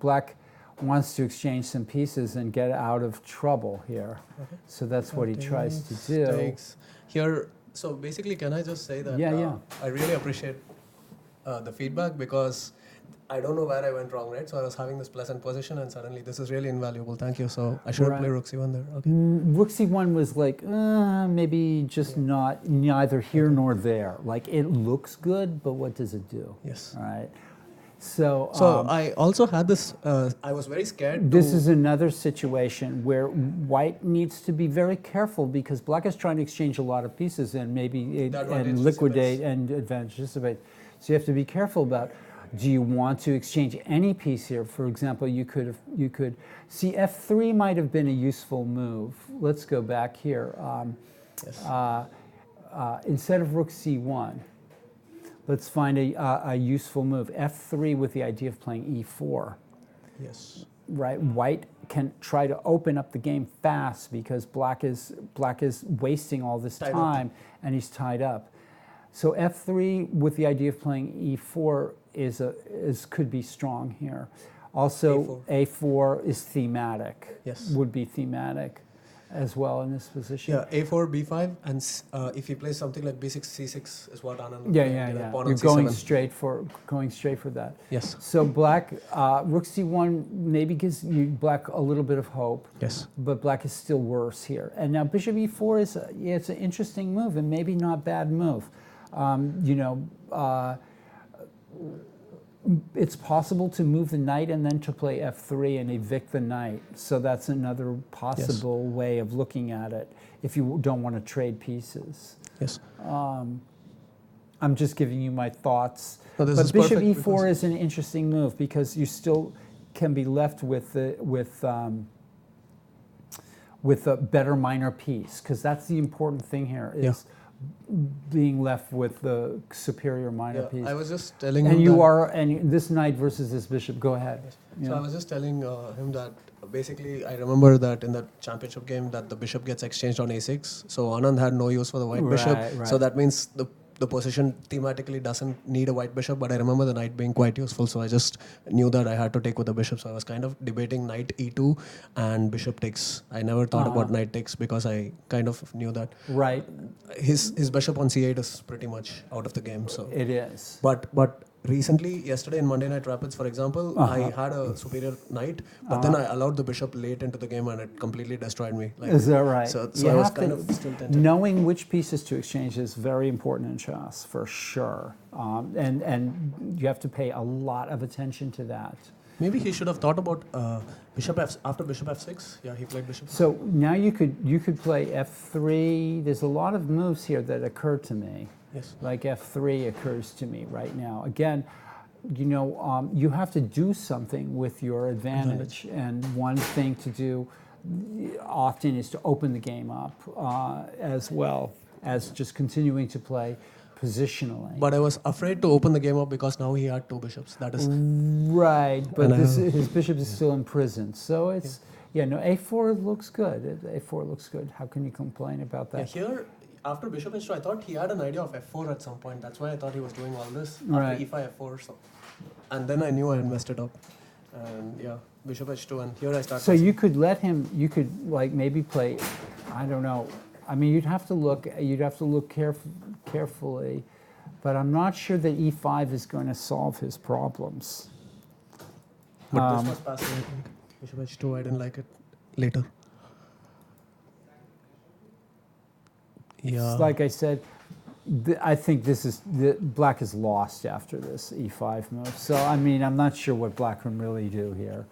black wants to exchange some pieces and get out of trouble here. Okay. So that's what he tries to do. Takes. Here, so basically, can I just say that I really appreciate the feedback because I don't know where I went wrong, right? So I was having this pleasant position and suddenly this is really invaluable. Thank you. So I shouldn't play rook c1 there. Okay. Rook c1 was like, maybe just neither here nor there. Like it looks good, but what does it do? Yes. All right. So I also had this, I was very scared. This is another situation where white needs to be very careful because black is trying to exchange a lot of pieces and maybe liquidate and advantage dissipate. So you have to be careful about, do you want to exchange any piece here? For example, you could see f3 might have been a useful move. Let's go back here. Instead of rook c1, let's find a useful move. f3 with the idea of playing e4. Yes. Right. White can try to open up the game fast because black is wasting all this time and he's tied up. So f3 with the idea of playing e4 could be strong here. Also, a4 is thematic. Yes. Would be thematic as well in this position. Yeah, a4, b5, and if he plays something like b6, c6 is what Anand. You're going straight for that. Yes. So black, rook c1 maybe gives you black a little bit of hope. Yes. But black is still worse here. And now bishop e4 is it's an interesting move and maybe not bad move. It's possible to move the knight and then to play f3 and evict the knight. So that's another possible way of looking at it if you don't want to trade pieces. Yes. I'm just giving you my thoughts. No, but bishop e4 is an interesting move because you still can be left with a better minor piece, because that's the important thing here is being left with the superior minor piece. I was just telling and him and this knight versus this bishop. Go ahead. So I was just telling him that basically I remember that in the championship game that the bishop gets exchanged on a6. So Anand had no use for the white bishop. Right. So that means the position thematically doesn't need a white bishop, but I remember the knight being quite useful, so I just knew that I had to take with the bishop. So I was kind of debating knight e2 and bishop takes. I never thought about knight takes because I kind of knew that his bishop on c8 is pretty much out of the game. So it is. But recently, yesterday in Monday Night Rapids, for example, I had a superior knight, but then I allowed the bishop late into the game and it completely destroyed me. Is that right? So I was kind of still tempted. Knowing which pieces to exchange is very important in chess, for sure. And you have to pay a lot of attention to that. Maybe he should have thought about after bishop f6. Yeah, he played bishop. So now you could play f3. There's a lot of moves here that occur to me. Yes. Like f3 occurs to me right now. Again, you have to do something with your advantage. And one thing to do often is to open the game up as well as just continuing to play positionally. But I was afraid to open the game up because now he had two bishops. That is right. But his bishop is still imprisoned. So it's a4 looks good. A4 looks good. How can you complain about that? Yeah, here after bishop h2, I thought he had an idea of f4 at some point. That's why I thought he was doing all this. Right. After e5, f4. So. And then I knew I had messed it up. And bishop h2, and here I started. So you could let him. You could maybe play. I don't know. I mean, you'd have to look carefully, but I'm not sure that e5 is going to solve his problems. But this was passive, I think. Bishop h2, I didn't like it later. Yeah. like I said, I think black is lost after this e5 move. So I mean, I'm not sure what black can really do here.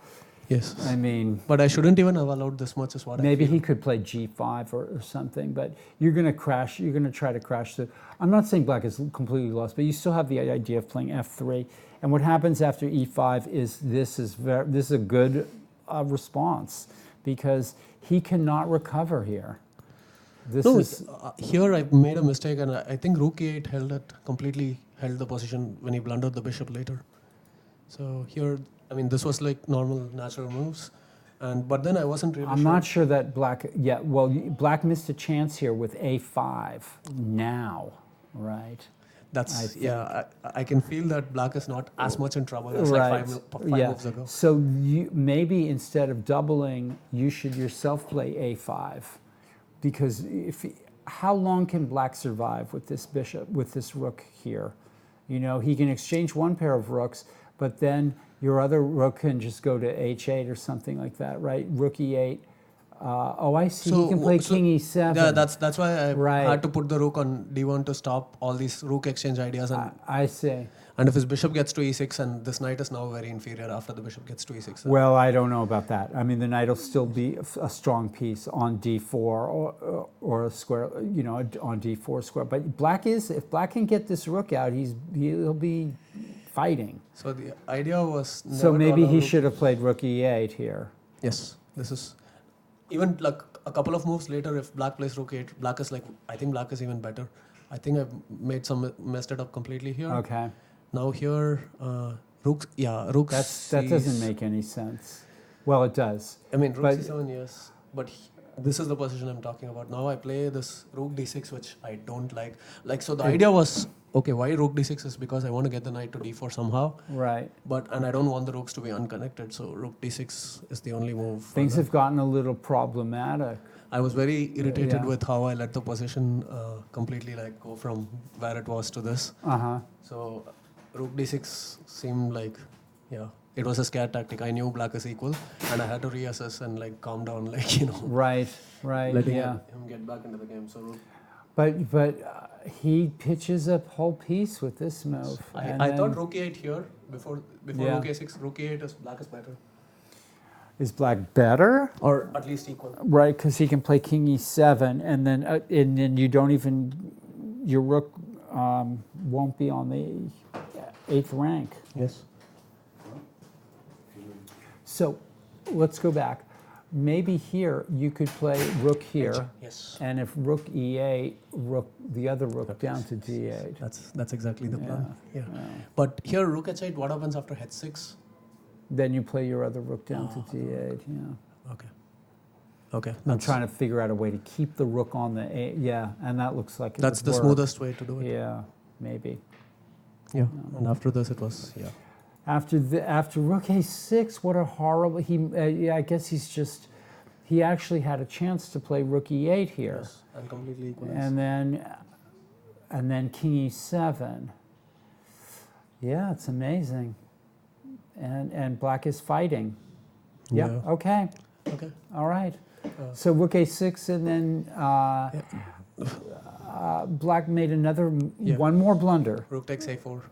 Yes. I mean, But I shouldn't even have allowed this much is what maybe I feel. he could play g5 or something, but you're going to crash. You're going to try to crash the. I'm not saying black is completely lost, but you still have the idea of playing f3. And what happens after e5 is this is a good response because he cannot recover here. This No, is here I made a mistake, and I think rook e8 completely held the position when he blundered the bishop later. So here, I mean, this was like normal, natural moves, but then I wasn't really I'm sure. not sure that black. Yeah, well, black missed a chance here with a5 now, right? That's I can feel that black is not as much in trouble as like five moves ago. So maybe instead of doubling, you should yourself play a5, because how long can black survive with this bishop, with this rook here? You know, he can exchange one pair of rooks, but then your other rook can just go to h8 or something like that, right? Rook e8. Oh, I see. He can play king e7. Yeah, that's why I Right. had to put the rook on d1 to stop all these rook exchange ideas. And I see. and if his bishop gets to e6, and this knight is now very inferior after the bishop gets to e6. Well, I don't know about that. I mean, the knight will still be a strong piece on d4 or a square, you know, on d4 square. But if black can get this rook out, he'll be fighting. So the idea was. So maybe he should have played rook e8 here. Yes, this is. Even like a couple of moves later, if black plays rook 8, I think black is even better. I think I've messed it up completely here. Okay. Now here, rook That doesn't make any sense. Well, it does. I mean, rook but- c7, yes. But this is the position I'm talking about. Now I play this rook d6, which I don't like. So the idea was, okay, why rook d6 is because I want to get the knight to d4 somehow. Right. And I don't want the rooks to be unconnected, so rook d6 is the only move. for Things that. have gotten a little problematic. I was very irritated Yeah. with how I let the position completely go from where it was to this. Uh-huh. So rook d6 seemed like, it was a scare tactic. I knew black is equal, and I had to reassess and calm down, Right, letting yeah. him get back into the game. So rook. But he pitches a whole piece with this move. and I then- thought rook e8 here before Yeah. rook a6. Rook e8 is black is better, Is black better? or at least equal. Right, because he can play king e7, and then you don't even, your rook won't be on the 8th rank. Yes. So let's go back. Maybe here you could play rook here, Yes. and if rook e8, the other rook down to d8. That's exactly the plan. Yeah. Yeah. But here rook h8. What happens after h6? Then you play your other rook down to d8. Yeah. Okay. Okay. I'm trying to figure out a way to keep the rook on the 8. Yeah, and that looks like it That's would the work. smoothest way to do it. Yeah, maybe. Yeah. And after this, it was After rook a6, what a horrible. I guess he actually had a chance to play rook e8 here, Yes, and completely equal. and then king e7. Yeah, it's amazing. And black is fighting. Yep. Yeah. Okay. Okay. All right. So rook a6, and then black made one more blunder. Rook takes a4.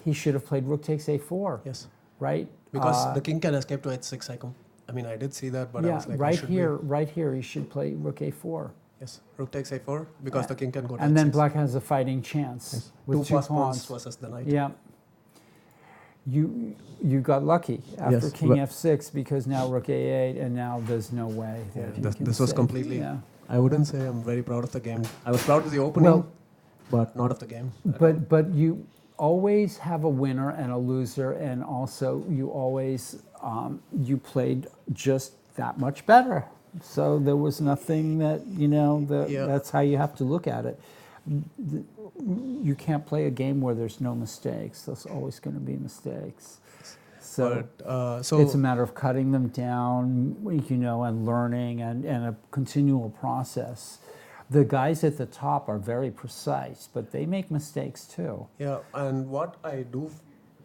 He should have played rook takes a4. Yes. Right. Because the king can escape to h6. I did see that, but I yeah, was like, right here, he should play rook a4. Yes. Rook takes a4 because the king can go to And h6. then black has a fighting chance Yes. with two plus pawns. versus the knight. Yeah. You got lucky after Yes, king but- f6, because now rook a8, and now there's no way. Yeah, that you this- can this was save. completely- Yeah. I wouldn't say I'm very proud of the game. I was proud of the opening, Well- but not of the game. But you always have a winner and a loser, and also you always you played just that much better. So there was nothing that Yeah. that's how you have to look at it. You can't play a game where there's no mistakes. There's always going to be mistakes. So But, so it's a matter of cutting them down, and learning, and a continual process. The guys at the top are very precise, but they make mistakes too. yeah, and what I do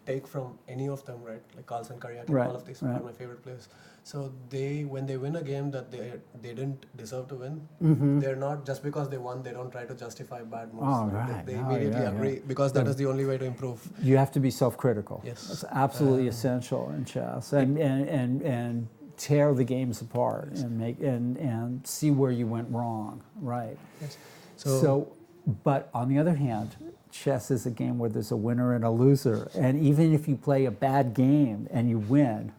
take from any of them, right? Like Carlsen, Kariak, Right, all of these right. are my favorite players. So when they win a game that they didn't deserve to win, Mm-hmm. they're not just because they won. They don't try to justify bad moves. Oh, Right? right. They Oh, immediately yeah, agree yeah. because that Yeah. is the only way to improve. You have to be self-critical. Yes. That's absolutely essential in chess, and tear the games apart and make and see where you went wrong. Right. Yes. So, but on the other hand, chess is a game where there's a winner and a loser, and even if you play a bad game and you win,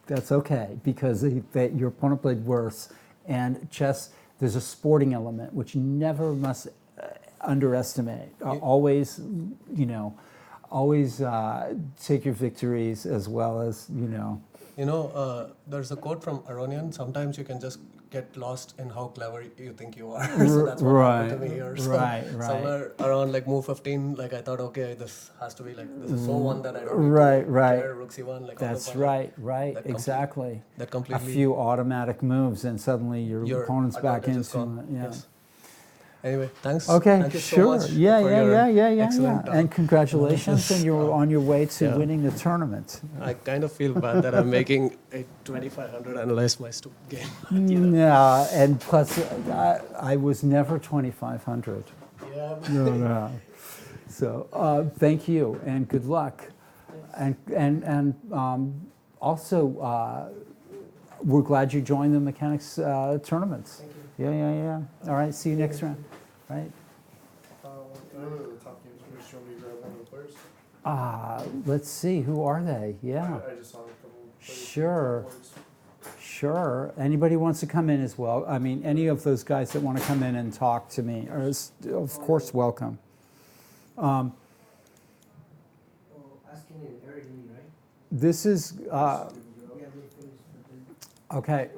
that's okay because your opponent played worse. And chess, there's a sporting element which you never must underestimate. Always, always take your victories as well as There's a quote from Aronian. Sometimes you can just get lost in how clever you think you are. So that's what happened to me here. So right. somewhere around like move 15, like I thought, okay, this has to be like this is so one that I don't need Right, to right. care, Rook C1, like That's all the fun. right, That exactly. That A completely few automatic moves, and suddenly your opponent's back advantage is into gone. it. Yeah. Yes. Anyway, thanks. Okay, Thank you so sure. much Yeah. for your excellent, And congratulations, and you're on your way to yeah. winning the tournament. I kind of feel bad that I'm making a 2,500 analyze my stupid game. Yeah, and plus, I was never 2,500. Yeah. No. So thank you and good luck, and also we're glad you joined the mechanics tournaments. Yeah. All right, see you next round. Right. Can I go to the top games? Can you just show me grab one of the players? Let's see, who are they? Yeah. I just saw a couple players. Sure. Sure. Anybody wants to come in as well? I mean, any of those guys that want to come in and talk to me are, of course, welcome. Asking in Eric Lee, right? This is, Yeah, they finished, but then okay.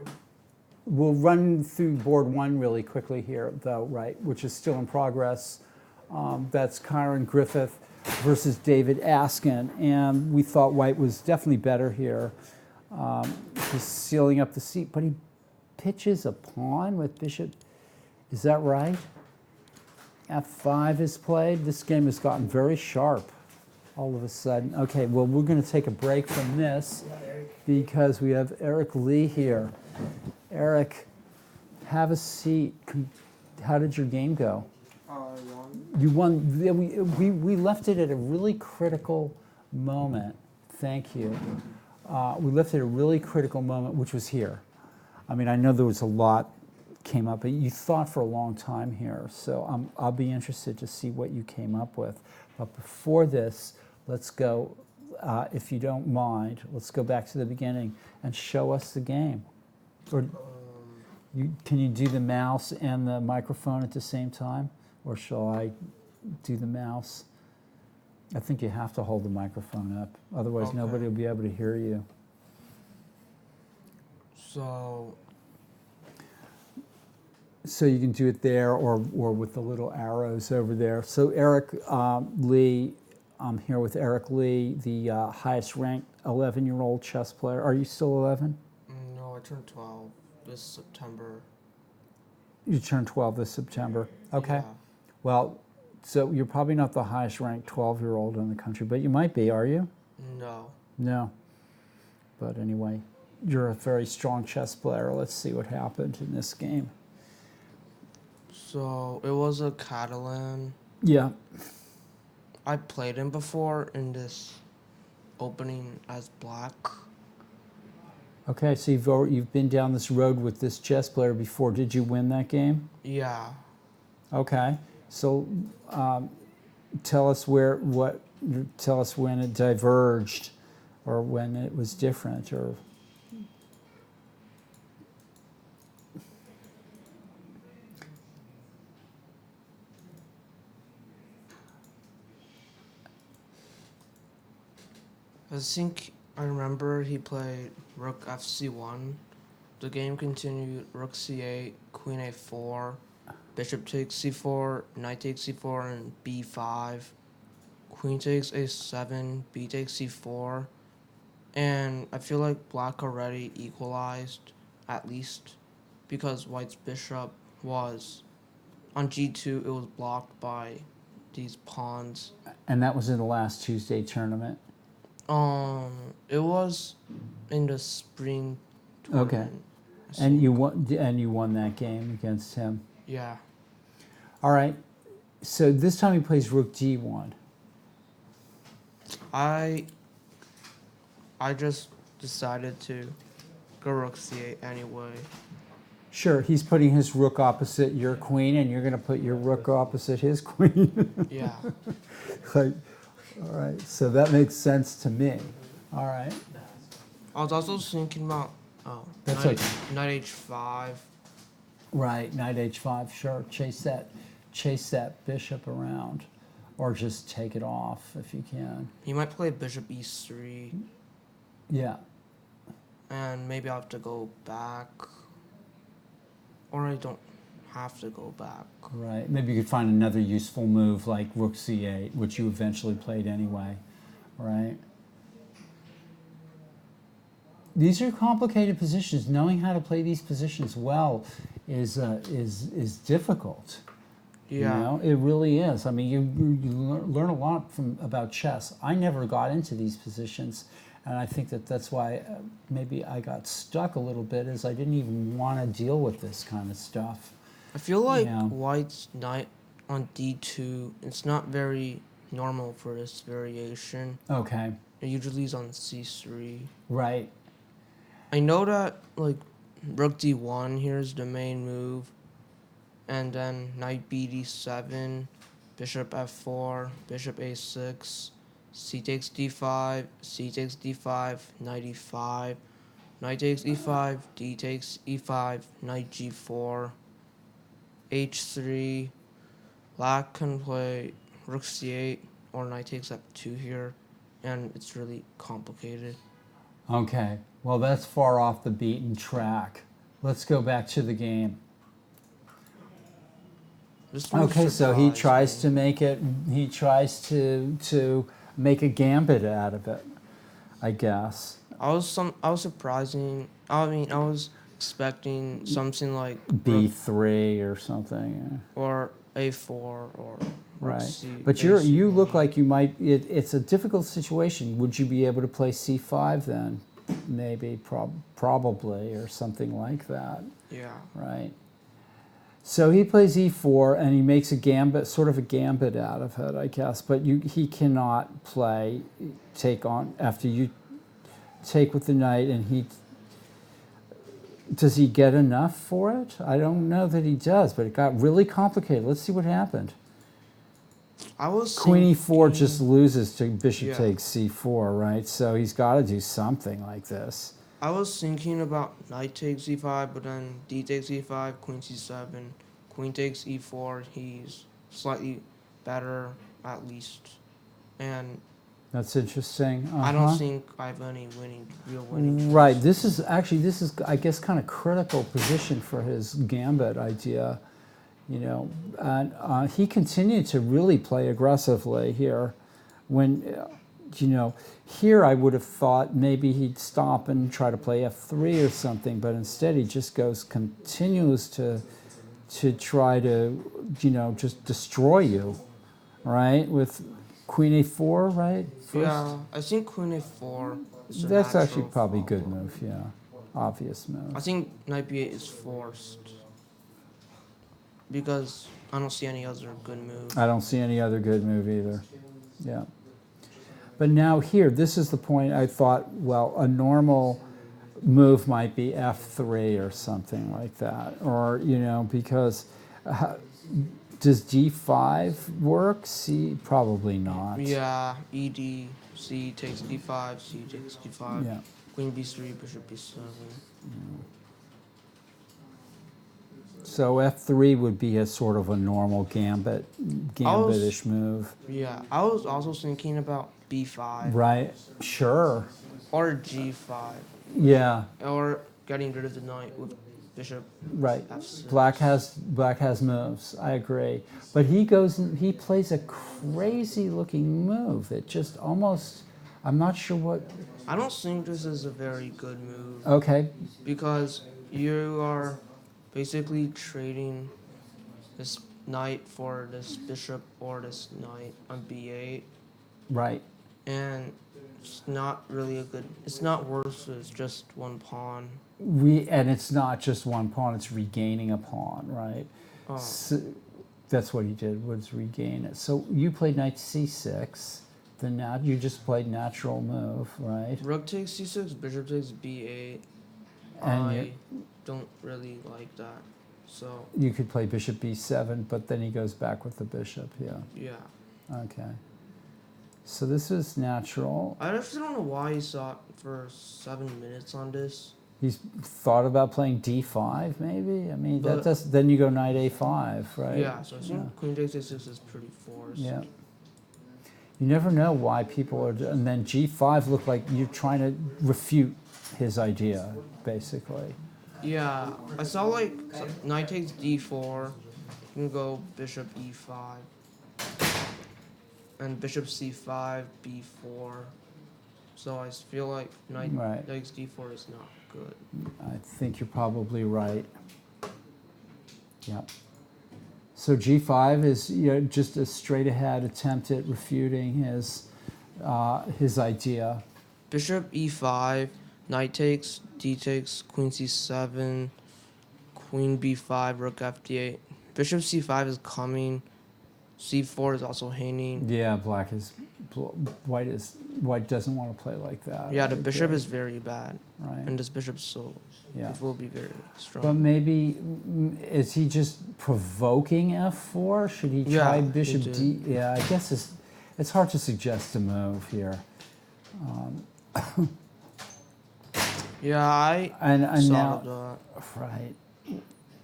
We'll run through board one really quickly here, though, right, which is still in progress. That's Kyron Griffith versus David Askin, and we thought white was definitely better here. He's sealing up the seat, but he pitches a pawn with bishop. Is that right? F5 is played. This game has gotten very sharp all of a sudden. Okay, well, we're going to take a break from this because we have Eric Lee here. Eric, have a seat. How did your game go? I won. You won. We left it at a really critical moment. Thank you. We left it at a really critical moment, which was here. I mean, I know there was a lot came up, but you thought for a long time here. So I'll be interested to see what you came up with. But before this, let's go, if you don't mind, let's go back to the beginning and show us the game. Or can you do the mouse and the microphone at the same time? Or shall I do the mouse? I think you have to hold the microphone up. Otherwise, nobody will be able to hear you. So you can do it there or with the little arrows over there. So Eric Lee, I'm here with Eric Lee, the highest ranked 11-year-old chess player. Are you still 11? No, I turned 12 this September. You turned 12 this September. Okay. Yeah. Well, so you're probably not the highest ranked 12-year-old in the country, but you might be, are you? No. No. But anyway, you're a very strong chess player. Let's see what happened in this game. So it was a Catalan. Yeah. I played him before in this opening as black. Okay, so you've been down this road with this chess player before. Did you win that game? Yeah. Okay. So tell us tell us when it diverged or when it was different or I think I remember he played Rook FC1. The game continued Rook C8, Queen A4, Bishop takes C4, Knight takes C4, and B5. Queen takes A7, B takes C4. And I feel like black already equalized, at least, because white's bishop was on G2, it was blocked by these pawns. and that was in the last Tuesday tournament. It was in the spring Okay. tournament. I And think. you won that game against him. Yeah. All right. So this time he plays Rook D1. I just decided to go Rook C8 anyway. Sure, he's putting his rook opposite your queen, and you're going to put your rook opposite his queen. Yeah. Like, all right, so that makes sense to me. All right. I was also thinking about That's knight, okay. knight h5. Right, knight h5, sure. Chase that bishop around, or just take it off if you can. He might play bishop e3, Yeah. and maybe I'll have to go back. Or I don't have to go back. Right. Maybe you could find another useful move like Rook C8, which you eventually played anyway. Right. These are complicated positions. Knowing how to play these positions well is difficult. Yeah. You know, it really is. I mean, you learn a lot about chess. I never got into these positions, and I think that's why maybe I got stuck a little bit, is I didn't even want to deal with this kind of stuff. I feel like Yeah. white's knight on d2, it's not very normal for this variation. Okay. It usually is on c3. Right. I know that like rook d1 here is the main move, and then knight bd7, bishop f4, bishop a6, c takes d5, c takes d5, knight e5, knight takes e5, d takes e5, knight g4, h3. Black can play rook c8 or knight takes f2 here, and it's really complicated. Okay. Well, that's far off the beaten track. Let's go back to the game. This one Okay, so he surprised tries me. to make it. He tries to make a gambit out of it, I guess. I was surprising. I mean, I was expecting something like rook B3 or something. or a4 or rook Right. c. But you look like you might. It's a difficult situation. Would you be able to play C5 then? Maybe, probably, or something like that. Yeah. Right. So he plays e4 and he makes a gambit, sort of a gambit out of it, I guess. But he cannot take on after you take with the knight, and does he get enough for it? I don't know that he does, but it got really complicated. Let's see what happened. I was Queen e4 thinking- just loses to bishop Yeah. takes c4, right? So he's got to do something like this. I was thinking about knight takes e5, but then d takes e5, queen c7, queen takes e4. He's slightly better, at least, and That's interesting. I Uh-huh. don't think I have any real winning. Right. This is I guess, kind of critical position for his gambit idea. You know, and he continued to really play aggressively here. When, here I would have thought maybe he'd stop and try to play f3 or something, but instead he just continues to try to, just destroy you, right? With queen a4, right? First. Yeah, I think queen a4 is a That's natural actually probably a good follow. move, yeah. Obvious move. I think knight b8 is forced because I don't see any other good move. I don't see any other good move either. Yeah. But now here, this is the point I thought, well, a normal move might be f3 or something like that. Or, because does d5 work? C, probably not. Yeah, ed, c takes d5, c takes d5, Yeah. queen b3, bishop b7. So f3 would be a sort of a normal gambitish move. Yeah, I was also thinking about b5 Right? Sure. or g5 Yeah. or getting rid of the knight with bishop Right. f6. Black has moves. I agree. But he plays a crazy looking move. It just almost, I'm not sure what. I don't think this is a very good move Okay. because you are basically trading this knight for this bishop or this knight on b8, Right. and it's not really a good. It's not worse. It's just one pawn. And it's not just one pawn; it's regaining a pawn, right? Oh, So that's what he did, was regain it. So you played knight c6. Then now you just played natural move, right? rook takes c6, bishop takes b8. And I don't really like that. So you could play bishop b7, but then he goes back with the bishop. Yeah. yeah, Okay. So this is natural. I actually don't know why he sought for 7 minutes on this. He's thought about playing d5, maybe. I mean, that But- does. Then you go knight a5, right? Yeah, so I think queen takes a6 is pretty forced. Yeah. You never know why people are. And then g5 looked like you're trying to refute his idea, basically. Yeah, I saw like knight takes d4. You can go bishop e5, and bishop c5, b4. So I feel like knight Right. takes d4 is not good. I think you're probably right. Yep. So g5 is just a straight ahead attempt at refuting his idea. Bishop e5, knight takes, d takes, queen c7, queen b5, rook f8. Bishop c5 is coming. c4 is also hanging. Yeah, white doesn't want to play like that. Yeah, the I bishop agree. is very bad, Right. and this bishop so Yeah. it will be very strong. But maybe is he just provoking f4? Should he Yeah, try he bishop did. d? Yeah, I guess it's hard to suggest a move here. Yeah, I And saw now, that. right?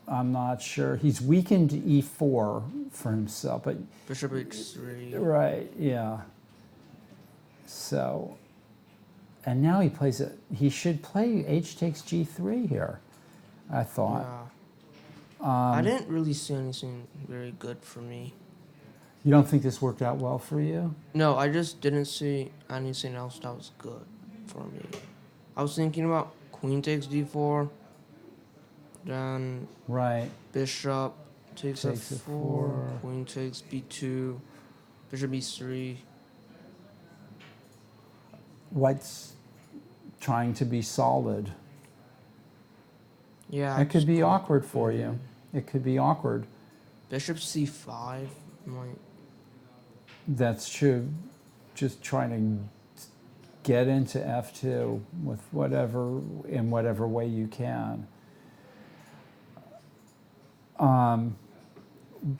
I'm not sure. He's weakened e4 for himself, but Bishop h3. right, yeah. So, and now he plays it. He should play h takes g3 here. I thought. Yeah. I didn't really see anything very good for me. You don't think this worked out well for you? No, I just didn't see anything else that was good for me. I was thinking about queen takes d4, then Right. bishop takes Takes f4, f4. queen takes b2, bishop e3. White's trying to be solid. Yeah. It could just be go- awkward for you. It could be awkward. Bishop c5 might. That's true. Just trying to get into f2 with in whatever way you can.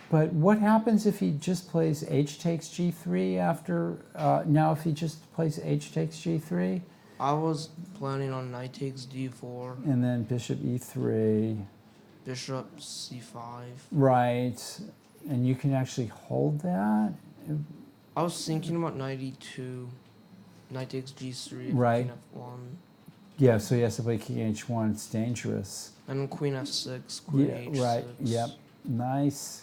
But what happens if he just plays h takes g3 after? Now, if he just plays h takes g3 I was planning on knight takes d4, and then bishop e3, bishop c5. right? And you can actually hold that. I was thinking about knight e2, knight takes g3, Right. queen f1, Yeah, so he has to play king h1. It's dangerous. and then queen f6, queen Yeah, h6. right. Yep. Nice.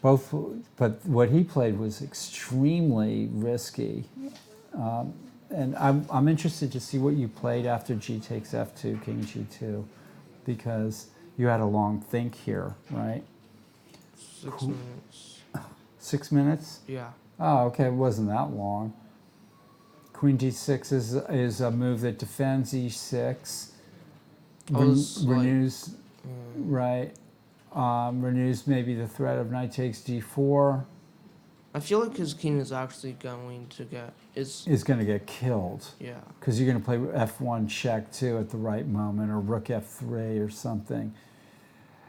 Both, but what he played was extremely risky. And I'm interested to see what you played after g takes f2, king g2, because you had a long think here, right? 6 minutes. 6 minutes? Yeah. Oh, okay, it wasn't that long. Queen d6 is a move that defends e6, I was like- renews, right? Renews maybe the threat of knight takes d4. I feel like his king is actually going to get. Is going to get killed Yeah. because you're going to play f1 check too at the right moment, or rook f3 or something.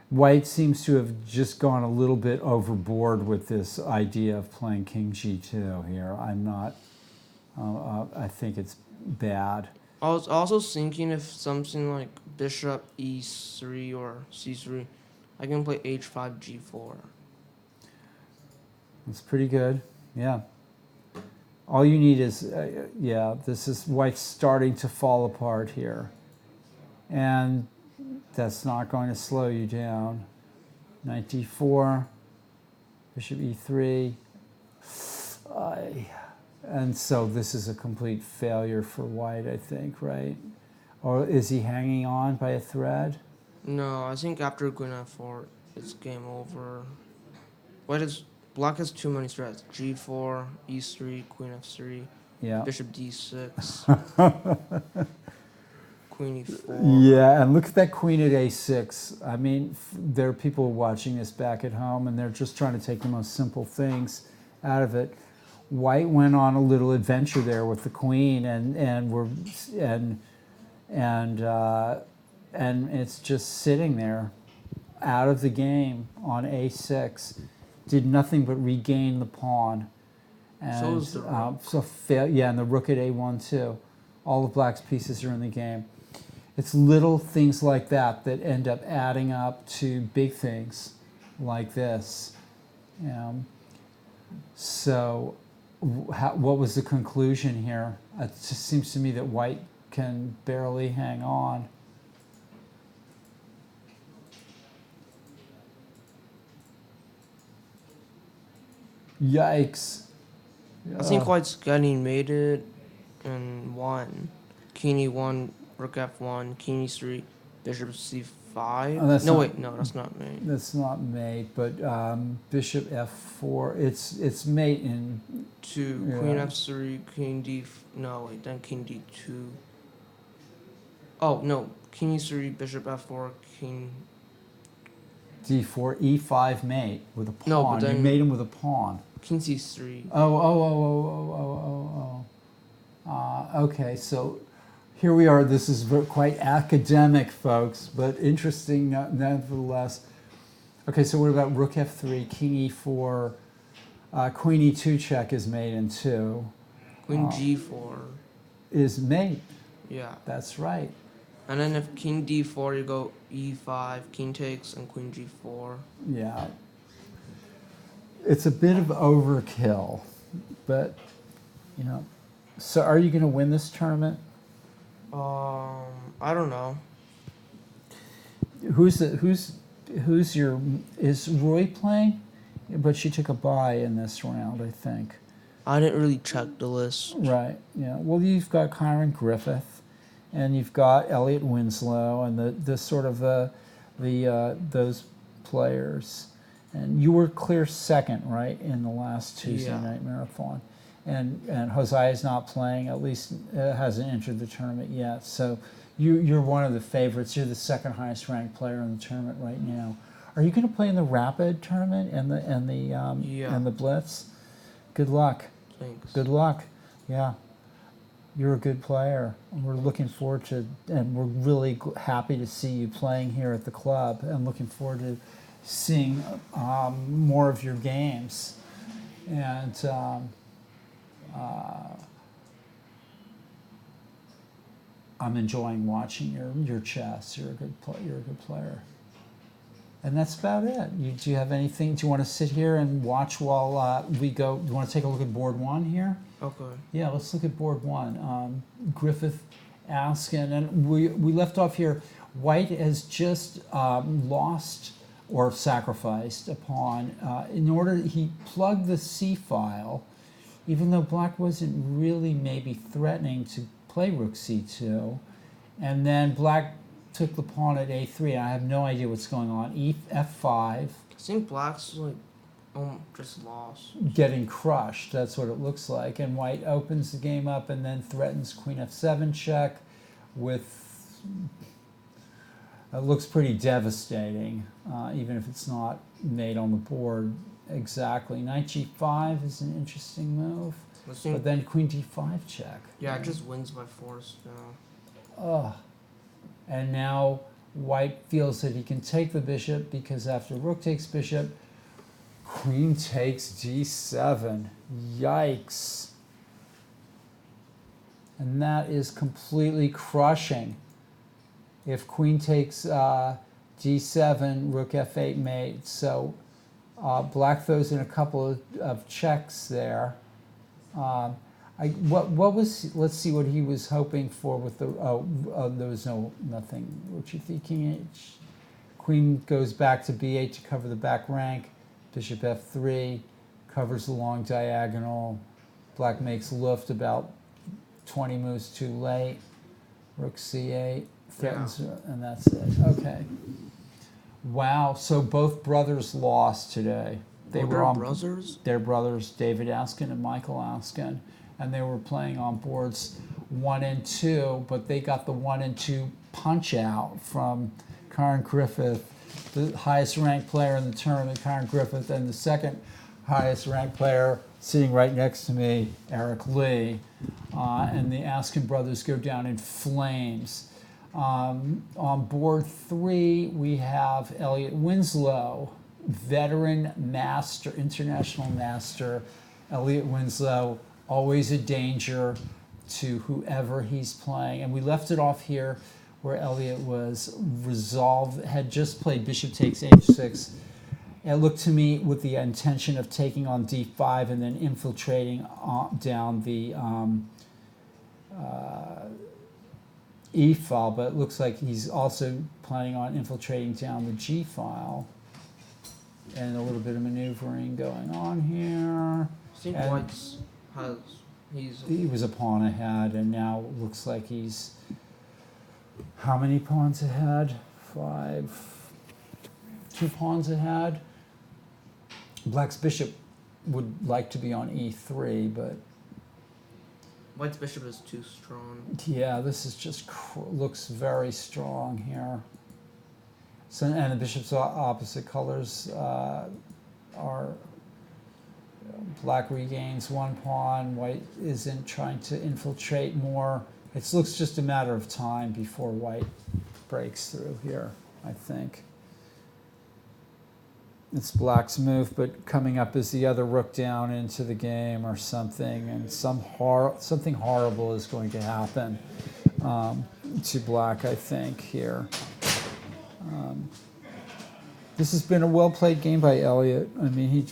White seems to have just gone a little bit overboard with this idea of playing king g2 here. I'm not. I think it's bad. I was also thinking if something like bishop e3 or c3, I can play h5 g4. It's pretty good. Yeah. All you need is, yeah, this is White's starting to fall apart here. And that's not going to slow you down. Knight d4, bishop e3. And so this is a complete failure for White, I think, right? Or is he hanging on by a thread? No, I think after queen f4, it's game over. White is Black has too many threats. G4, E3, Queen F3, Yeah. Bishop D6, Queen E4. Yeah, and look at that queen at A6. I mean, there are people watching this back at home, and they're just trying to take the most simple things out of it. White went on a little adventure there with the queen, and it's just sitting there, out of the game on A6. Did nothing but regain the pawn. And, So is the rook. And the rook at A1 too. All of Black's pieces are in the game. It's little things like that that end up adding up to big things like this. So what was the conclusion here? It just seems to me that White can barely hang on. Yikes. I think White's getting mated and won. King E1, Rook F1, King E3, Bishop C5. Oh, that's no, not- wait, no, that's not mate. That's not mate, but Bishop F4. It's mate in 2, Yeah. Queen F3, King D. No, wait, then King D2. Oh, no, King E3, Bishop F4, King. D4, E5 mate with a pawn. No, but You then- made him with a pawn. King C3. Okay, so here we are. This is quite academic, folks, but interesting nevertheless. Okay, so what about Rook F3, King E4, Queen E2 check is mate in 2. Queen G4. Is mate. Yeah. That's right. And then if King D4, you go E5, King takes, and Queen G4. Yeah. It's a bit of overkill, but, you know. So are you going to win this tournament? I don't know. Is Roy playing? But she took a bye in this round, I think. I didn't really check the list. Right, yeah. Well, you've got Kyron Griffith, and you've got Elliot Winslow, and the sort of those players. And you were clear second, right, in the last Tuesday Yeah. night marathon. And Hosea's not playing, at least hasn't entered the tournament yet. So you're one of the favorites. You're the second highest ranked player in the tournament right now. Are you going to play in the Rapid tournament and the Blitz? Good luck. Thanks. Good luck. Yeah. You're a good player. We're looking forward to, and we're really happy to see you playing here at the club, and looking forward to seeing more of your games. And I'm enjoying watching your chess. You're a good player. And that's about it. Do you have anything? Do you want to sit here and watch while we go? Do you want to take a look at board one here? Okay. Yeah, let's look at board one. Griffith asking, and we left off here. White has just lost or sacrificed a pawn. In order, he plugged the C file, even though Black wasn't really maybe threatening to play Rook C2, and then Black took the pawn at A3. I have no idea what's going on. F5. I think Black's like just lost. Getting crushed. That's what it looks like. And White opens the game up and then threatens Queen F7 check with. It looks pretty devastating, even if it's not made on the board exactly. Knight G5 is an interesting move. But then Queen D5 check. Yeah, it just wins by force now. Ugh. And now White feels that he can take the bishop because after Rook takes bishop, Queen takes G7. Yikes. And that is completely crushing. If Queen takes G7, Rook F8 mate. So Black throws in a couple of checks there. What was? Let's see what he was hoping for with the. There was nothing. Rook G3, King H. Queen goes back to B8 to cover the back rank. Bishop F3 covers the long diagonal. Black makes luft about 20 moves too late. Rook C8 threatens, and that's it. Okay. Wow. So both brothers lost today. They Oh, were they're on brothers? Their brothers, David Askin and Michael Askin, and they were playing on boards 1 and 2, but they got the 1 and 2 punch out from Karen Griffith, the highest ranked player in the tournament, Karen Griffith, and the second highest ranked player sitting right next to me, Eric Lee. And the Askin brothers go down in flames. On board 3, we have Elliot Winslow, veteran master, international master. Elliot Winslow, always a danger to whoever he's playing. And we left it off here where Elliot was resolved, had just played bishop takes h6. It looked to me with the intention of taking on d5 and then infiltrating down the E file, but it looks like he's also planning on infiltrating down the G file. And a little bit of maneuvering going on here. I think And White's has he was a pawn ahead, and now it looks like he's how many pawns ahead? 5, 2 pawns ahead. Black's bishop would like to be on E3, but White's bishop is too strong. yeah, this is just looks very strong here. So, and the bishop's opposite colors are black regains 1 pawn. White isn't trying to infiltrate more. It looks just a matter of time before white breaks through here, I think. It's black's move, but coming up is the other rook down into the game or something, and something horrible is going to happen to black, I think, here. This has been a well-played game by Elliot. I mean, he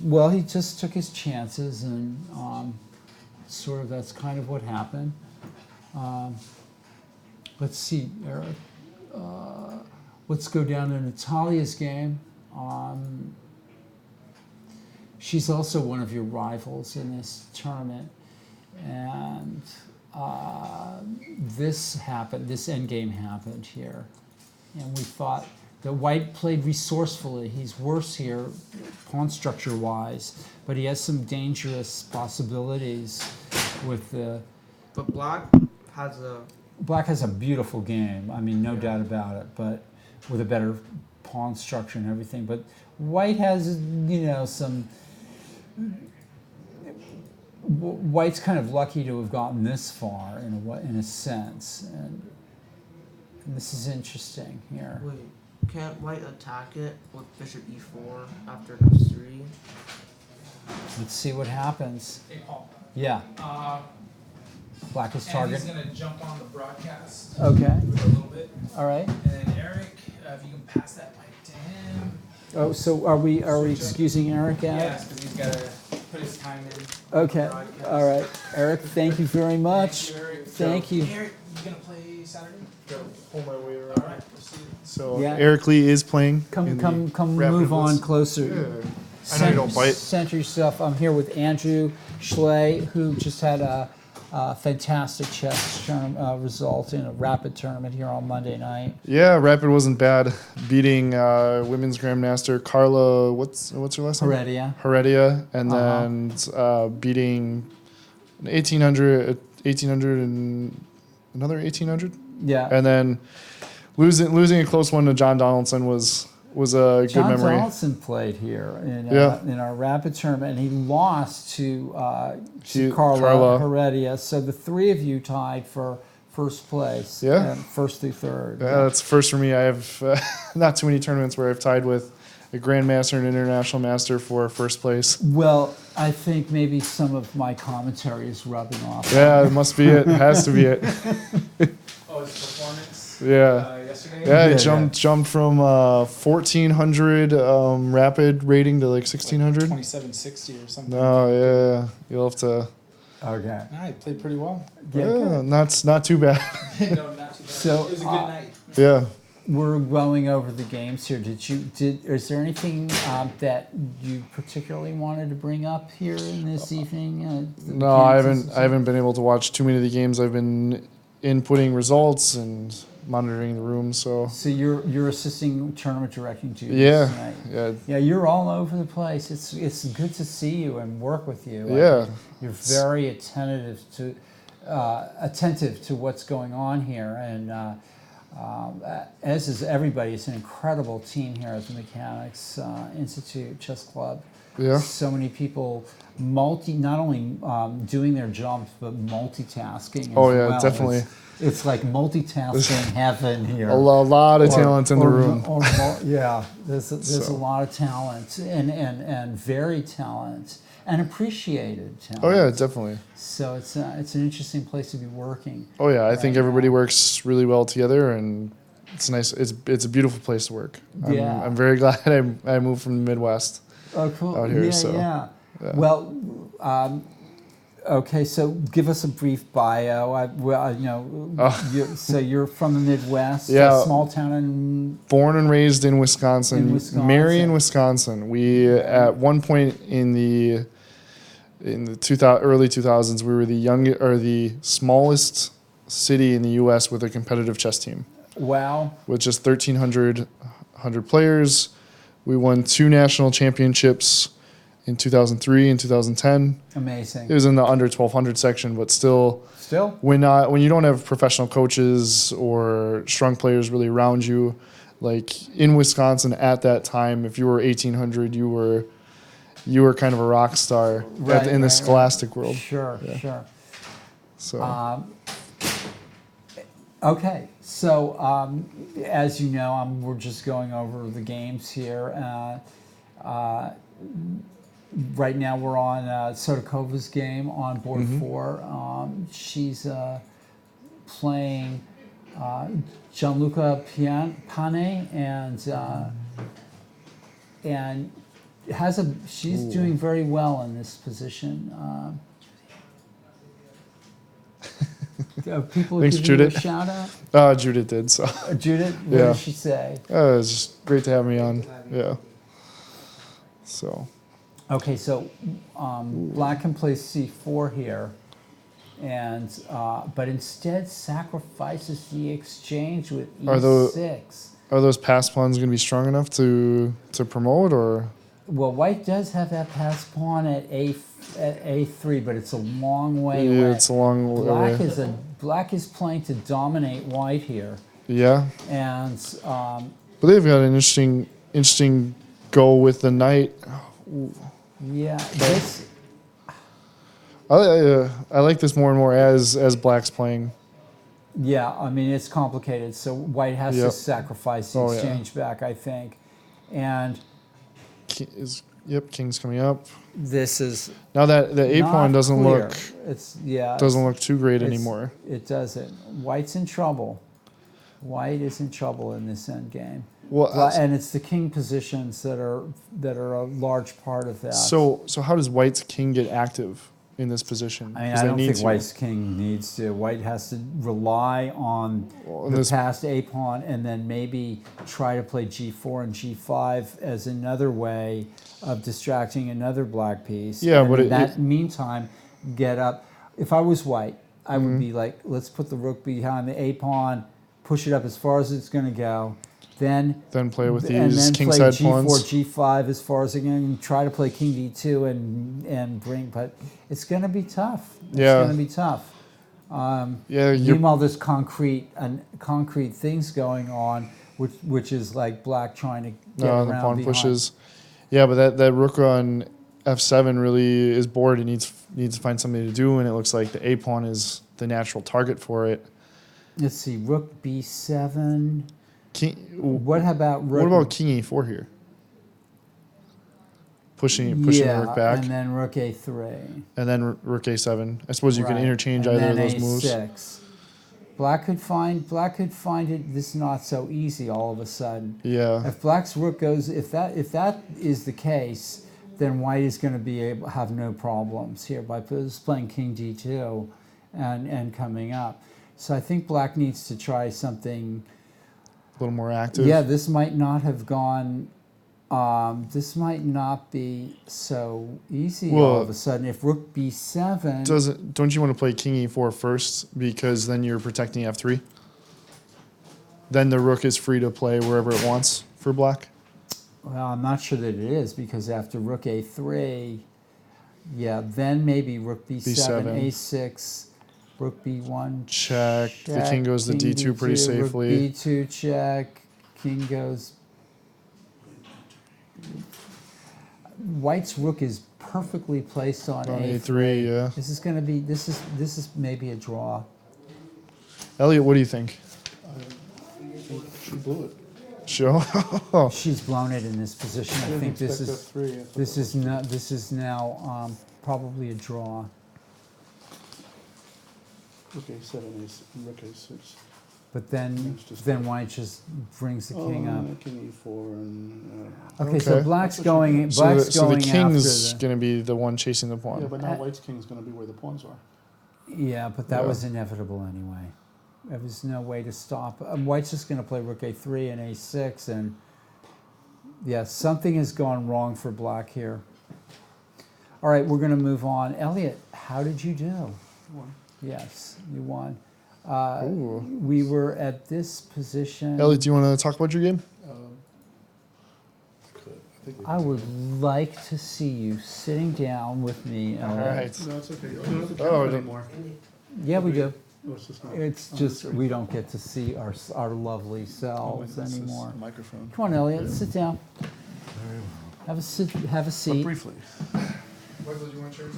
just took his chances, and sort of that's kind of what happened. Let's see, Eric. Let's go down to Natalia's game. She's also one of your rivals in this tournament, and this endgame happened here, and we thought that white played resourcefully. He's worse here, pawn structure wise, but he has some dangerous possibilities with the. But black has a beautiful game. I mean, no doubt about it, but with a better pawn structure and everything. But white has, some. White's kind of lucky to have gotten this far in a sense, and this is interesting here. Wait, can't white attack it with bishop e4 after f3? Let's see what happens. Hey, Paul. Yeah. Black is target. He's going to jump on the broadcast. Okay. A little bit. All right. And then Eric, if you can pass that mic to him. Oh, so are we excusing Eric out? Yes, because he's got to put his time in. Okay. All right. Eric, thank you very much. Thank you, Eric. Thank you. Eric, you going to play Saturday? Gotta pull my way around. All right. We'll see you. So Yeah. Eric Lee is playing. Come Rapid move on Blitz. closer. Yeah. I know you don't bite. Center yourself. I'm here with Andrew Schley, who just had a fantastic chess result in a rapid tournament here on Monday night. Yeah, Rapid wasn't bad. Beating women's grandmaster Carla, what's her last name? Heredia, and then beating an 1800 and another 1800. Yeah. And then losing a close one to John Donaldson was a good memory. John Donaldson played here in our rapid tournament, and he lost to Carla Heredia. So the three of you tied for first place. Yeah. First through third. Yeah, that's first for me. I have not too many tournaments where I've tied with a grandmaster and international master for first place. Well, I think maybe some of my commentary is rubbing off. Yeah, it must be it. It has to be it. Oh, his performance? Yesterday? Yeah, it jumped from 1400 rapid rating to like 1600. 2760 or something. No, yeah. You'll have to. Okay. No, he played pretty well. Yeah, not too bad. No, not too bad. So, it was a good night. Yeah. We're going over the games here. Is there anything that you particularly wanted to bring up here in this evening? No, I haven't been able to watch too many of the games. I've been inputting results and monitoring the room. So So you're assisting tournament directing duties yeah, tonight. yeah, Yeah, you're all over the place. It's good to see you and work with you. yeah. You're very attentive to what's going on here, and as is everybody. It's an incredible team here at the Mechanics Institute Chess Club. Yeah. So many people not only doing their jobs but multitasking. As Oh, yeah, well. definitely. It's like multitasking heaven here. A lot of talent in the room. Yeah, there's So. a lot of talent and very talent and appreciated talent. Oh yeah, definitely. So it's an interesting place to be working. Oh yeah, I think right everybody now. works really well together, and it's nice. It's a beautiful place to work. Yeah. I'm very glad I moved from the Midwest. Oh, cool. Out here, yeah, so, yeah. yeah. Well, okay. So give us a brief bio. So you're from the Midwest. Yeah. A small town in. Born and raised in Wisconsin, In Wisconsin. Marion, Wisconsin. We at one point in the early 2000s, we were the smallest city in the U.S. with a competitive chess team. Wow. With just 1,300 players. We won 2 national championships in 2003 and 2010. Amazing. It was in the under 1,200 section, but still. Still? When you don't have professional coaches or strong players really around you, like in Wisconsin at that time, if you were 1,800, you were kind of a rock star in the scholastic world. Sure, Yeah. sure. So. Okay, so as you know, we're just going over the games here. Right now we're on Sotokova's game on board 4. She's playing Gianluca Pane and she's doing very well in this position. People Thanks, give you a Judith. shout out? Judith did. So. Judith, what Yeah. did she say? It's just great to have me on. Yeah. So. Okay, so Black can play c4 here, and but instead sacrifices the exchange with e6. Are those pass pawns going to be strong enough to promote, or? Well, White does have that pass pawn at a3, but it's a long way away. Yeah, it's a long way. Black is playing to dominate White here. Yeah. And but they've got an interesting go with the knight. Yeah, this. I like this more and more as Black's playing. Yeah, I mean it's complicated. So White has to sacrifice the exchange back, I think, and. King's coming up. This is now that the a pawn doesn't clear. look doesn't look too great anymore. It doesn't. White's in trouble. White is in trouble in this end game. Well, and it's the king positions that are a large part of that. So how does White's king get active in this position? I mean, I don't think White's king needs to. White has to rely on the passed a pawn and then maybe try to play g4 and g5 as another way of distracting another black piece. Yeah, and but in that meantime, get up. If I was White, I would be like, let's put the rook behind the a pawn, push it up as far as it's going to go. Then play with these and then kingside play g4, pawns. g5 as far as again, and try to play king d2 and bring, but it's going to be tough. It's going to be tough. Meanwhile, there's concrete things going on, which is like Black trying to get around the pawn behind. pushes. Yeah, but that rook on f7 really is bored. It needs to find something to do, and it looks like the a pawn is the natural target for it. Let's see, rook b7. What about king e4 here? Pushing the rook back. And then rook a3. And then rook a7. I suppose you can interchange and either of then those moves. a6. Black could find it this not so easy all of a sudden. Yeah. If Black's rook goes, if that is the case, then White is going to have no problems here by just playing king d2 and coming up. So I think Black needs to try something a little more active. Yeah, this might not have gone This might not be so easy Well, all of a sudden. If rook b7, Don't you want to play king e4 first, because then you're protecting f3? Then the rook is free to play wherever it wants for black. well, I'm not sure that it is, because after rook a3, yeah, then maybe rook b7, B7. a6, rook b1 Check. The king goes to king d2 pretty rook safely. b2 check, king goes. White's rook is perfectly placed on On a3. a3, yeah. This is going to be, this is maybe a draw. Elliot, what do you think? She blew it. Show. She's blown it in this position. I think this is now probably a draw. Rook a7 is rook a6. But then White just brings the king up. King e4 and. Okay, so black's going. So Black's the going king's after going to be the one chasing the pawn. Yeah, but now White's king is going to be where the pawns are. Yeah, but that Yeah. was inevitable anyway. There was no way to stop. White's just going to play rook a3 and a6, and yeah, something has gone wrong for black here. All right, we're going to move on. Elliot, how did you do? Won. Yes, you won. Ooh. We were at this position. Elliot, do you want to talk about your game? I would like to see you sitting down with me. All right. No, it's okay. You don't have to turn Oh, it anymore. Yeah, we do. No, it's just not. It's just we don't get to see our lovely selves This is anymore. a microphone. Come on, Elliot, sit down. Have a sit. Have a But seat. briefly. Michael, do you want to change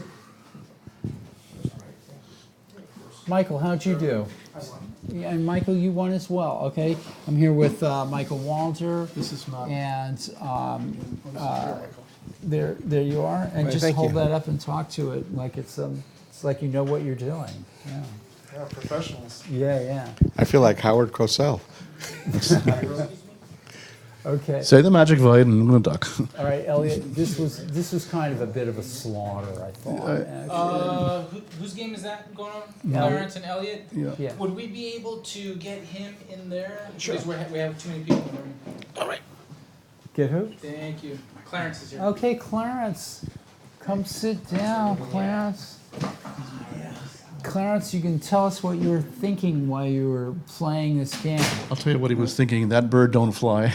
it? Michael, how'd you do? Yeah, and Michael, you won as well. Okay, I'm here with Michael Walter, This is not. and there you are. And just thank hold you. that up and talk to it like it's like you know what you're doing. Yeah, Yeah, professionals. yeah. I feel like Howard Cosell. Okay. Say the magic word and I'm going to duck. All right, Elliot. This was kind of a bit of a slaughter, I thought. Actually. Whose game is that going on? Yeah. Clarence and Elliot? Yeah. Yeah. Would we be able to get him in there? Sure. Because we have too many people in the room. All right. Get who? Thank you. Clarence is here. Okay, Clarence, come sit down, Clarence. Clarence, you can tell us what you were thinking while you were playing this game. I'll tell you what he was thinking. That bird don't fly.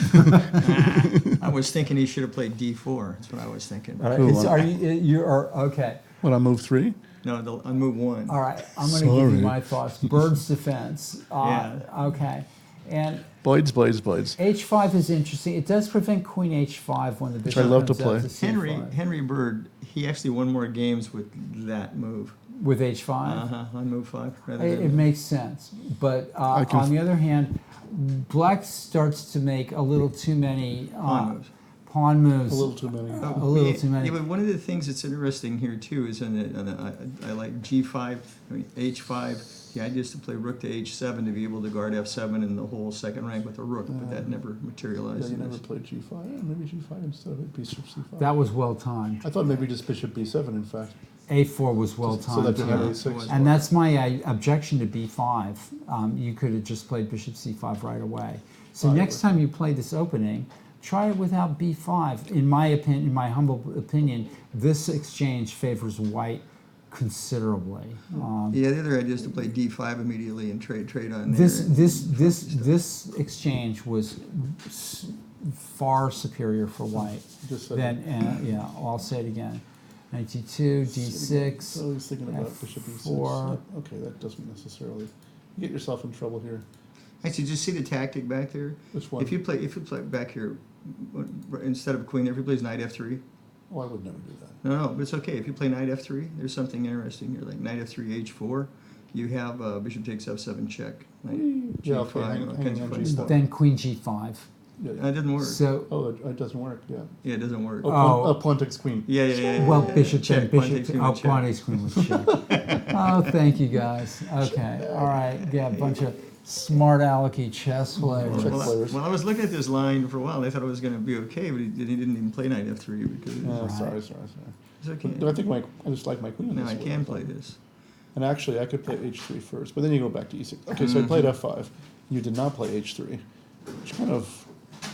I was thinking he should have played D4. That's what I was thinking. All right, Who are you are okay? When I move 3? No, on move 1. All right, I'm going to give you my thoughts. Bird's defense. Yeah. Okay, and Blades. H5 is interesting. It does prevent Queen H5 when the bishop I love to comes out play. C5. Henry Bird, he actually won more games with that move. With H5. On move 5. Rather It than makes sense, but I can on the other hand, Black starts to make a little too many pawn moves. pawn moves. A little too many. A little too many. Yeah, but one of the things that's interesting here too is I like G5, I mean H5. The idea is to play rook to H7 to be able to guard F7 in the whole second rank with a rook, but that never materialized. Yeah, you in never this. played G5. Yeah, maybe G5 instead of bishop C5. That was well timed. I thought maybe just bishop B7, in fact. A4 was well So that timed. didn't have too. A6. And that's my objection to B5. You could have just played bishop C5 right away. So next time you play this opening, try it without B5. In my opinion, in my humble opinion, this exchange favors White considerably. Yeah, the other idea is to play D5 immediately and trade on there. This exchange was far superior for White Just said than yeah. I'll say it again. 92 D6. So I was thinking about bishop E6. F4. Okay, that doesn't necessarily. You get yourself in trouble here. Actually, just see the tactic back there. Which one? If you play back here, instead of queen, if he plays knight F3. Oh, I would never do that. No, but it's okay. If you play knight F3, there's something interesting here, like knight F3, H4. You have bishop takes F7 check. Knight Yeah, G5, okay, hang all on kinds of fun G4. stuff. Then Queen G5. Yeah, That doesn't work. So oh, it doesn't work. Yeah. Yeah, it doesn't work. Pawn takes queen. Yeah. well, bishop check. then Pawn takes bishop. queen Oh, with pawn check. takes queen with check. Oh, thank you guys. Okay, all right. Yeah, a bunch of smart alecky chess players. Check Well, players. I was looking at this line for a while. I thought it was going to be okay, but he didn't even play knight F3 because Sorry. it's okay. But I just like my queen. on No, this I one. can play this. And actually, I could play H3 first, but then you go back to E6. Okay, so I played F5. You did not play H3, which kind of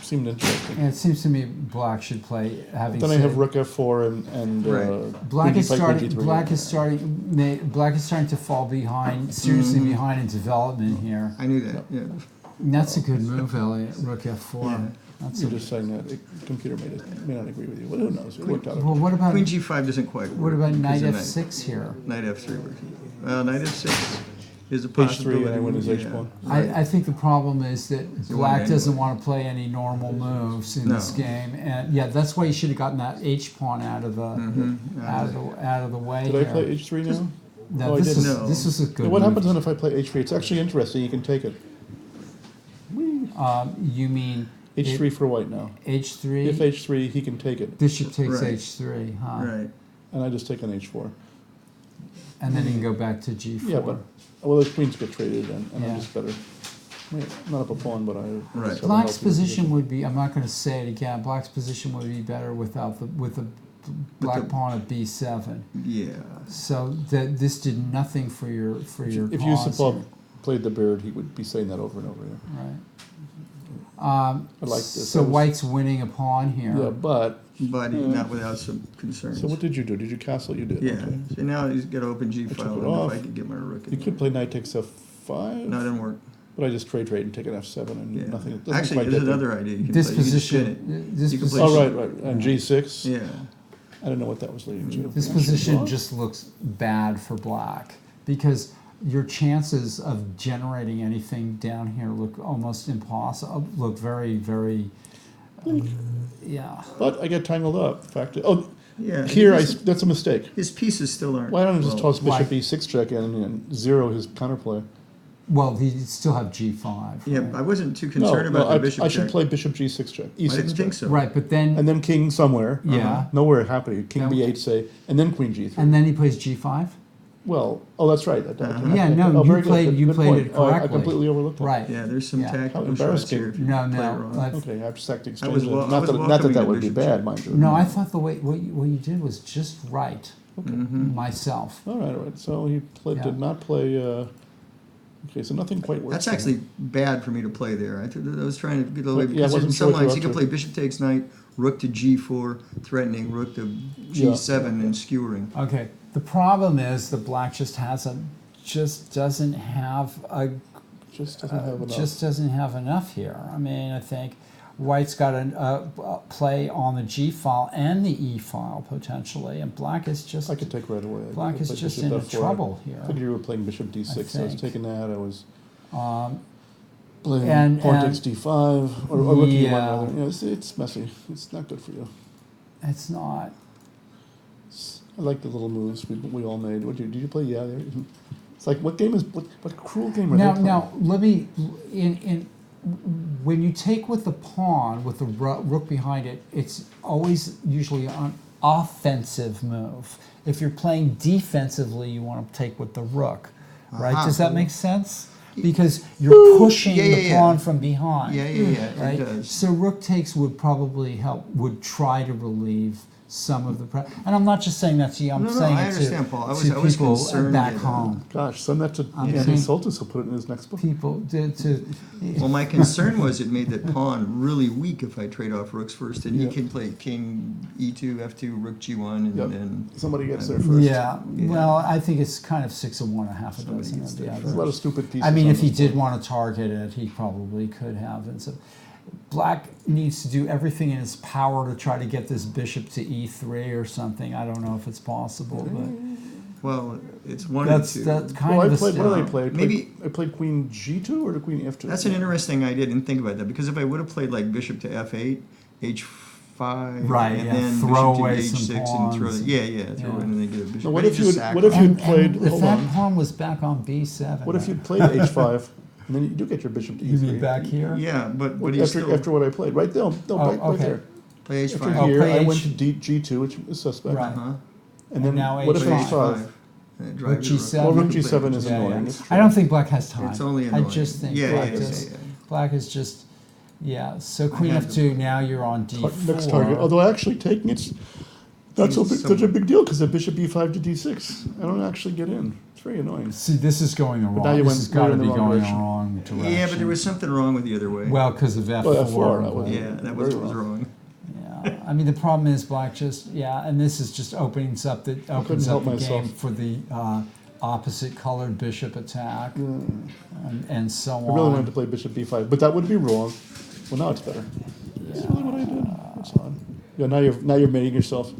seemed interesting. And it seems to me black should play, having Then I said- have rook f4 and Black queen is d5, starting. queen d3. Black is starting to fall behind, seriously behind in development here. I knew that, yeah. And that's a good move, Elliot. Rook f4. Yeah. That's You're a, just saying that the computer may not agree with you. Well, who knows? It worked out. well, what about Queen g5 doesn't quite work. what about knight because of f6 here? Knight f3 works. Well, knight f6 is a H3 possibility. and I win his h yeah. pawn. I think the problem is that You black want doesn't anyway. want to play any normal moves in No. this game, and yeah, that's why you should have gotten that h pawn out of the out of the way Did here. I play h3 now? No, Oh, I this didn't. is No. this is a good. Yeah, what move. happens then if I play h3? It's actually interesting. You can take it. You mean h3 for white now. h3? If h3, he can take it. Bishop takes Right. h3, huh? Right. And I just take an h4. And then you can go back to g4. Yeah, but, well, the queens get traded and Yeah. I'm just better. I mean, not up a pawn, but I... Right. just have a Black's healthy position would be, I'm not going to say it again, black's position would be better without the black the- pawn at b7. Yeah. So that this did nothing for your If pawns Yusupov here. played the bird, he would be saying that over and over. Yeah. Right. I like this. So That was- white's winning a pawn here. Yeah, but... But not without some concerns. So what did you do? Did you castle? You did. Yeah. Okay. So now he's got to open g took file, it and off. if I could get my rook in You there. could play knight takes f5. No, it didn't work. But I just trade and take an f7 and Yeah. nothing. It doesn't Actually, quite there's get there. another idea. You can This play. You can position, spin it. this You can play position, Oh, right. And g6. Yeah. I don't know what that was leading to. this position just looks bad for black because your chances of generating anything down here look almost impossible. Look very, very. Yeah. But I get tangled up. Fact. Oh, Yeah. here that's a mistake. His pieces still aren't. Why don't I just well, toss bishop why? e6 check and zero his counterplay? Well, he still have g5. Yeah, right? I wasn't too concerned about the bishop I should check. play bishop g6 check. E6 I didn't check. think so. Right, but then And then king somewhere. Yeah. Nowhere happy. King Yeah. b8 say, and then queen g3. and then he plays g5. Well, oh, that's right. Yeah, no, very you good. played- Good- you good played point. it Oh, I correctly. completely overlooked that. Right. Yeah, there's some Yeah. How tactical shots here. embarrassing. if you No, play it no, wrong. I've- Okay, abstract I exchange. was Not welcoming that the would be bishop bad, check. mind you. No, I thought the way what you did was just right. Mhm. Myself. All right. So he Yeah. did not play. Okay, so nothing quite worked. That's for him. actually bad for me to play there. I was trying to get a little Yeah, I because in wasn't some sure what you lines were you can up play to. bishop takes knight, rook to g4, threatening, rook to g7 and skewering. Okay. The problem is the black just doesn't have enough here. I mean, I think white's got a play on the g file and the e file potentially, and black is just I could take right away. black is just in trouble I here. figured you were playing bishop d6. I was think. taking that. I was Um, playing and- pawn and- takes d5 or rook e1 Yeah. rather. Yeah, it's messy. It's not good for you. it's not. I like the little moves we all made. Did you play? Yeah, it's like what cruel game are they playing? Now let me when you take with the pawn with the rook behind it, it's always usually an offensive move. If you're playing defensively, you want to take with the rook, right? Uh-huh. Does that make sense? Because you're pushing the yeah. pawn from behind. Yeah, Right. it does. So rook takes would probably help. Would try to relieve some of the pressure. And I'm not just saying that to you. I'm No, saying I it understand, to, Paul. I was people concerned back that, home. Gosh, send that to I'm Andy saying- Soltis. He'll put it in his next book. People to Well, my concern was it made that pawn really weak if I trade off rooks first, and he Yeah. can play king e2, f2, rook g1, and Yep. then Somebody gets there first. Yeah, well, I think it's kind of 6 of one, and half a Somebody dozen gets of the there. other. There's a lot of stupid pieces. I mean, on if he this did board. want to target it, he probably could have. And so, black needs to do everything in his power to try to get this bishop to e3 or something. I don't know if it's possible, but well, it's one that's of two. kind Well, of I a played. What did I step. play? Maybe- I played queen g2 or the queen f2. That's an interesting idea. I didn't think about that because if I would have played like bishop to f8, h5, Right, and yeah, then throw bishop away to some h6 and throw pawns. throw it Yeah. in and then get a bishop. Now, what Maybe if you just would- sack what if off. you- And played- if hold that on. pawn was back on b7, What if you played h5 and then you do get your bishop to e3? You mean back here? Yeah, but he's still after what I played, right there, right okay. there. play After h5. Oh, here, play I went H- to g2, which is suspect. Right. Uh-huh. And then now what if H5? h5? And Rook drive your G7. Well, rook You can play g7 is G7. Yeah, annoying. yeah. It's I don't think black has time. It's only I annoying. just think Yeah, black yeah, just yeah. black is just yeah. So queen had f2. Now you're on d4. Next target. Although actually taking it's not such a big deal because the bishop b5 to d6. I don't actually get in. It's very annoying. See, this is going the now wrong. you This went- has you're got to in the be wrong going direction. wrong. direction. Yeah, but there was something wrong with the other way. Well, because of F4. Well, F4, that was- Yeah, that was what was wrong. Yeah, I mean the problem is black just and this is just opens up the help game myself. for the opposite colored bishop attack and so on. I really wanted to play bishop b5, but that would be wrong. Well, now it's better. That's really what I did. That's odd. Yeah, now you're mating yourself.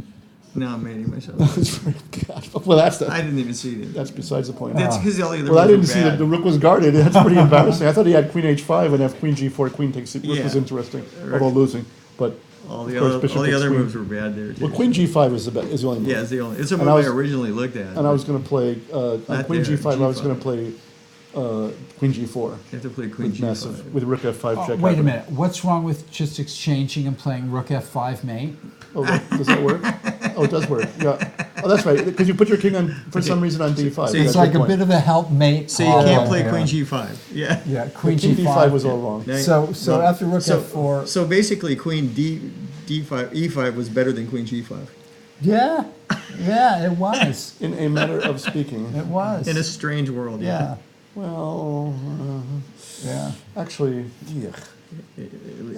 No, I'm mating myself. That's very God. Well, that's I didn't even see it. That's besides the point. That's because all the other Well, I moves didn't were see that bad. the rook was guarded. That's pretty embarrassing. I thought he had queen h5 and f queen g4, queen takes it. Rook was Yeah. interesting, although losing. But All of the course, other, bishop all the takes other queen. moves were bad there. Well, Too. queen g5 is is the only move. Yeah, it's the only. It's a And move I was- originally looked at. And I was going to play on Not queen there, g5. I was G5. going to play queen g4 You have to play queen with g5. massive with rook f5 Oh, check. wait a happening. minute. What's wrong with just exchanging and playing rook f5 mate? Oh, does that work? Oh, it does work. Yeah. Oh, that's right. Because you put your king on for some reason on d5. so Yeah, it's It's good like a point. bit of a helpmate. So you can't problem play here. queen g5. Yeah. Yeah, queen King g5. d5 was all wrong. Now- So well, after rook so, f4. So basically, queen d5 e5 was better than queen g5 Yeah, it was. In a matter of speaking. It was. in a strange world. yeah, Well, yeah. actually, yeah.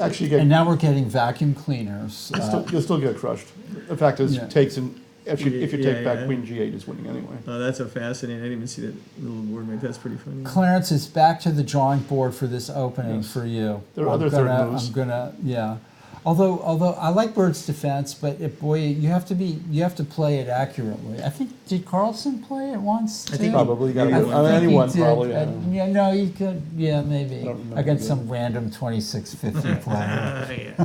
Actually, you And get, now we're getting vacuum cleaners. you'll still get crushed. The fact is, Yeah. takes and if you Yeah, take back yeah. queen g8 is winning anyway. Oh, that's a fascinating. I didn't even see that little word mate. That's pretty funny. Clarence is back to the drawing board for this opening Yes. for you. There are other third moves. I'm gonna, yeah. Although I like Bird's defense, but boy, you have to play it accurately. I think did Carlson play it once? I think too? Probably got Maybe it. one. I think he Anyone did. probably. Yeah, no, he could. Yeah, maybe I don't remember against that. some random 2650 player.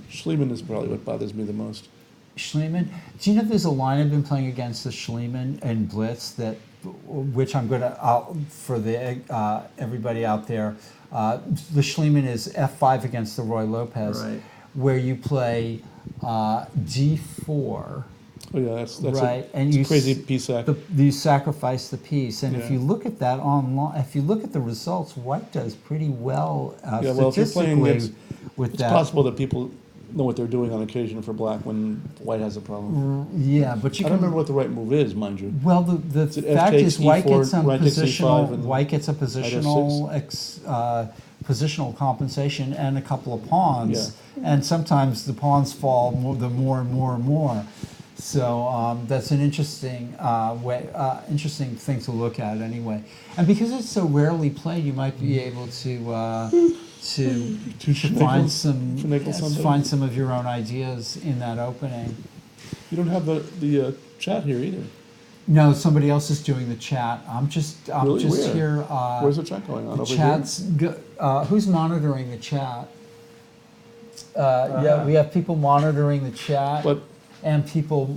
Schliemann is probably what bothers me the most. Schliemann. Do you know there's a line I've been playing against the Schliemann and Blitz which I'm gonna for the everybody out there. The Schliemann is F5 against the Roy Lopez, Right. where you play D4. Oh yeah, that's Right, and you crazy s- piece act. You sacrifice the piece, and if Yeah. you look at that online, if you look at the results, White does pretty well Yeah, well, if you're playing statistically against- with It's that. possible that people know what they're doing on occasion for black when white has a problem. Yeah, but you I can don't remember what the right move is, mind you. Well, the Is it F fact takes is, White E4, gets some White takes E5 positional. and White gets a Knight positional positional compensation and a couple of pawns, and sometimes the pawns fall more and more. So that's an interesting interesting thing to look at anyway. And because it's so rarely played, you might be able to finagle somebody. find some of your own ideas in that opening. You don't have the chat here either. No, somebody else is doing the chat. I'm just Really? Where? here. Where's the chat going on? The Over chat's who's monitoring the chat? Yeah, we have people monitoring the chat, But and people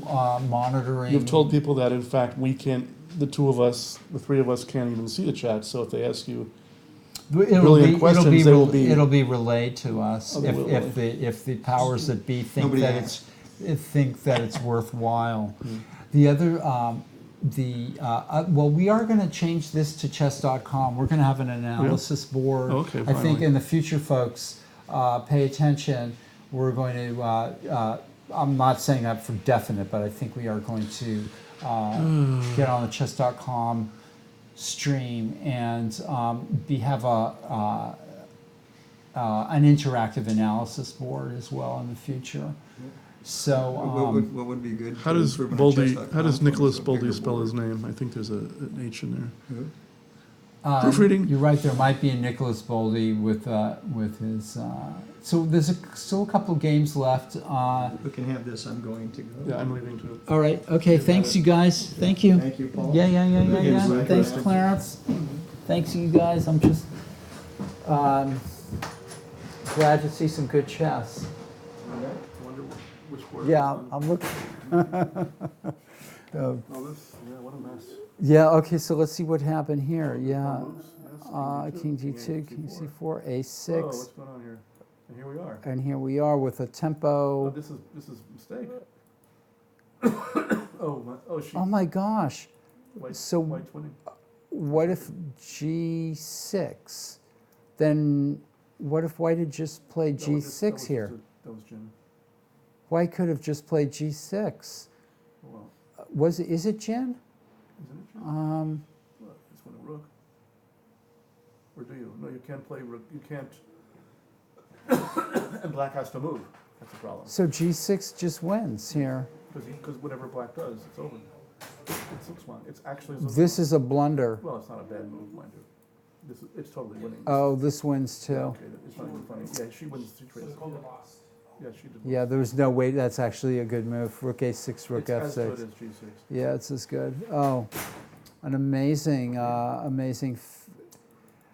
monitoring. you've told people that in fact we can't. The two of us, the three of us, can't even see the chat. So if they ask you, brilliant questions, they will be- It'll be relayed to us Oh, they will, if the powers that be think Nobody that asked. it's worthwhile. The other. Well, we are going to change this to chess.com. We're going to have an analysis board. Okay, I think finally. in the future, folks, pay attention. We're going to, I'm not saying that for definite, but I think we are going to get on the chess.com stream and have an interactive analysis board as well in the future. So, What would be good? how for does improvement on Boldy? chess.com How does for Nicholas a bigger Boldy spell board? his name? I think there's an H in there. Who? Proofreading. You're right. There might be a Nicholas Boldy with his. So there's still a couple of games left. We can have this. I'm going to go. Yeah, I'm leaving too. All right. Okay. Thanks, you guys. Thank you. Thank you, Paul. Yeah. Yes, Thanks, interesting. Clarence. Thanks, you guys. I'm just glad to see some good chess. Wonder which board. Yeah, I'm looking. Oh, this. Yeah, what a mess. Yeah. Okay. So let's see what happened here. Yeah. Yes, King G2, King C4, A6, Oh, what's going on here? And here we are. and here we are with a Oh, tempo. this is a mistake. She. Oh my gosh. White, So white's winning. what if G6? Then what if White had just played G6 here? That was Jim. White could have just played G6. Well, Is it Jin? isn't it Jim? Well, it's when rook. Or do you? No, you can't play rook. You can't. And black has to move. That's the problem. So G6 just wins here. Because whatever black does, it's over. It's Zugzwang. It's actually Zugzwang. This is a blunder. Well, it's not a bad move, mind you. It's totally winning. Oh, this wins too. Yeah, okay, it's not even funny. Yeah, she wins. She trades. Yeah, she did. Yeah, there was no way. That's actually a good move. Rook A6, Rook It's as F6. good as G6. Yeah, it's as good. Oh, an amazing,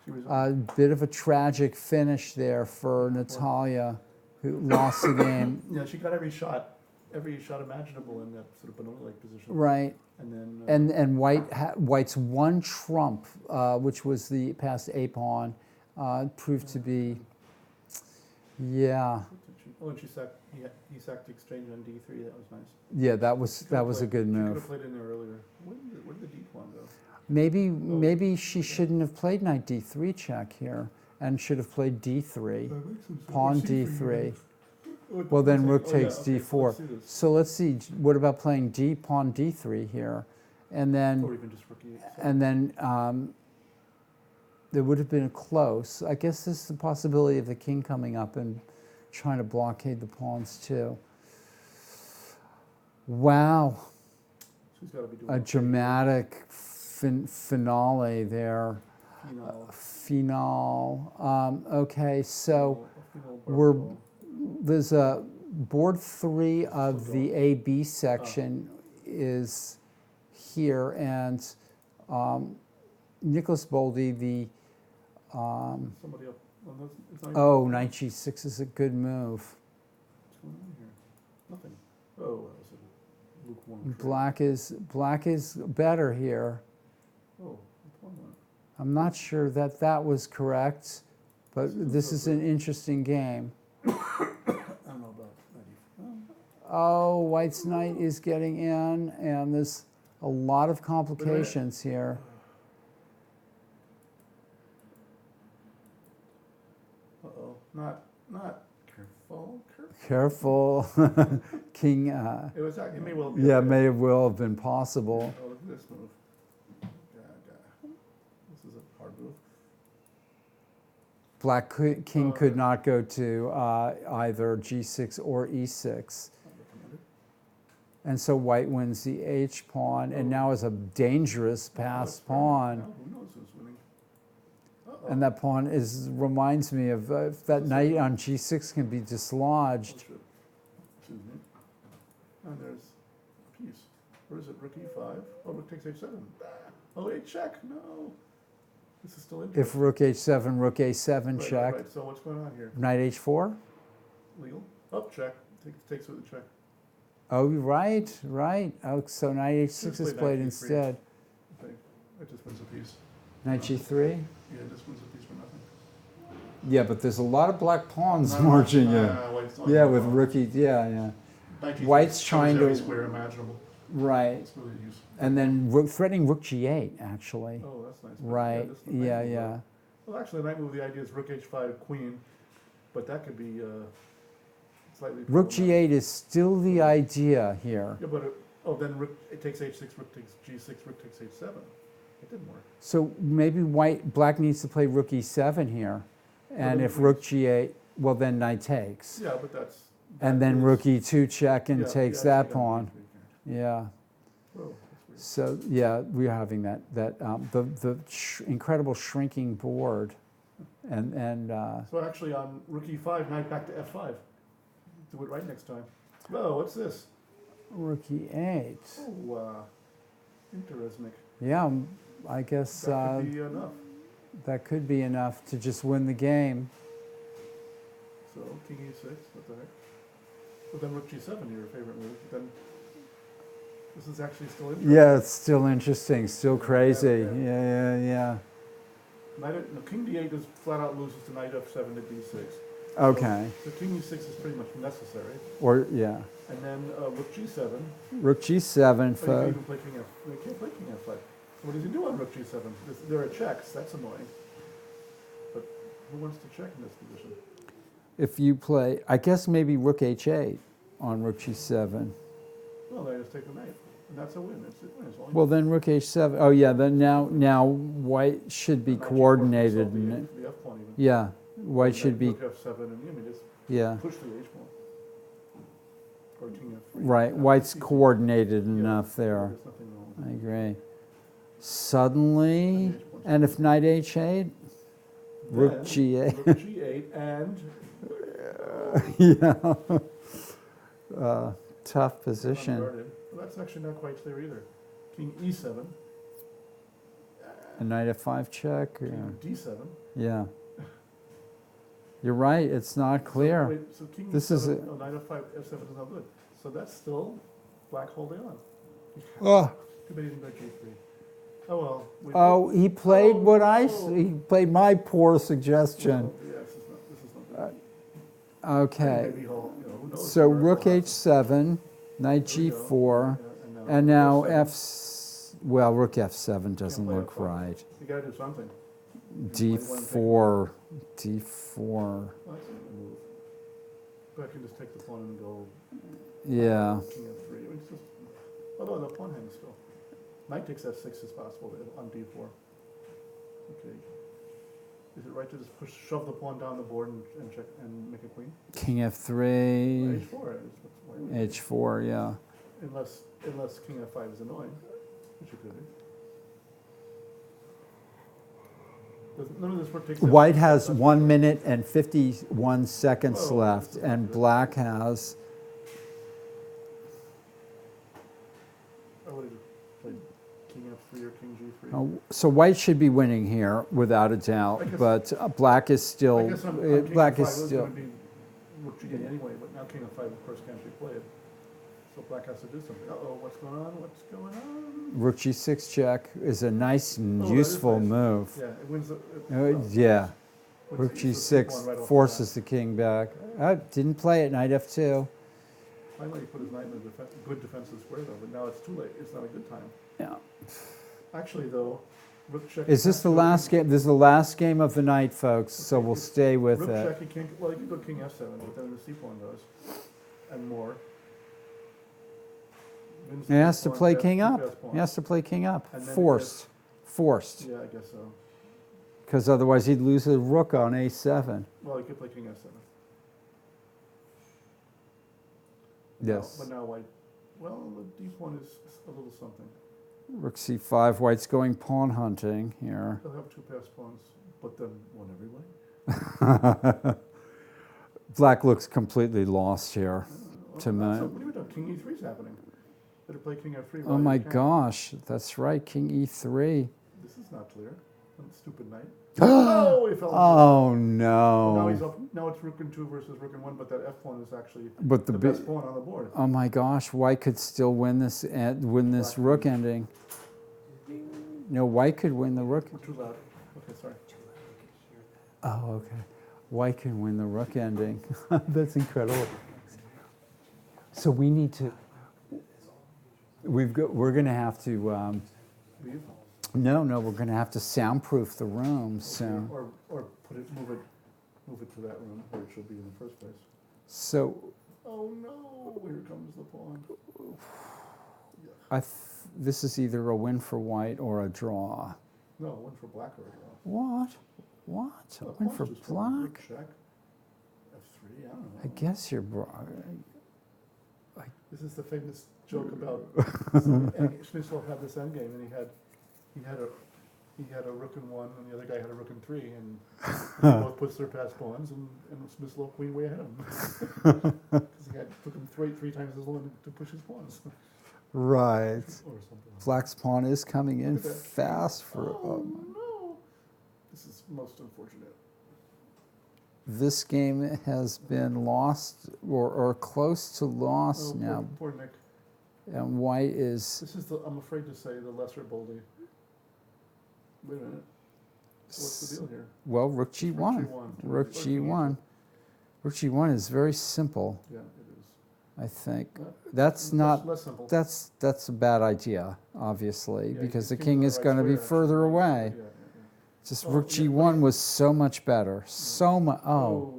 She was bit of a tragic finish there for Natalia, who lost the game. Yeah, she got every shot imaginable in that sort of banana-like position. Right. And then And White's one trump, which was the past A pawn, proved to be, yeah. oh, and he sacked the exchange on D3. That was nice. Yeah, that was a good She could move. have played in there earlier. Where did the D pawn go? Maybe she shouldn't have played knight D3 check here, and should have played D3, pawn D3. Well, then rook takes D4. So let's see. What about playing pawn D3 here, and then Or even just rook E8. and then there would have been a close. I guess this is the possibility of the king coming up and trying to blockade the pawns too. Wow, She's got to be doing a okay. dramatic finale there. Finale. Okay, so there's a board 3 of the AB section is here, and Nicholas Boldy, the Somebody up. Well, it's not even- oh, knight G6 is a good move. What's going on here? Nothing. Oh, that was a lukewarm. Black is better here. Oh, the pawn went. I'm not sure that was correct, but this is an interesting game. I don't know about that. Oh, White's knight is getting in, and there's a lot of complications here. Uh-oh. Not careful. Careful, King. It was. It may well be. Yeah, okay. may well have been possible. Oh, look at this move. This is a hard move. Black king could not go to either G6 or E6. And so White wins the H pawn, and now is a dangerous passed pawn. Now, who knows who's winning? Uh-oh. And that pawn reminds me of that knight on G6 can be dislodged. Excuse me. And there's a piece. Where is it? Rook E5. Oh, rook takes H7. Oh, A check. No. This is still interesting. If Rook H7, Rook A7 Right, check. Right. So what's going on here? Knight H4. Legal. Oh, check. Takes with the check. Oh, right. Oh, so Knight H6 Just is play played knight E3. instead. I think it just wins a piece. Knight G3. Yeah, it just wins a piece for nothing. Yeah, but there's a lot of black pawns marching in. White's not Yeah, going with well. rookie. Yeah. Knight G3 White's covers trying every to square imaginable. right, It's really useful. and then threatening Rook G8 actually. Oh, that's nice. Right. this is the knight move. Yeah. Well, actually, the knight move, the idea is Rook H5, Queen, but that could be slightly. Rook problematic. G8 is still the idea here. Yeah, but then Rook it takes H6, Rook takes G6, Rook takes H7. It didn't work. So maybe Black needs to play Rook E7 here, and then if Queen- Rook G8, well then Knight takes, Yeah, but that's. and that then is- Rook E2 check and yeah, takes yeah, that yeah, pawn. yeah. Yeah. Whoa, that's So yeah, we're having the incredible shrinking board, and weird. So actually, on Rook E5, knight back to F5. Do it right next time. Whoa, what's this? Rook E8. Oh, interesting. Yeah, I guess That could be enough. that could be enough to just win the game. So King E6, what the heck? But then Rook G7, your favorite move. Then this is actually still interesting. Yeah, it's still interesting, still crazy. Yeah. Yeah. King D8 just flat out loses to knight F7 to D6. Okay. So King E6 is pretty much necessary. Or yeah, And then Rook G7. Rook G7 Oh, you for can't even play King F. You can't play King F5. So what does he do on Rook G7? There are checks. That's annoying. But who wants to check in this position? if you play. I guess maybe Rook H8 on Rook G7. Well, they just take the knight. And that's a win. It's only Well, then rook h7. Oh, yeah. Then now white should be knight G4 coordinated. can solve And, the F pawn even. yeah, white Or should be. Rook F7 and just Yeah. push the H pawn. Or king F3. Right. Yeah, White's it's easy. coordinated Yeah, enough there. There's nothing wrong with I it. agree. Suddenly, and if knight h8, rook Then, g8. Rook G8 and Yeah. Tough position. unguarded. Well, that's actually not quite clear either. King E7, A knight f5 check. Or, king D7. yeah. You're right. It's not clear. Wait, so king This E7, is a- knight F5, F7 is not good. So that's still black holding on. Oh. Too bad he didn't go G3. Oh well. Oh, he played what no. he played my poor suggestion. Yeah, this is not good. Okay. Maybe he'll, who knows? So Where rook he'll have- h7, knight There we go. g4, Yeah, and now F7. well, rook f7 doesn't play look F5. right. You gotta do something. d4, d4. Well, that's not a move. But I can just take the pawn and go Yeah. king F3. It's just, although the pawn hangs still. Knight takes F6 is possible on D4. Okay. Is it right to just shove the pawn down the board and check and make a queen? King f3, H4 is why we- h4, yeah. unless king F5 is annoying, which it could be. None of this work takes. White F6, has that's- 1 minute and 51 seconds Oh, left, this is and not good. black has, Oh, what did you play? King F3 or king G3? so white should be winning here without a doubt, I guess- but black is I still, guess on king black F5 is was still, gonna be rook G8 anyway, but now king F5 of course can't be played. So black has to do something. Uh-oh, what's going on? What's going on? rook g6 check is a nice and Oh, that is useful nice. move. Yeah, it wins. Yeah, wins rook the pawn g6 right off the forces the king back. Didn't play it, knight f2. Finally, he put his knight in a good defensive square though, but now it's too late. It's not a good time. Yeah. Actually though, rook check. Is this the last game? This is the last game of the night, folks, so we'll stay with Rook it. check, he can't, well, he can go king F7, but then the C pawn goes, and more. Wins He the has to pawn, play pass- king up. pass pawn. He has to play king up. And then he Forced. Forced. Yeah, I guess so. Because otherwise he'd lose his rook on a7. Well, he could play king F7. Yes. But now white, well, the D pawn is a little something. Rook c5. White's going pawn hunting here. He'll have two passed pawns, but then one every way. Black looks completely lost here. To Well, me. so what do you know? King E3 is happening. Better play king F3. Oh while my you can. gosh, that's right, king e3. This is not clear. Stupid knight. Oh, he fell. Oh Now he's no. up. Now it's rook and 2 versus rook and 1, but that F pawn is actually But the the best big, pawn on the board. oh my gosh, white could still win this Black rook wins. ending. No, white could win the rook. We're too loud. Okay, sorry. Oh, okay. White can win the rook ending. That's incredible. So we need to. We're going to have to. Leave. No, we're going to have to soundproof the room soon. Or move it to that room where it should be in the first place. So Oh no! Here comes the pawn. this is either a win for white or a draw. No, one for black or a draw. What? What? A Well, win pawn's for just fine. Rook black? check. F3. I don't know. I guess you're. This is the famous joke about Schnitzler had this endgame, and he had a rook and 1, and the other guy had a rook and 3, and they both pushed their passed pawns, and Schnitzler queen way ahead of him. Because took him three times as long to push his pawns, Right. or something. Black's pawn is coming in Look at that. fast for. Oh no! This is most unfortunate. This game has been lost or close to loss Oh, now, poor Nick. and white is. This is I'm afraid to say, the lesser Boldy. Wait a minute. So what's the deal here? Well, rook g1. G1. Rook g1. Rook g1 is very simple, Yeah, it is. I think. Yeah. That's not. Less simple. That's a bad idea, obviously, Yeah, because the king's king on the is right going to be square, further actually. away. Yeah. Just Oh, rook yeah, g1 was so much better. So much. Oh.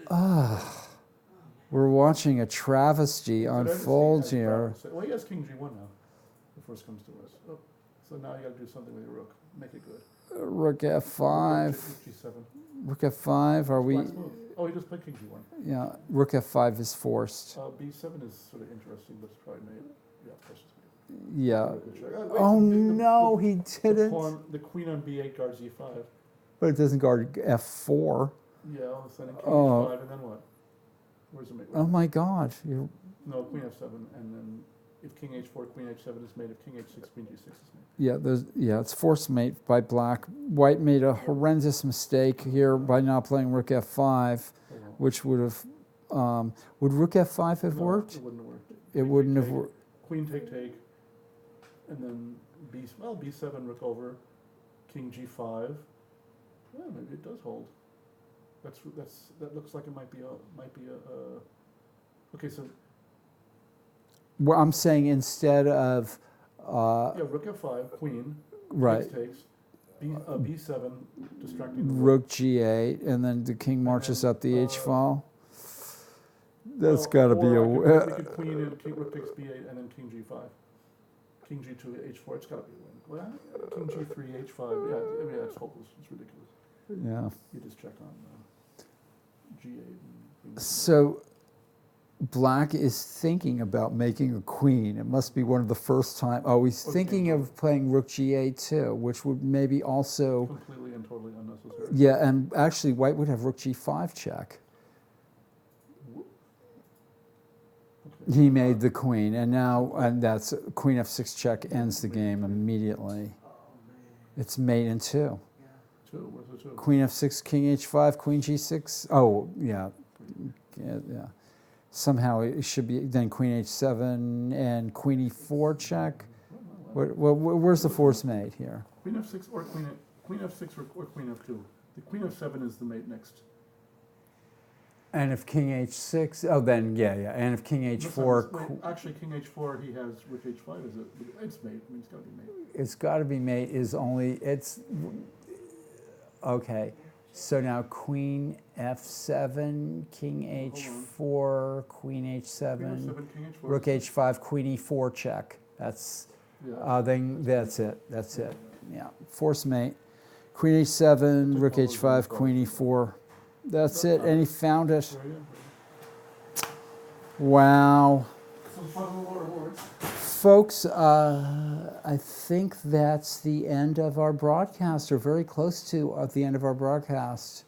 Ah. We're watching a travesty But everything unfold has here. problems. Well, he has king G1 now. The first comes to us. Oh, so now you got to do something with your rook. Make it good. Rook F5. G7. Rook F5. Are we? Black's move. Oh, he just played king G1. Yeah. Rook F5 is forced. B7 is sort of interesting, but it's probably made. Yeah, precious made. Yeah. Wait, Oh no, he The, didn't. the queen on B8 guards E5. But it doesn't guard F4. Yeah, all of a sudden king Oh. H5, and then what? Where's the mate? Oh my God. No, queen F7, and then if king H4, queen H7 is made. If king H6, queen G6 is made. Yeah, it's forced mate by black. White made a horrendous mistake here by not playing Rook F5, which would have. Would Rook F5 have worked? It wouldn't have worked. It wouldn't have worked. Queen take, and then B7 rook over, king G5. Yeah, maybe it does hold. That looks like it might be a. Okay, so Well, I'm saying instead of. yeah, rook F5, queen. Right. Takes. B7, distracting the Rook G8, and then the king marches up the H file. That's got to be a. We could queen and king rook takes B8, and then king G5. King G2, H4. It's got to be a win. Well, king G3, H5. Yeah, I mean that's hopeless. It's ridiculous. Yeah. You just check on G8. And So, black is thinking about making a queen. It must be one of the first time. Oh, he's thinking of playing Rook G8 too, which would maybe also. completely and totally unnecessary. Yeah, and actually, white would have Rook G5 check. Okay. He made the queen, and that's Queen F6 check ends the game immediately. It's mate in two. Where's the two? Queen F6, King H5, Queen G6. Oh, yeah. Yeah. Somehow it should be then Queen H7 and Queen E4 check. Where's the force mate here? Queen F6 or Queen F6 or Queen F2. The Queen F7 is the mate next. And if King H6, oh then yeah. And if King H4, Actually, King H4 he has Rook H5 is it's mate. I mean, it's got to be mate. it's got to be mate is only it's okay. So now Queen F7, King H4, Queen H7, Queen F7, King H4. Rook H5, Queen E4 check. That's then that's it. That's it. Yeah, force mate. Queen H7, Rook H5, Queen E4. That's it. And he found it. Wow. Folks, I think that's the end of our broadcast, or very close to the end of our broadcast.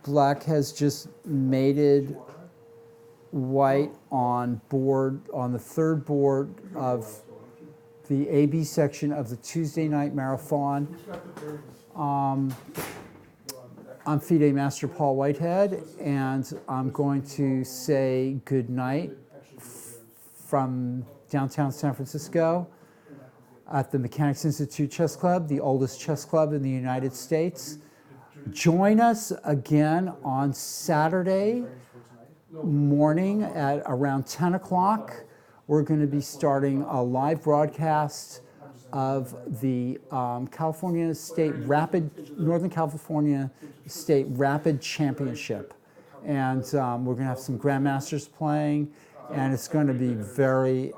Black has just mated white on the third board of the AB section of the Tuesday night marathon. I'm FIDE Master Paul Whitehead, and I'm going to say good night from downtown San Francisco at the Mechanics Institute Chess Club, the oldest chess club in the United States. Join us again on Saturday morning at around 10 o'clock. We're going to be starting a live broadcast of the Northern California State Rapid Championship. And we're going to have some grandmasters playing, and it's going to be very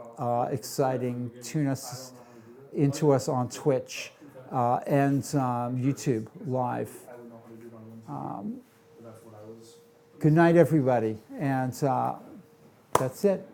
exciting. Tune us into us on Twitch and YouTube live. Good night, everybody, and that's it.